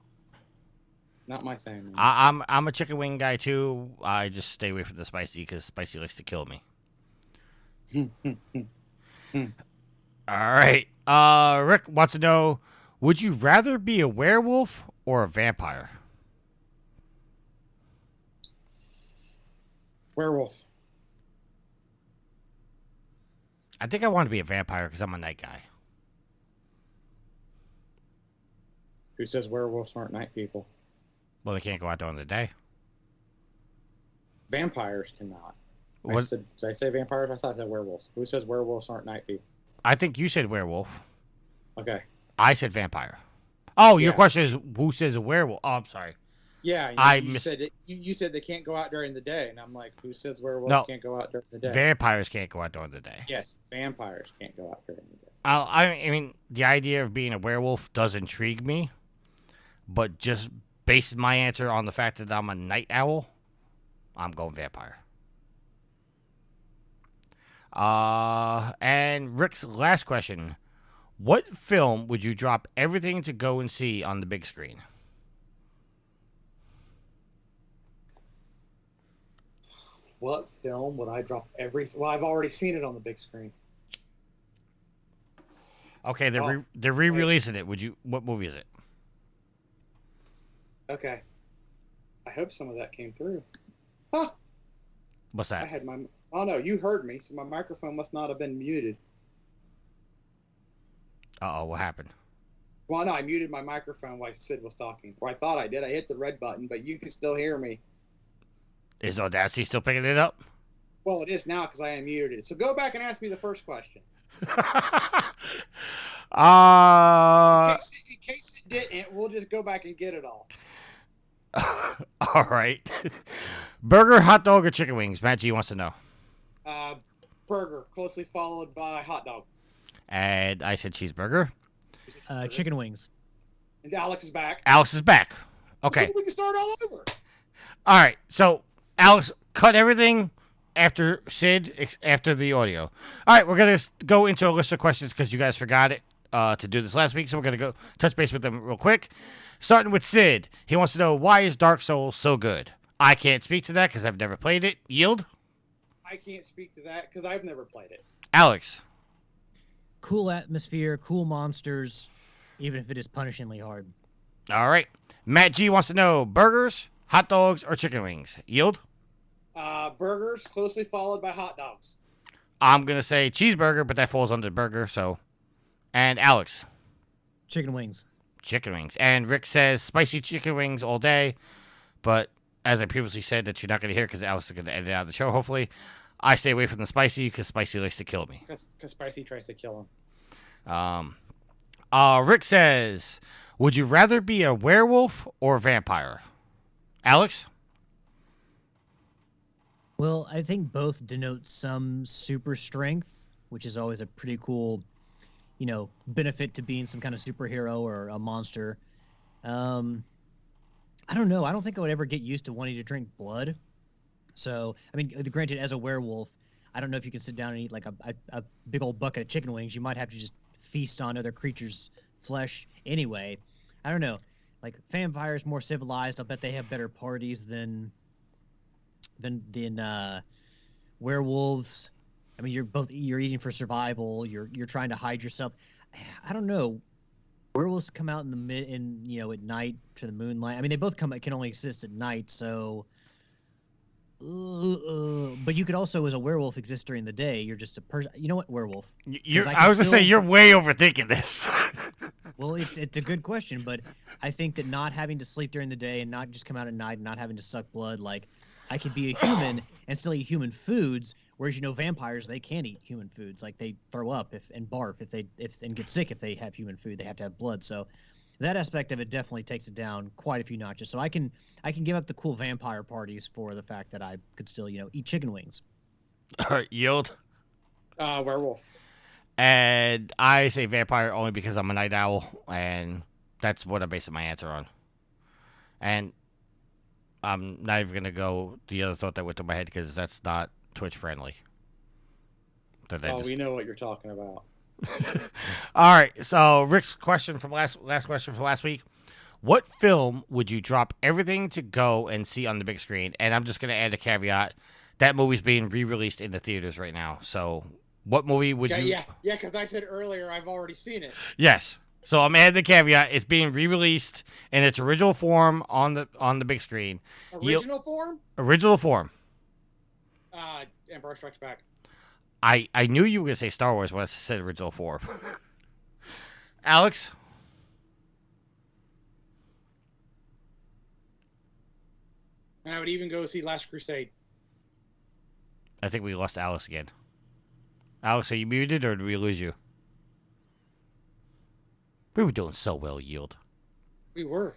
[SPEAKER 3] not my thing.
[SPEAKER 1] I'm a chicken wing guy too. I just stay away from the spicy because spicy likes to kill me. All right. Rick wants to know, would you rather be a werewolf or a vampire?
[SPEAKER 3] Werewolf.
[SPEAKER 1] I think I want to be a vampire because I'm a night guy.
[SPEAKER 3] Who says werewolves aren't night people?
[SPEAKER 1] Well, they can't go out during the day.
[SPEAKER 3] Vampires cannot.
[SPEAKER 1] What?
[SPEAKER 3] Did I say vampires? I thought I said werewolves. Who says werewolves aren't night people?
[SPEAKER 1] I think you said werewolf.
[SPEAKER 3] Okay.
[SPEAKER 1] I said vampire. Oh, your
[SPEAKER 3] Yeah.
[SPEAKER 1] question is who says a werewolf? Oh, I'm sorry.
[SPEAKER 3] Yeah, you said it. You said they can't go out during the day, and I'm like, who says werewolves can't go out during the day?
[SPEAKER 1] Vampires can't go out during the day.
[SPEAKER 3] Yes, vampires can't go out during the day.
[SPEAKER 1] I mean, the idea of being a werewolf does intrigue me, but just based my answer on the fact that I'm a night owl, I'm going vampire. And Rick's last question: what film would you drop everything to go and see on the big screen?
[SPEAKER 3] What film would I drop everything? Well, I've already seen it on the big screen.
[SPEAKER 1] Okay, they're re-releasing it. What movie is it?
[SPEAKER 3] Okay. I hope some of that came through. Huh.
[SPEAKER 1] What's
[SPEAKER 3] I
[SPEAKER 1] that?
[SPEAKER 3] had my. Oh no, you heard me, so my microphone must not have been muted.
[SPEAKER 1] Uh-oh, what happened?
[SPEAKER 3] Well, no, I muted my microphone while Sid was talking. Or I thought I did. I hit the red button, but you can still hear me.
[SPEAKER 1] Is Audacity still picking it up?
[SPEAKER 3] Well, it is now because I unmuted it. So go back and ask me the first question. In case it didn't, we'll just go back and get it all.
[SPEAKER 1] All right. Burger, hot dog, or chicken wings? Matt G wants to know.
[SPEAKER 7] Burger, closely followed by hot dog.
[SPEAKER 1] And I said cheeseburger.
[SPEAKER 2] Chicken wings.
[SPEAKER 7] And Alex is back.
[SPEAKER 1] Alex is back. Okay.
[SPEAKER 7] So we can start all over.
[SPEAKER 1] All right. So, Alex, cut everything after Sid, after the audio. All right. We're going to go into a list of questions because you guys forgot it to do this last week. So, we're going to go touch base with them real quick. Starting with Sid. He wants to know, why is Dark Souls so good? I can't speak to that because I've never played it. Yield?
[SPEAKER 7] I can't speak to that because I've never played it.
[SPEAKER 1] Alex?
[SPEAKER 2] Cool atmosphere, cool monsters, even if it is punishingly hard.
[SPEAKER 1] All right. Matt G wants to know, burgers, hot dogs, or chicken wings? Yield?
[SPEAKER 7] Burgers, closely followed by hot dogs.
[SPEAKER 1] I'm going to say cheeseburger, but that falls under burger, so. And Alex?
[SPEAKER 2] Chicken wings.
[SPEAKER 1] Chicken wings. And Rick says spicy chicken wings all day, but as I previously said that you're not going to hear because Alex is going to edit out of the show, hopefully, I stay away from the spicy because spicy likes to kill me.
[SPEAKER 7] Because spicy tries to kill him.
[SPEAKER 1] Rick says, would you rather be a werewolf or a vampire? Alex?
[SPEAKER 2] Well, I think both denote some super strength, which is always a pretty cool, benefit to being some kind of superhero or a monster. I don't know. I don't think I would ever get used to wanting to drink blood. So, I mean, granted, as a werewolf, I don't know if you can sit down and eat like a big old bucket of chicken wings. You might have to just feast on other creatures' flesh anyway. I don't know. Like, vampires more civilized. I'll bet they have better parties than werewolves. I mean, you're eating for survival. You're trying to hide yourself. I don't know. Werewolves come out at night to the moonlight. I mean, they both can only exist at night. So, but you could also, as a werewolf, exist during the day. You're just a person. You know what, werewolf?
[SPEAKER 1] I was gonna say you're way overthinking this.
[SPEAKER 2] Well, it's a good question, but I think that not having to sleep during the day and not just come out at night and not having to suck blood, like, I could be a human and still eat human foods. Whereas, vampires, they can't eat human foods. Like, they throw up and barf and get sick if they have human food. They have to have blood. So that aspect of it definitely takes it down quite a few notches. So I can give up the cool vampire parties for the fact that I could still, eat chicken wings.
[SPEAKER 1] All right, Yield?
[SPEAKER 7] Werewolf.
[SPEAKER 1] And I say vampire only because I'm a night owl, and that's what I'm basing my answer on. And I'm not even going to go the other thought that went through my head because that's not Twitch friendly.
[SPEAKER 7] We know what you're talking about.
[SPEAKER 1] All right, so Rick's question from last question from last week. What film would you drop everything to go and see on the big screen? And I'm just going to add a caveat. That movie's being re-released in the theaters right now. So what movie would you...
[SPEAKER 7] Yeah, because I said earlier I've already seen it.
[SPEAKER 1] Yes. So I'm adding the caveat. It's being re-released in its original form on the big screen.
[SPEAKER 7] Original form?
[SPEAKER 1] Original form.
[SPEAKER 7] Empire Strikes Back.
[SPEAKER 1] I knew you were going to say Star Wars when I said original form. Alex?
[SPEAKER 7] And I would even go see Last Crusade.
[SPEAKER 1] I think we lost Alex again. Alex, are you muted or did we lose you? We were doing so well, Yield.
[SPEAKER 7] We were.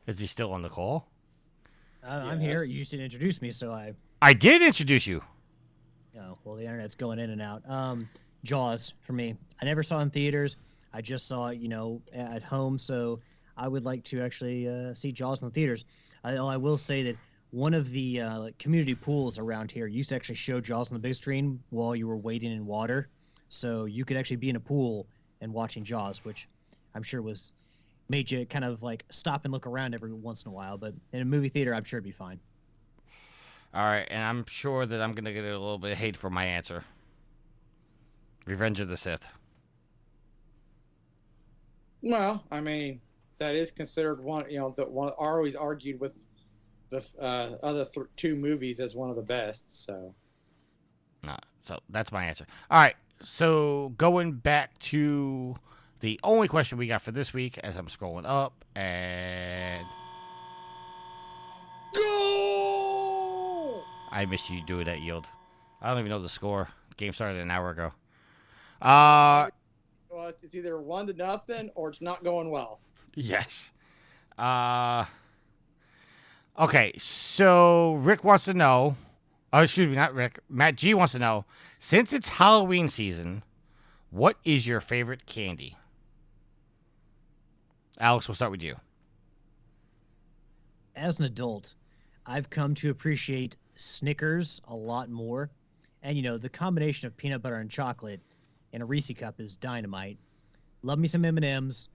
[SPEAKER 1] Is he still on the call?
[SPEAKER 2] I'm here. You just didn't introduce me, so
[SPEAKER 1] I did introduce you.
[SPEAKER 2] Oh, well, the internet's going in and out. Jaws, for me. I never saw it in theaters. I just saw it, at home, so I would like to actually see Jaws in the theaters. I will say that one of the community pools around here used to actually show Jaws on the big screen while you were wading in water. So you could actually be in a pool and watching Jaws, which I'm sure made you kind of like stop and look around every once in a while. But in a movie theater, I'm sure it'd be fine.
[SPEAKER 1] All right, and I'm sure that I'm going to get a little bit of hate for my answer. Revenge of the Sith.
[SPEAKER 7] Well, I mean, that is considered one, always argued with the other two movies as one of the best, so.
[SPEAKER 1] No, so that's my answer. All right, so going back to the only question we got for this week as I'm scrolling up, and...
[SPEAKER 7] Goal!
[SPEAKER 1] I missed you doing that, Yield. I don't even know the score. The game started an hour ago.
[SPEAKER 7] Well, it's either 1-0 or it's not going well.
[SPEAKER 1] Yes. Okay, so Rick wants to know. Oh, excuse me, not Rick. Matt G wants to know. Since it's Halloween season, what is your favorite candy? Alex, we'll start with you.
[SPEAKER 2] As an adult, I've come to appreciate Snickers a lot more. And, the combination of peanut butter and chocolate in a Reese cup is dynamite. Love me some M&Ms,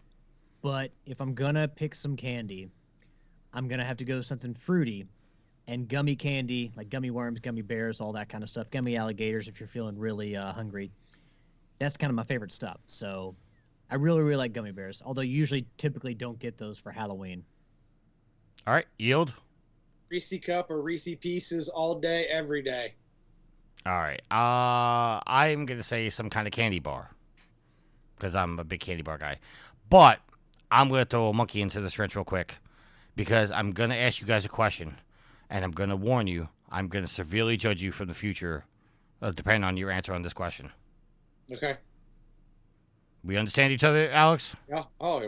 [SPEAKER 2] but if I'm going to pick some candy, I'm going to have to go something fruity. And gummy candy, like gummy worms, gummy bears, all that kind of stuff. Gummy alligators if you're feeling really hungry. That's kind of my favorite stuff. So I really, really like gummy bears, although you usually typically don't get those for Halloween.
[SPEAKER 1] All right, Yield.
[SPEAKER 7] Reese cup or Reese pieces all day, every day.
[SPEAKER 1] All right. I'm going to say some kind of candy bar because I'm a big candy bar guy. But I'm going to throw a monkey into this wrench real quick because I'm going to ask you guys a question, and I'm going to warn you. I'm going to severely judge you from the future, depending on your answer on this question.
[SPEAKER 7] Okay.
[SPEAKER 1] We understand each other, Alex?
[SPEAKER 7] Yeah. Oh,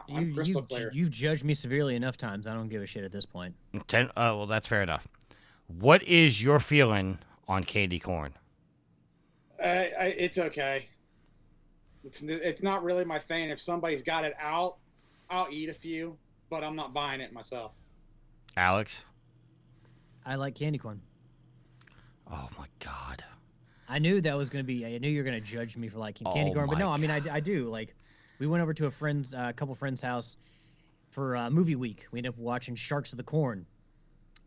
[SPEAKER 7] I'm crystal clear.
[SPEAKER 2] You've judged me severely enough times. I don't give a shit at this point.
[SPEAKER 1] Well, that's fair enough. What is your feeling on candy corn?
[SPEAKER 7] It's okay. It's not really my thing. If somebody's got it out, I'll eat a few, but I'm not buying it myself.
[SPEAKER 1] Alex?
[SPEAKER 2] I like candy corn.
[SPEAKER 1] Oh, my God.
[SPEAKER 2] I knew that was going to be... I knew you were going to judge me for liking candy corn, but no, I mean, I do. Like, we went over to a couple friends' house for movie week. We ended up watching Sharks of the Corn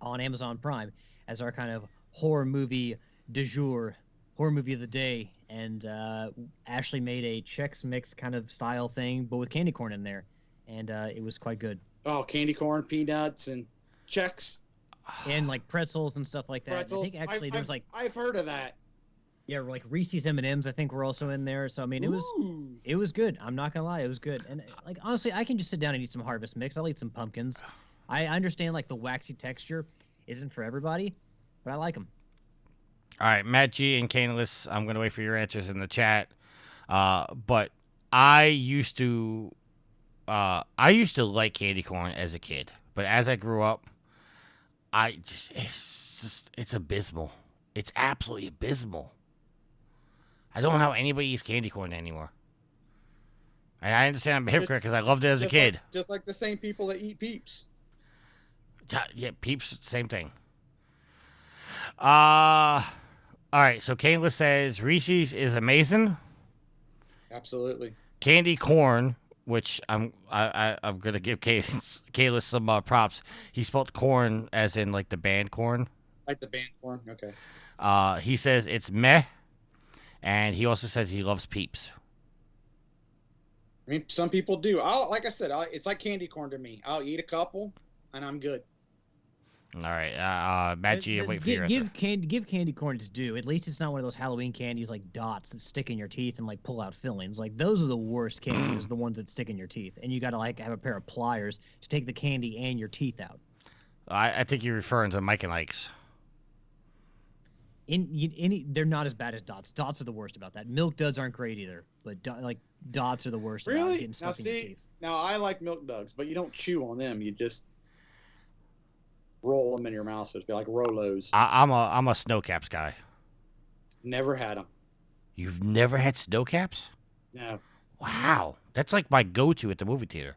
[SPEAKER 2] on Amazon Prime as our kind of horror movie du jour, horror movie of the day. And Ashley made a Chex Mix kind of style thing, but with candy corn in there. And it was quite good.
[SPEAKER 3] Oh, candy corn, peanuts, and Chex.
[SPEAKER 2] And like pretzels and stuff like that.
[SPEAKER 3] Pretzels.
[SPEAKER 2] I think actually there's like...
[SPEAKER 3] I've heard of that.
[SPEAKER 2] Yeah, like Reese's M&Ms, I think were also in there. So I mean, it was good. I'm not gonna lie, it was good. And like honestly, I can just sit down and eat some Harvest Mix. I'll eat some pumpkins. I understand like the waxy texture isn't for everybody, but I like them.
[SPEAKER 1] All right, Matt G and Caneless, I'm gonna wait for your answers in the chat. But I used to like candy corn as a kid, but as I grew up, it's abysmal. It's absolutely abysmal. I don't know how anybody eats candy corn anymore. And I understand I'm a hypocrite because I loved it as a kid.
[SPEAKER 3] Just like the same people that eat Peeps.
[SPEAKER 1] Yeah, Peeps, same thing. All right, so Kayla says Reese's is amazing.
[SPEAKER 3] Absolutely.
[SPEAKER 1] Candy corn, which I'm gonna give Kayla some props. He spelled corn as in like the band corn.
[SPEAKER 3] Like the band corn, okay.
[SPEAKER 1] He says it's meh, and he also says he loves Peeps.
[SPEAKER 3] I mean, some people do. Like I said, it's like candy corn to me. I'll eat a couple, and I'm good.
[SPEAKER 1] All right, Matt G, wait for your answer.
[SPEAKER 2] Give candy corn its due. At least it's not one of those Halloween candies like dots that stick in your teeth and like pull out fillings. Like those are the worst candies, is the ones that stick in your teeth, and you got to like have a pair of pliers to take the candy and your teeth out.
[SPEAKER 1] I think you're referring to Mike and Ike's.
[SPEAKER 2] They're not as bad as dots. Dots are the worst about that. Milk duds aren't great either, but dots are the worst about getting stuck in your teeth.
[SPEAKER 3] Now I like milk duds, but you don't chew on them. You just roll them in your mouth, so it's like Rolos.
[SPEAKER 1] I'm a Snowcaps guy.
[SPEAKER 3] Never had them.
[SPEAKER 1] You've never had Snowcaps?
[SPEAKER 3] No.
[SPEAKER 1] Wow, that's like my go-to at the movie theater.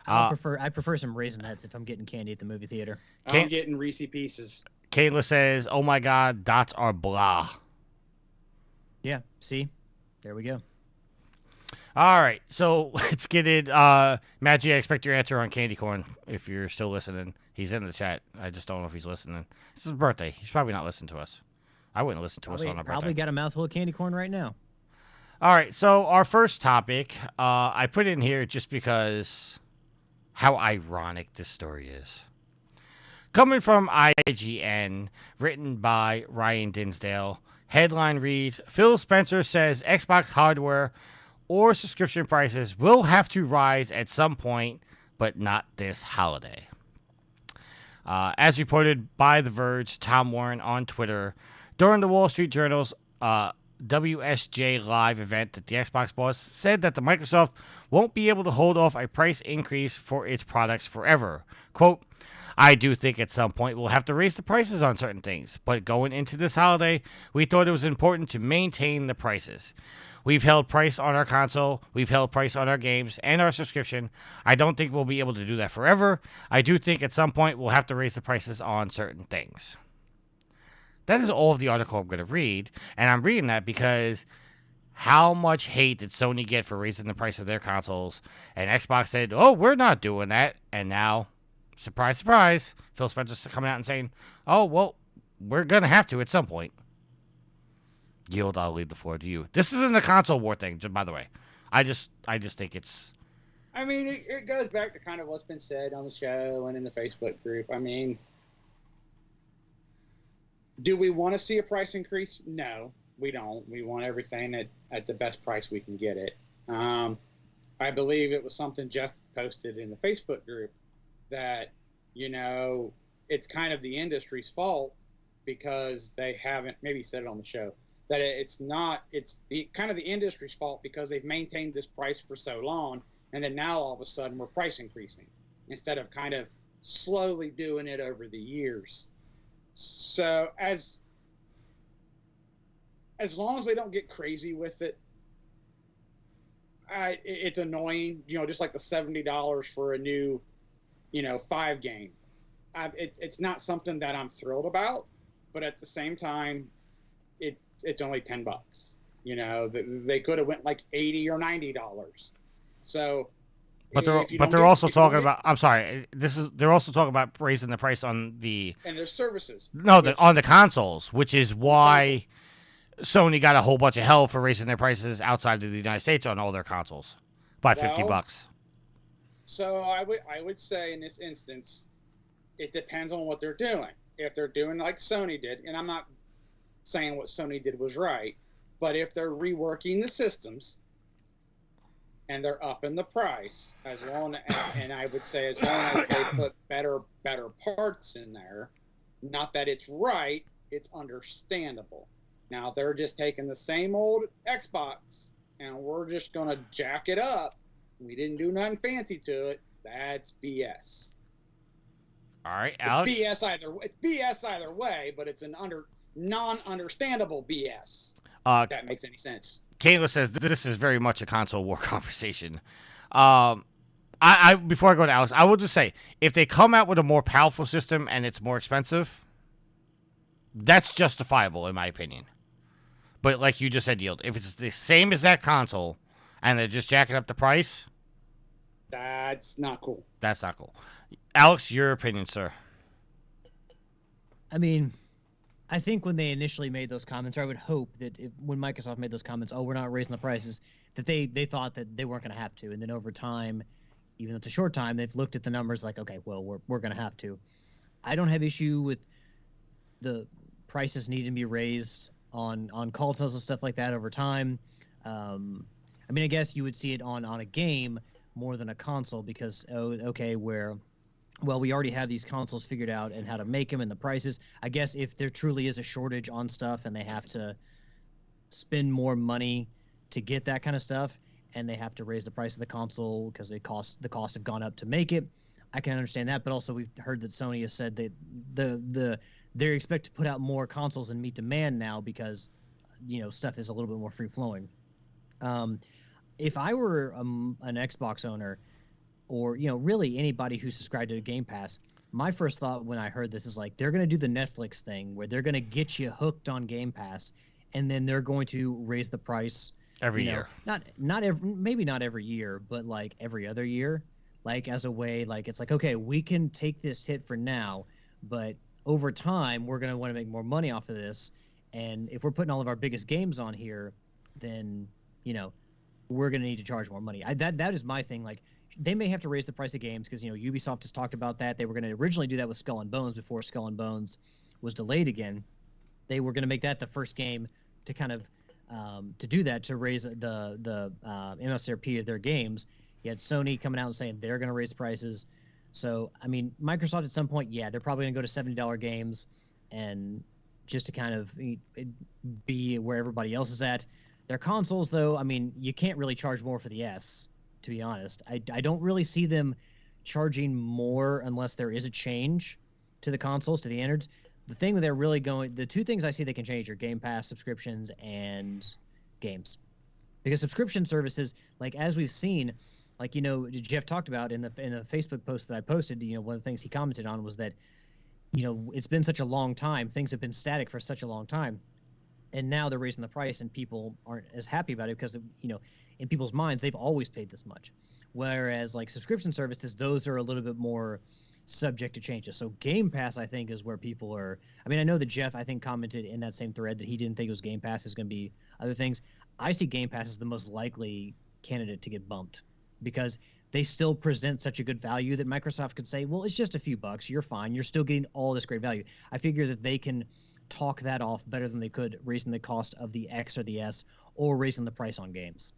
[SPEAKER 2] I prefer some Raisinets if I'm getting candy at the movie theater.
[SPEAKER 3] I'm getting Reese Pieces.
[SPEAKER 1] Kayla says, "Oh my God, dots are blah."
[SPEAKER 2] Yeah, see, there we go.
[SPEAKER 1] All right, so let's get in. Matt G, I expect your answer on candy corn if you're still listening. He's in the chat. I just don't know if he's listening. It's his birthday. He's probably not listening to us. I wouldn't listen to us on our birthday.
[SPEAKER 2] Probably got a mouthful of candy corn right now.
[SPEAKER 1] All right, so our first topic, I put in here just because how ironic this story is. Coming from IGN, written by Ryan Dinsdale, headline reads, Phil Spencer says Xbox hardware or subscription prices will have to rise at some point, but not this holiday. As reported by The Verge, Tom Warren on Twitter, during the Wall Street Journal's WSJ Live event that the Xbox boss said that the Microsoft won't be able to hold off a price increase for its products forever. Quote, I do think at some point we'll have to raise the prices on certain things, but going into this holiday, we thought it was important to maintain the prices. We've held price on our console, we've held price on our games, and our subscription. I don't think we'll be able to do that forever. I do think at some point we'll have to raise the prices on certain things. That is all of the article I'm going to read, and I'm reading that because how much hate did Sony get for raising the price of their consoles? And Xbox said, oh, we're not doing that, and now, surprise, surprise, Phil Spencer's coming out and saying, oh, well, we're going to have to at some point. Yield, I'll leave the floor to you. This isn't a console war thing, by the way. I just think it's...
[SPEAKER 7] I mean, it goes back to kind of what's been said on the show and in the Facebook group. I mean, do we want to see a price increase? No, we don't. We want everything at the best price we can get it. I believe it was something Jeff posted in the Facebook group that, you know, it's kind of the industry's fault because they haven't, maybe he said it on the show, that it's the kind of the industry's fault because they've maintained this price for so long, and then now all of a sudden we're price increasing instead of kind of slowly doing it over the years. So as long as they don't get crazy with it, it's annoying, you know, just like the $70 for a new, you know, 5 game. It's not something that I'm thrilled about, but at the same time, it's only $10. You know, they could have went like $80 or $90. So,
[SPEAKER 1] but they're also talking about. I'm sorry. They're also talking about raising the price on the
[SPEAKER 7] and their services.
[SPEAKER 1] No, on the consoles, which is why Sony got a whole bunch of hell for raising their prices outside of the United States on all their consoles by $50.
[SPEAKER 7] So I would say in this instance, it depends on what they're doing. If they're doing like Sony did, and I'm not saying what Sony did was right, but if they're reworking the systems and they're upping the price, and I would say as long as they put better parts in there, not that it's right, it's understandable. Now they're just taking the same old Xbox and we're just gonna jack it up. We didn't do nothing fancy to it. That's BS.
[SPEAKER 1] All right, Alex.
[SPEAKER 7] It's BS either way, but it's an non-understandable BS. If that makes any sense.
[SPEAKER 1] Kayla says this is very much a console war conversation. I before I go to Alex, I will just say if they come out with a more powerful system and it's more expensive, that's justifiable in my opinion. But like you just said, Yield, if it's the same as that console and they're just jacking up the price,
[SPEAKER 7] that's not cool.
[SPEAKER 1] That's not cool. Alex, your opinion, sir.
[SPEAKER 2] I mean, I think when they initially made those comments, or I would hope that when Microsoft made those comments, oh, we're not raising the prices, that they thought that they weren't going to have to. And then over time, even though it's a short time, they've looked at the numbers like, okay, well, we're going to have to. I don't have issue with the prices needing to be raised on consoles and stuff like that over time. I mean, I guess you would see it on a game more than a console because, well, we already have these consoles figured out and how to make them and the prices. I guess if there truly is a shortage on stuff and they have to spend more money to get that kind of stuff and they have to raise the price of the console because the costs have gone up to make it, I can understand that. But also we've heard that Sony has said that they expect to put out more consoles and meet demand now because, you know, stuff is a little bit more free flowing. If I were an Xbox owner, or, you know, really anybody who subscribed to Game Pass, my first thought when I heard this is like, they're going to do the Netflix thing where they're going to get you hooked on Game Pass and then they're going to raise the price
[SPEAKER 1] every year.
[SPEAKER 2] Maybe not every year, but like every other year, like as a way, like, it's like, okay, we can take this hit for now, but over time, we're going to want to make more money off of this. And if we're putting all of our biggest games on here, then, you know, we're going to need to charge more money. That is my thing. Like, they may have to raise the price of games because, you know, Ubisoft has talked about that. They were going to originally do that with Skull and Bones before Skull and Bones was delayed again. They were going to make that the first game to kind of to do that, to raise the MSRP of their games. You had Sony coming out and saying they're going to raise prices. So, I mean, Microsoft at some point, yeah, they're probably going to go to $70 games. And just to kind of be where everybody else is at. Their consoles, though, I mean, you can't really charge more for the S, to be honest. I don't really see them charging more unless there is a change to the consoles, to the innards. The thing they're really going, the two things I see they can change are Game Pass subscriptions and games. Because subscription services, like as we've seen, like, you know, Jeff talked about in the Facebook post that I posted, you know, one of the things he commented on was that, you know, it's been such a long time. Things have been static for such a long time. And now they're raising the price and people aren't as happy about it because, you know, in people's minds, they've always paid this much. Whereas like subscription services, those are a little bit more subject to changes. So Game Pass, I think, is where people are. I mean, I know that Jeff, I think, commented in that same thread that he didn't think it was Game Pass. Is going to be other things. I see Game Pass as the most likely candidate to get bumped because they still present such a good value that Microsoft could say, well, it's just a few bucks. You're fine. You're still getting all this great value. I figure that they can talk that off better than they could raising the cost of the X or the S or raising the price on games.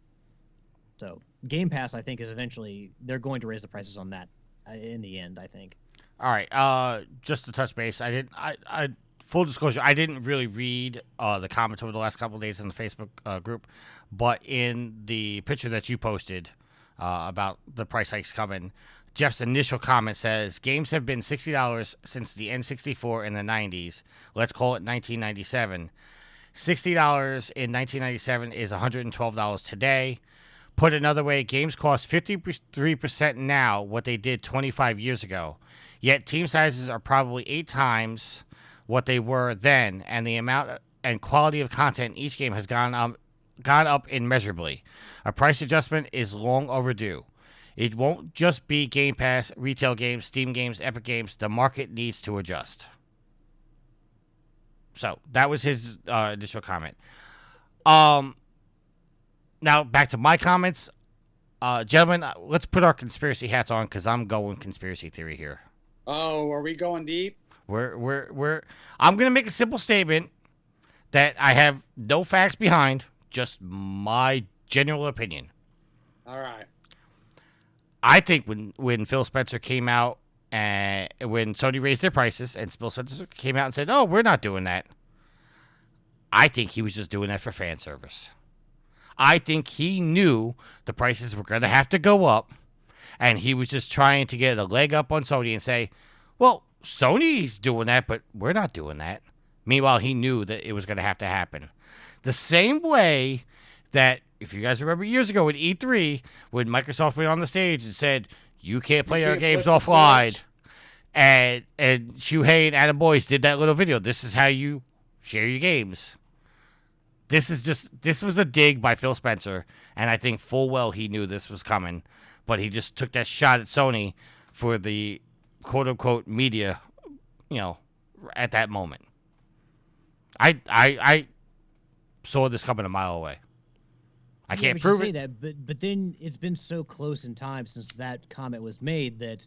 [SPEAKER 2] So Game Pass, I think, is eventually they're going to raise the prices on that in the end, I think.
[SPEAKER 1] All right. Just to touch base, I full disclosure, I didn't really read the comments over the last couple of days in the Facebook group, but in the picture that you posted about the price hikes coming, Jeff's initial comment says, games have been $60 since the N64 in the 90s. Let's call it 1997. $60 in 1997 is $112 today. Put another way, games cost 53% now what they did 25 years ago. Yet team sizes are probably 8 times what they were then, and the amount and quality of content in each game has gone up immeasurably. A price adjustment is long overdue. It won't just be Game Pass, retail games, Steam games, Epic Games. The market needs to adjust. So that was his initial comment. Now back to my comments. Gentlemen, let's put our conspiracy hats on because I'm going conspiracy theory here.
[SPEAKER 3] Oh, are we going deep?
[SPEAKER 1] I'm going to make a simple statement that I have no facts behind, just my general opinion.
[SPEAKER 3] All right.
[SPEAKER 1] I think when Phil Spencer came out and when Sony raised their prices and Phil Spencer came out and said, "Oh, we're not doing that," I think he was just doing that for fan service. I think he knew the prices were going to have to go up, and he was just trying to get a leg up on Sony and say, "Well, Sony's doing that, but we're not doing that." Meanwhile, he knew that it was going to have to happen. The same way that, if you guys remember years ago at E3, when Microsoft went on the stage and said, "You can't play our games offline," and Shuhei and Adam Boyce did that little video. This is how you share your games. This was a dig by Phil Spencer, and I think full well he knew this was coming, but he just took that shot at Sony for the quote-unquote media, at that moment. I saw this coming a mile away. I can't prove it.
[SPEAKER 2] That, but then it's been so close in time since that comment was made that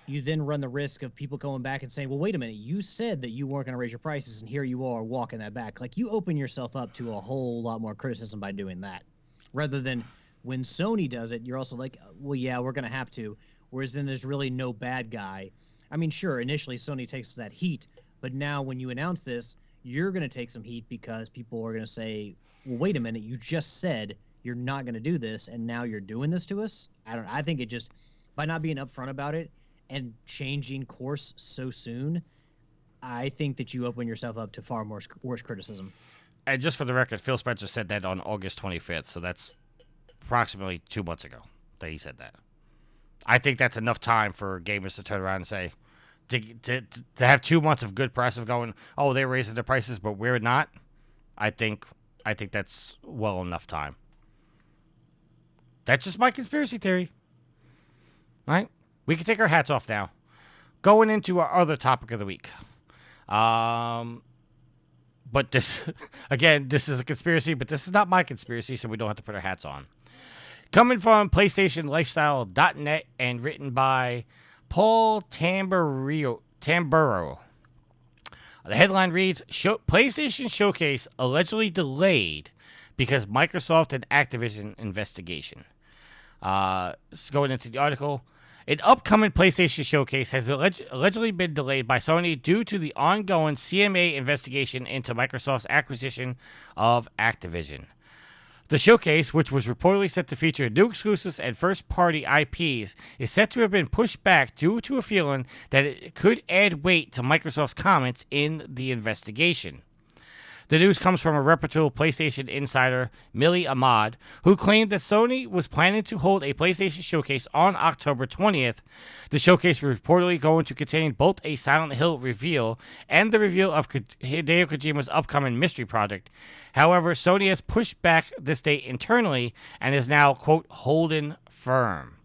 [SPEAKER 2] you then run the risk of people going back and saying, well, wait a minute, you said that you weren't going to raise your prices, and here you are walking that back. Like, you open yourself up to a whole lot more criticism by doing that. Rather than when Sony does it, you're also like, well, yeah, we're going to have to. Whereas then there's really no bad guy. I mean, sure, initially Sony takes that heat, but now when you announce this, you're going to take some heat because people are going to say, well, wait a minute, you just said you're not going to do this, and now you're doing this to us? I think it just, by not being upfront about it and changing course so soon, I think that you open yourself up to far more worse criticism.
[SPEAKER 1] And just for the record, Phil Spencer said that on August 25th, so that's approximately 2 months ago that he said that. I think that's enough time for gamers to turn around and say, to have 2 months of good press of going, oh, they're raising their prices, but we're not. I think that's well enough time. That's just my conspiracy theory. Right? We can take our hats off now. Going into our other topic of the week. But this, again, this is a conspiracy, but this is not my conspiracy, so we don't have to put our hats on. Coming from PlayStationLifestyle.net and written by Paul Tamburo. The headline reads, PlayStation Showcase allegedly delayed because Microsoft and Activision investigation. Going into the article, An upcoming PlayStation showcase has allegedly been delayed by Sony due to the ongoing CMA investigation into Microsoft's acquisition of Activision. The showcase, which was reportedly set to feature new exclusives and first-party IPs, is set to have been pushed back due to a feeling that it could add weight to Microsoft's comments in the investigation. The news comes from a reputable PlayStation insider, Millie Ahmad, who claimed that Sony was planning to hold a PlayStation showcase on October 20th. The showcase was reportedly going to contain both a Silent Hill reveal and the reveal of Hideo Kojima's upcoming mystery project. However, Sony has pushed back this date internally and is now, quote, holding firm.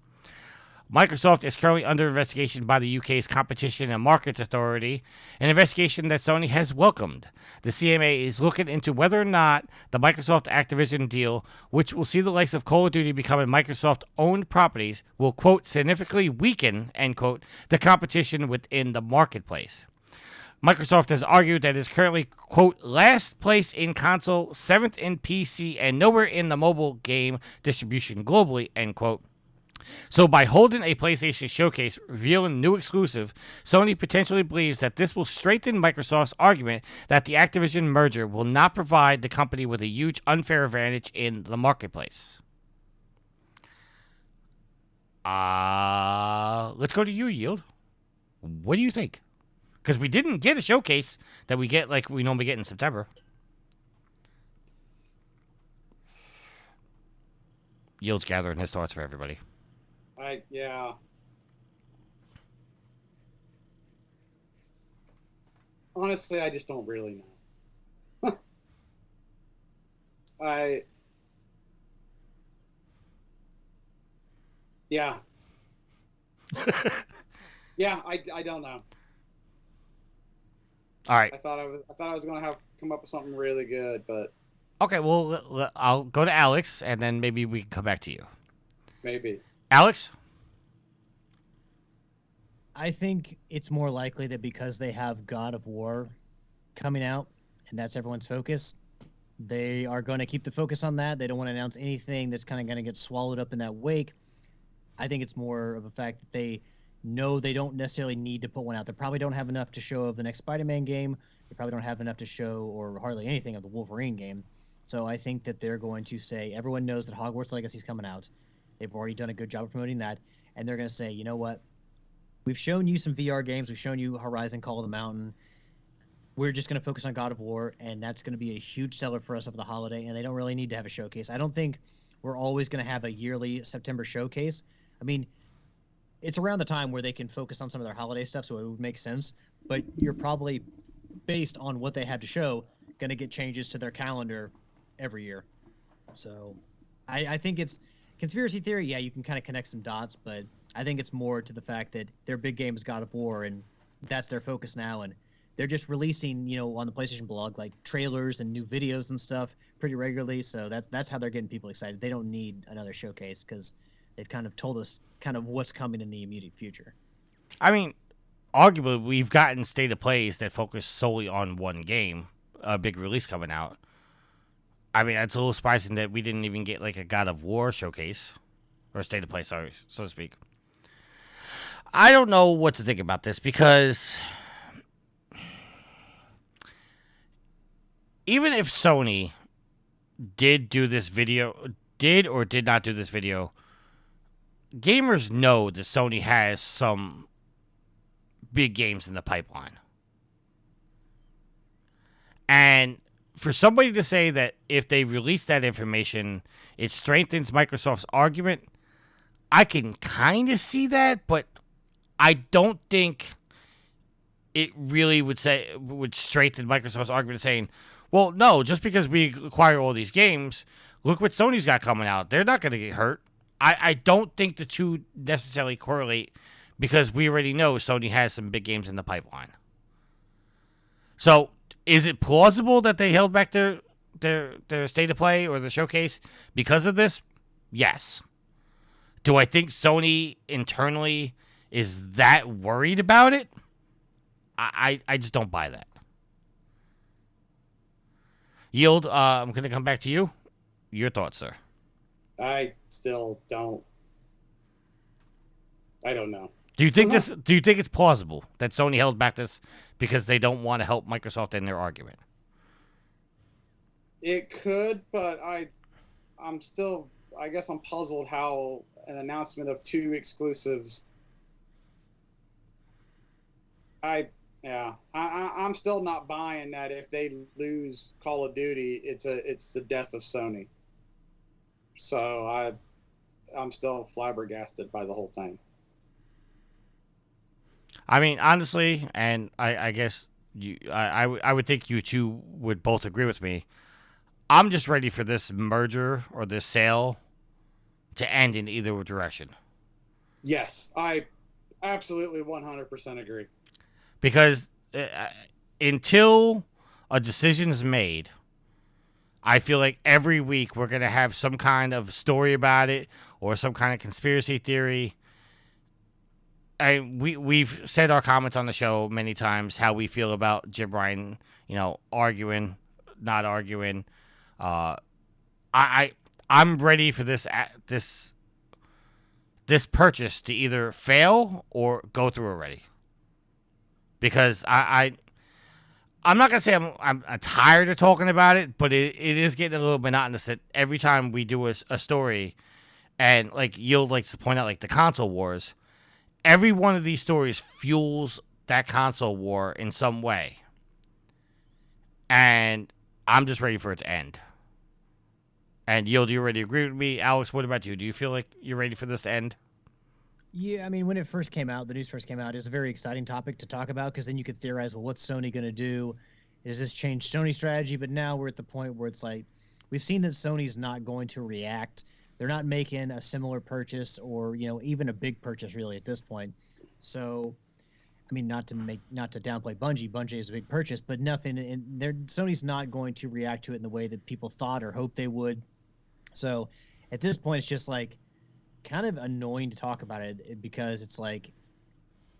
[SPEAKER 1] Microsoft is currently under investigation by the UK's Competition and Markets Authority, an investigation that Sony has welcomed. The CMA is looking into whether or not the Microsoft Activision deal, which will see the likes of Call of Duty becoming Microsoft-owned properties, will, quote, significantly weaken, end quote, the competition within the marketplace. Microsoft has argued that it is currently, quote, last place in console, 7th in PC, and nowhere in the mobile game distribution globally, end quote. So by holding a PlayStation showcase revealing new exclusive, Sony potentially believes that this will strengthen Microsoft's argument that the Activision merger will not provide the company with a huge unfair advantage in the marketplace. Let's go to you, Yield. What do you think? Because we didn't get a showcase that we get like we normally get in September. Yield's gathering his thoughts for everybody.
[SPEAKER 3] Yeah. Honestly, I just don't really know. Yeah. Yeah, I don't know.
[SPEAKER 1] All right.
[SPEAKER 3] I thought I was gonna come up with something really good, but
[SPEAKER 1] okay. Well, I'll go to Alex, and then maybe we can come back to you.
[SPEAKER 3] Maybe.
[SPEAKER 1] Alex?
[SPEAKER 2] I think it's more likely that because they have God of War coming out, and that's everyone's focus, they are going to keep the focus on that. They don't want to announce anything that's kind of going to get swallowed up in that wake. I think it's more of a fact that they know they don't necessarily need to put one out. They probably don't have enough to show of the next Spider-Man game. They probably don't have enough to show, or hardly anything, of the Wolverine game. So I think that they're going to say, everyone knows that Hogwarts Legacy is coming out. They've already done a good job of promoting that. And they're going to say, you know what? We've shown you some VR games. We've shown you Horizon Call of the Mountain. We're just going to focus on God of War, and that's going to be a huge seller for us over the holiday, and they don't really need to have a showcase. I don't think we're always going to have a yearly September showcase. I mean, it's around the time where they can focus on some of their holiday stuff, so it would make sense. But you're probably, based on what they have to show, going to get changes to their calendar every year. So I think it's conspiracy theory. Yeah, you can kind of connect some dots, but I think it's more to the fact that their big game is God of War, and that's their focus now. And they're just releasing, on the PlayStation blog, like trailers and new videos and stuff pretty regularly. So that's how they're getting people excited. They don't need another showcase because they've kind of told us kind of what's coming in the immediate future.
[SPEAKER 1] I mean, arguably, we've gotten state of plays that focus solely on one game, a big release coming out. I mean, it's a little surprising that we didn't even get like a God of War showcase, or state of play, sorry, so to speak. I don't know what to think about this because even if Sony did or did not do this video, gamers know that Sony has some big games in the pipeline. And for somebody to say that if they release that information, it strengthens Microsoft's argument, I can kind of see that, but I don't think it really would strengthen Microsoft's argument saying, well, no, just because we acquire all these games, look what Sony's got coming out. They're not going to get hurt. I don't think the two necessarily correlate because we already know Sony has some big games in the pipeline. So, is it plausible that they held back their state of play or the showcase because of this? Yes. Do I think Sony internally is that worried about it? I just don't buy that. Yield, I'm going to come back to you. Your thoughts, sir.
[SPEAKER 3] I still don't I don't know.
[SPEAKER 1] Do you think Do you think it's plausible that Sony held back this because they don't want to help Microsoft in their argument?
[SPEAKER 3] It could, but I'm still. I guess I'm puzzled how an announcement of 2 exclusives. I'm still not buying that if they lose Call of Duty, it's the death of Sony. So I'm still flabbergasted by the whole thing.
[SPEAKER 1] I mean, honestly, and I guess I would think you two would both agree with me. I'm just ready for this merger or this sale to end in either direction.
[SPEAKER 3] Yes, I absolutely 100% agree.
[SPEAKER 1] Because until a decision is made, I feel like every week we're going to have some kind of story about it or some kind of conspiracy theory. And we've said our comments on the show many times how we feel about Jim Ryan, arguing, not arguing. I'm ready for this purchase to either fail or go through already. Because I'm not gonna say I'm tired of talking about it, but it is getting a little monotonous that every time we do a story, and like you'll like to point out like the console wars, every one of these stories fuels that console war in some way, and I'm just ready for it to end. And Yield, you already agree with me. Alex, what about you? Do you feel like you're ready for this to end?
[SPEAKER 2] Yeah, I mean, when it first came out, the news first came out, it was a very exciting topic to talk about because then you could theorize, well, what's Sony going to do? Does this change Sony's strategy? But now we're at the point where it's like, we've seen that Sony's not going to react. They're not making a similar purchase or, even a big purchase really at this point. So, I mean, not to downplay Bungie. Bungie is a big purchase, but nothing. Sony's not going to react to it in the way that people thought or hoped they would. So, at this point, it's just like, kind of annoying to talk about it because it's like,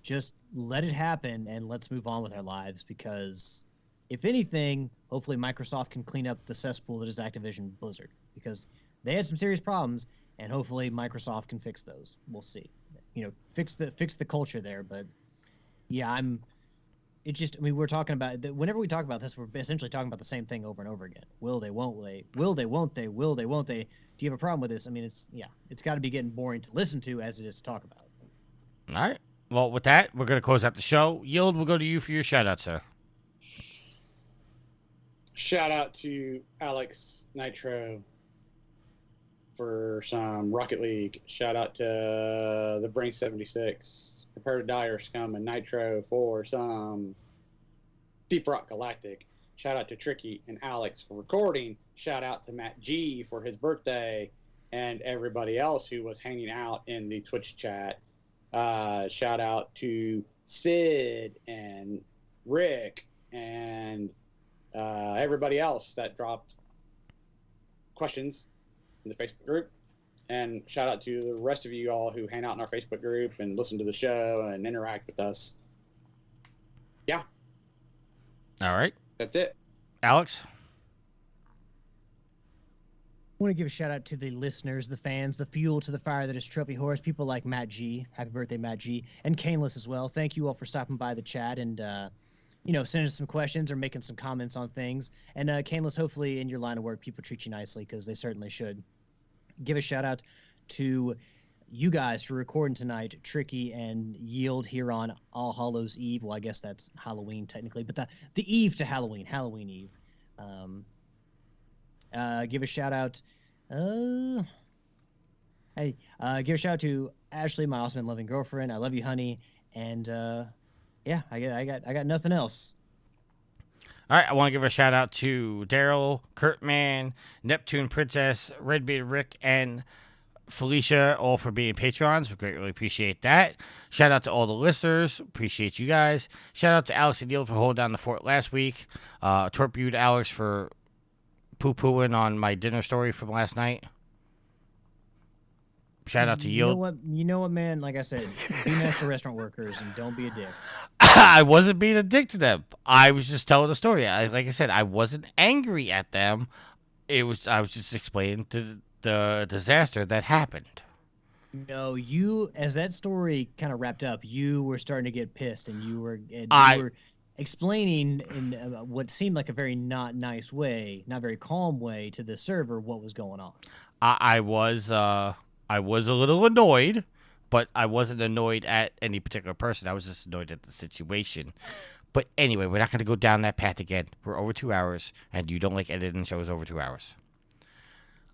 [SPEAKER 2] just let it happen and let's move on with our lives, because if anything, hopefully Microsoft can clean up the cesspool that is Activision Blizzard, because they had some serious problems and hopefully Microsoft can fix those. We'll see, fix the culture there. But yeah, we're talking about whenever we talk about this, we're essentially talking about the same thing over and over again. Will they, won't they, will they, won't they, will they, won't they? Do you have a problem with this? I mean, it's got to be getting boring to listen to as it is to talk about.
[SPEAKER 1] All right. Well, with that, we're going to close out the show. Yield, we'll go to you for your shout-out, sir.
[SPEAKER 3] Shout out to Alex Nitro for some Rocket League. Shout out to the Brain 76, Prepare to Die or Scum and Nitro for some Deep Rock Galactic. Shout out to Tricky and Alex for recording. Shout out to Matt G for his birthday and everybody else who was hanging out in the Twitch chat. Shout out to Sid and Rick and everybody else that dropped questions in the Facebook group. And shout out to the rest of you all who hang out in our Facebook group and listen to the show and interact with us. Yeah.
[SPEAKER 1] All right.
[SPEAKER 3] That's it.
[SPEAKER 1] Alex?
[SPEAKER 2] I want to give a shout out to the listeners, the fans, the fuel to the fire that is Trophy Horse, people like Matt G. Happy birthday, Matt G. And Caneless as well. Thank you all for stopping by the chat and, sending us some questions or making some comments on things. And Caneless, hopefully in your line of work, people treat you nicely because they certainly should. Give a shout out to you guys for recording tonight, Tricky and Yield here on All Hallows Eve. Well, I guess that's Halloween technically, but the eve to Halloween Eve. Give a shout out. Give a shout out to Ashley, my awesome and loving girlfriend. I love you, honey. And I got nothing else.
[SPEAKER 1] All right, I want to give a shout out to Daryl, Kurtman, Neptune Princess, Redbeard Rick, and Felicia, all for being patrons. We greatly appreciate that. Shout out to all the listeners. Appreciate you guys. Shout out to Alex and Neil for holding down the fort last week. Torp you to Alex for poo-pooing on my dinner story from last night. Shout out to Yield.
[SPEAKER 2] You know what, man? Like I said, be nice to restaurant workers and don't be a dick.
[SPEAKER 1] I wasn't being a dick to them. I was just telling the story. Like I said, I wasn't angry at them. I was just explaining the disaster that happened.
[SPEAKER 2] No, you, as that story kind of wrapped up, you were starting to get pissed, and you were explaining in what seemed like a very not nice way, not very calm way to the server what was going on.
[SPEAKER 1] I was a little annoyed, but I wasn't annoyed at any particular person. I was just annoyed at the situation. But anyway, we're not going to go down that path again. We're over 2 hours, and you don't like editing shows over 2 hours.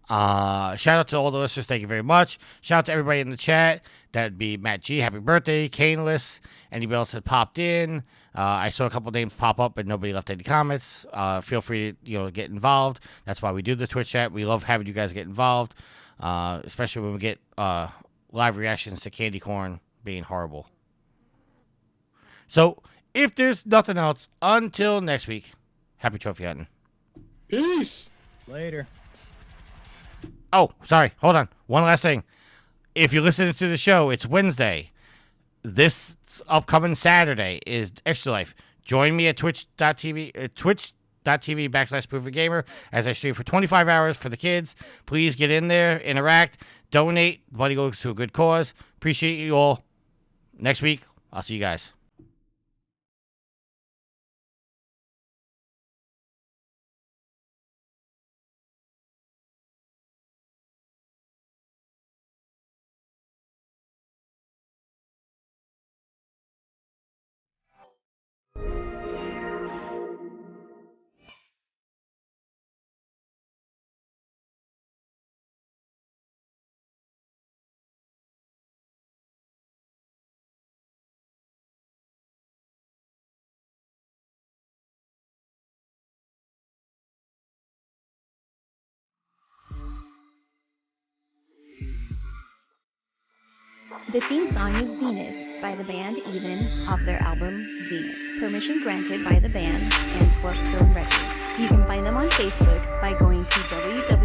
[SPEAKER 1] Shout out to all the listeners. Thank you very much. Shout out to everybody in the chat. That'd be Matt G. Happy birthday. Caneless. Anybody else that popped in. I saw a couple names pop up, but nobody left any comments. Feel free to get involved. That's why we do the Twitch chat. We love having you guys get involved, especially when we get live reactions to candy corn being horrible. So if there's nothing else, until next week, happy trophy hunting.
[SPEAKER 3] Peace.
[SPEAKER 2] Later.
[SPEAKER 1] Oh, sorry. Hold on. One last thing. If you're listening to the show, it's Wednesday. This upcoming Saturday is Extra Life. Join me at twitch.tv/ProofAGamer as I stream for 25 hours for the kids. Please get in there, interact, donate. Money goes to a good cause. Appreciate you all. Next week, I'll see you guys.
[SPEAKER 4] The theme song is Venus by the band Even off their album Venus. Permission granted by the band and Twerk Film Records. You can find them on Facebook by going to www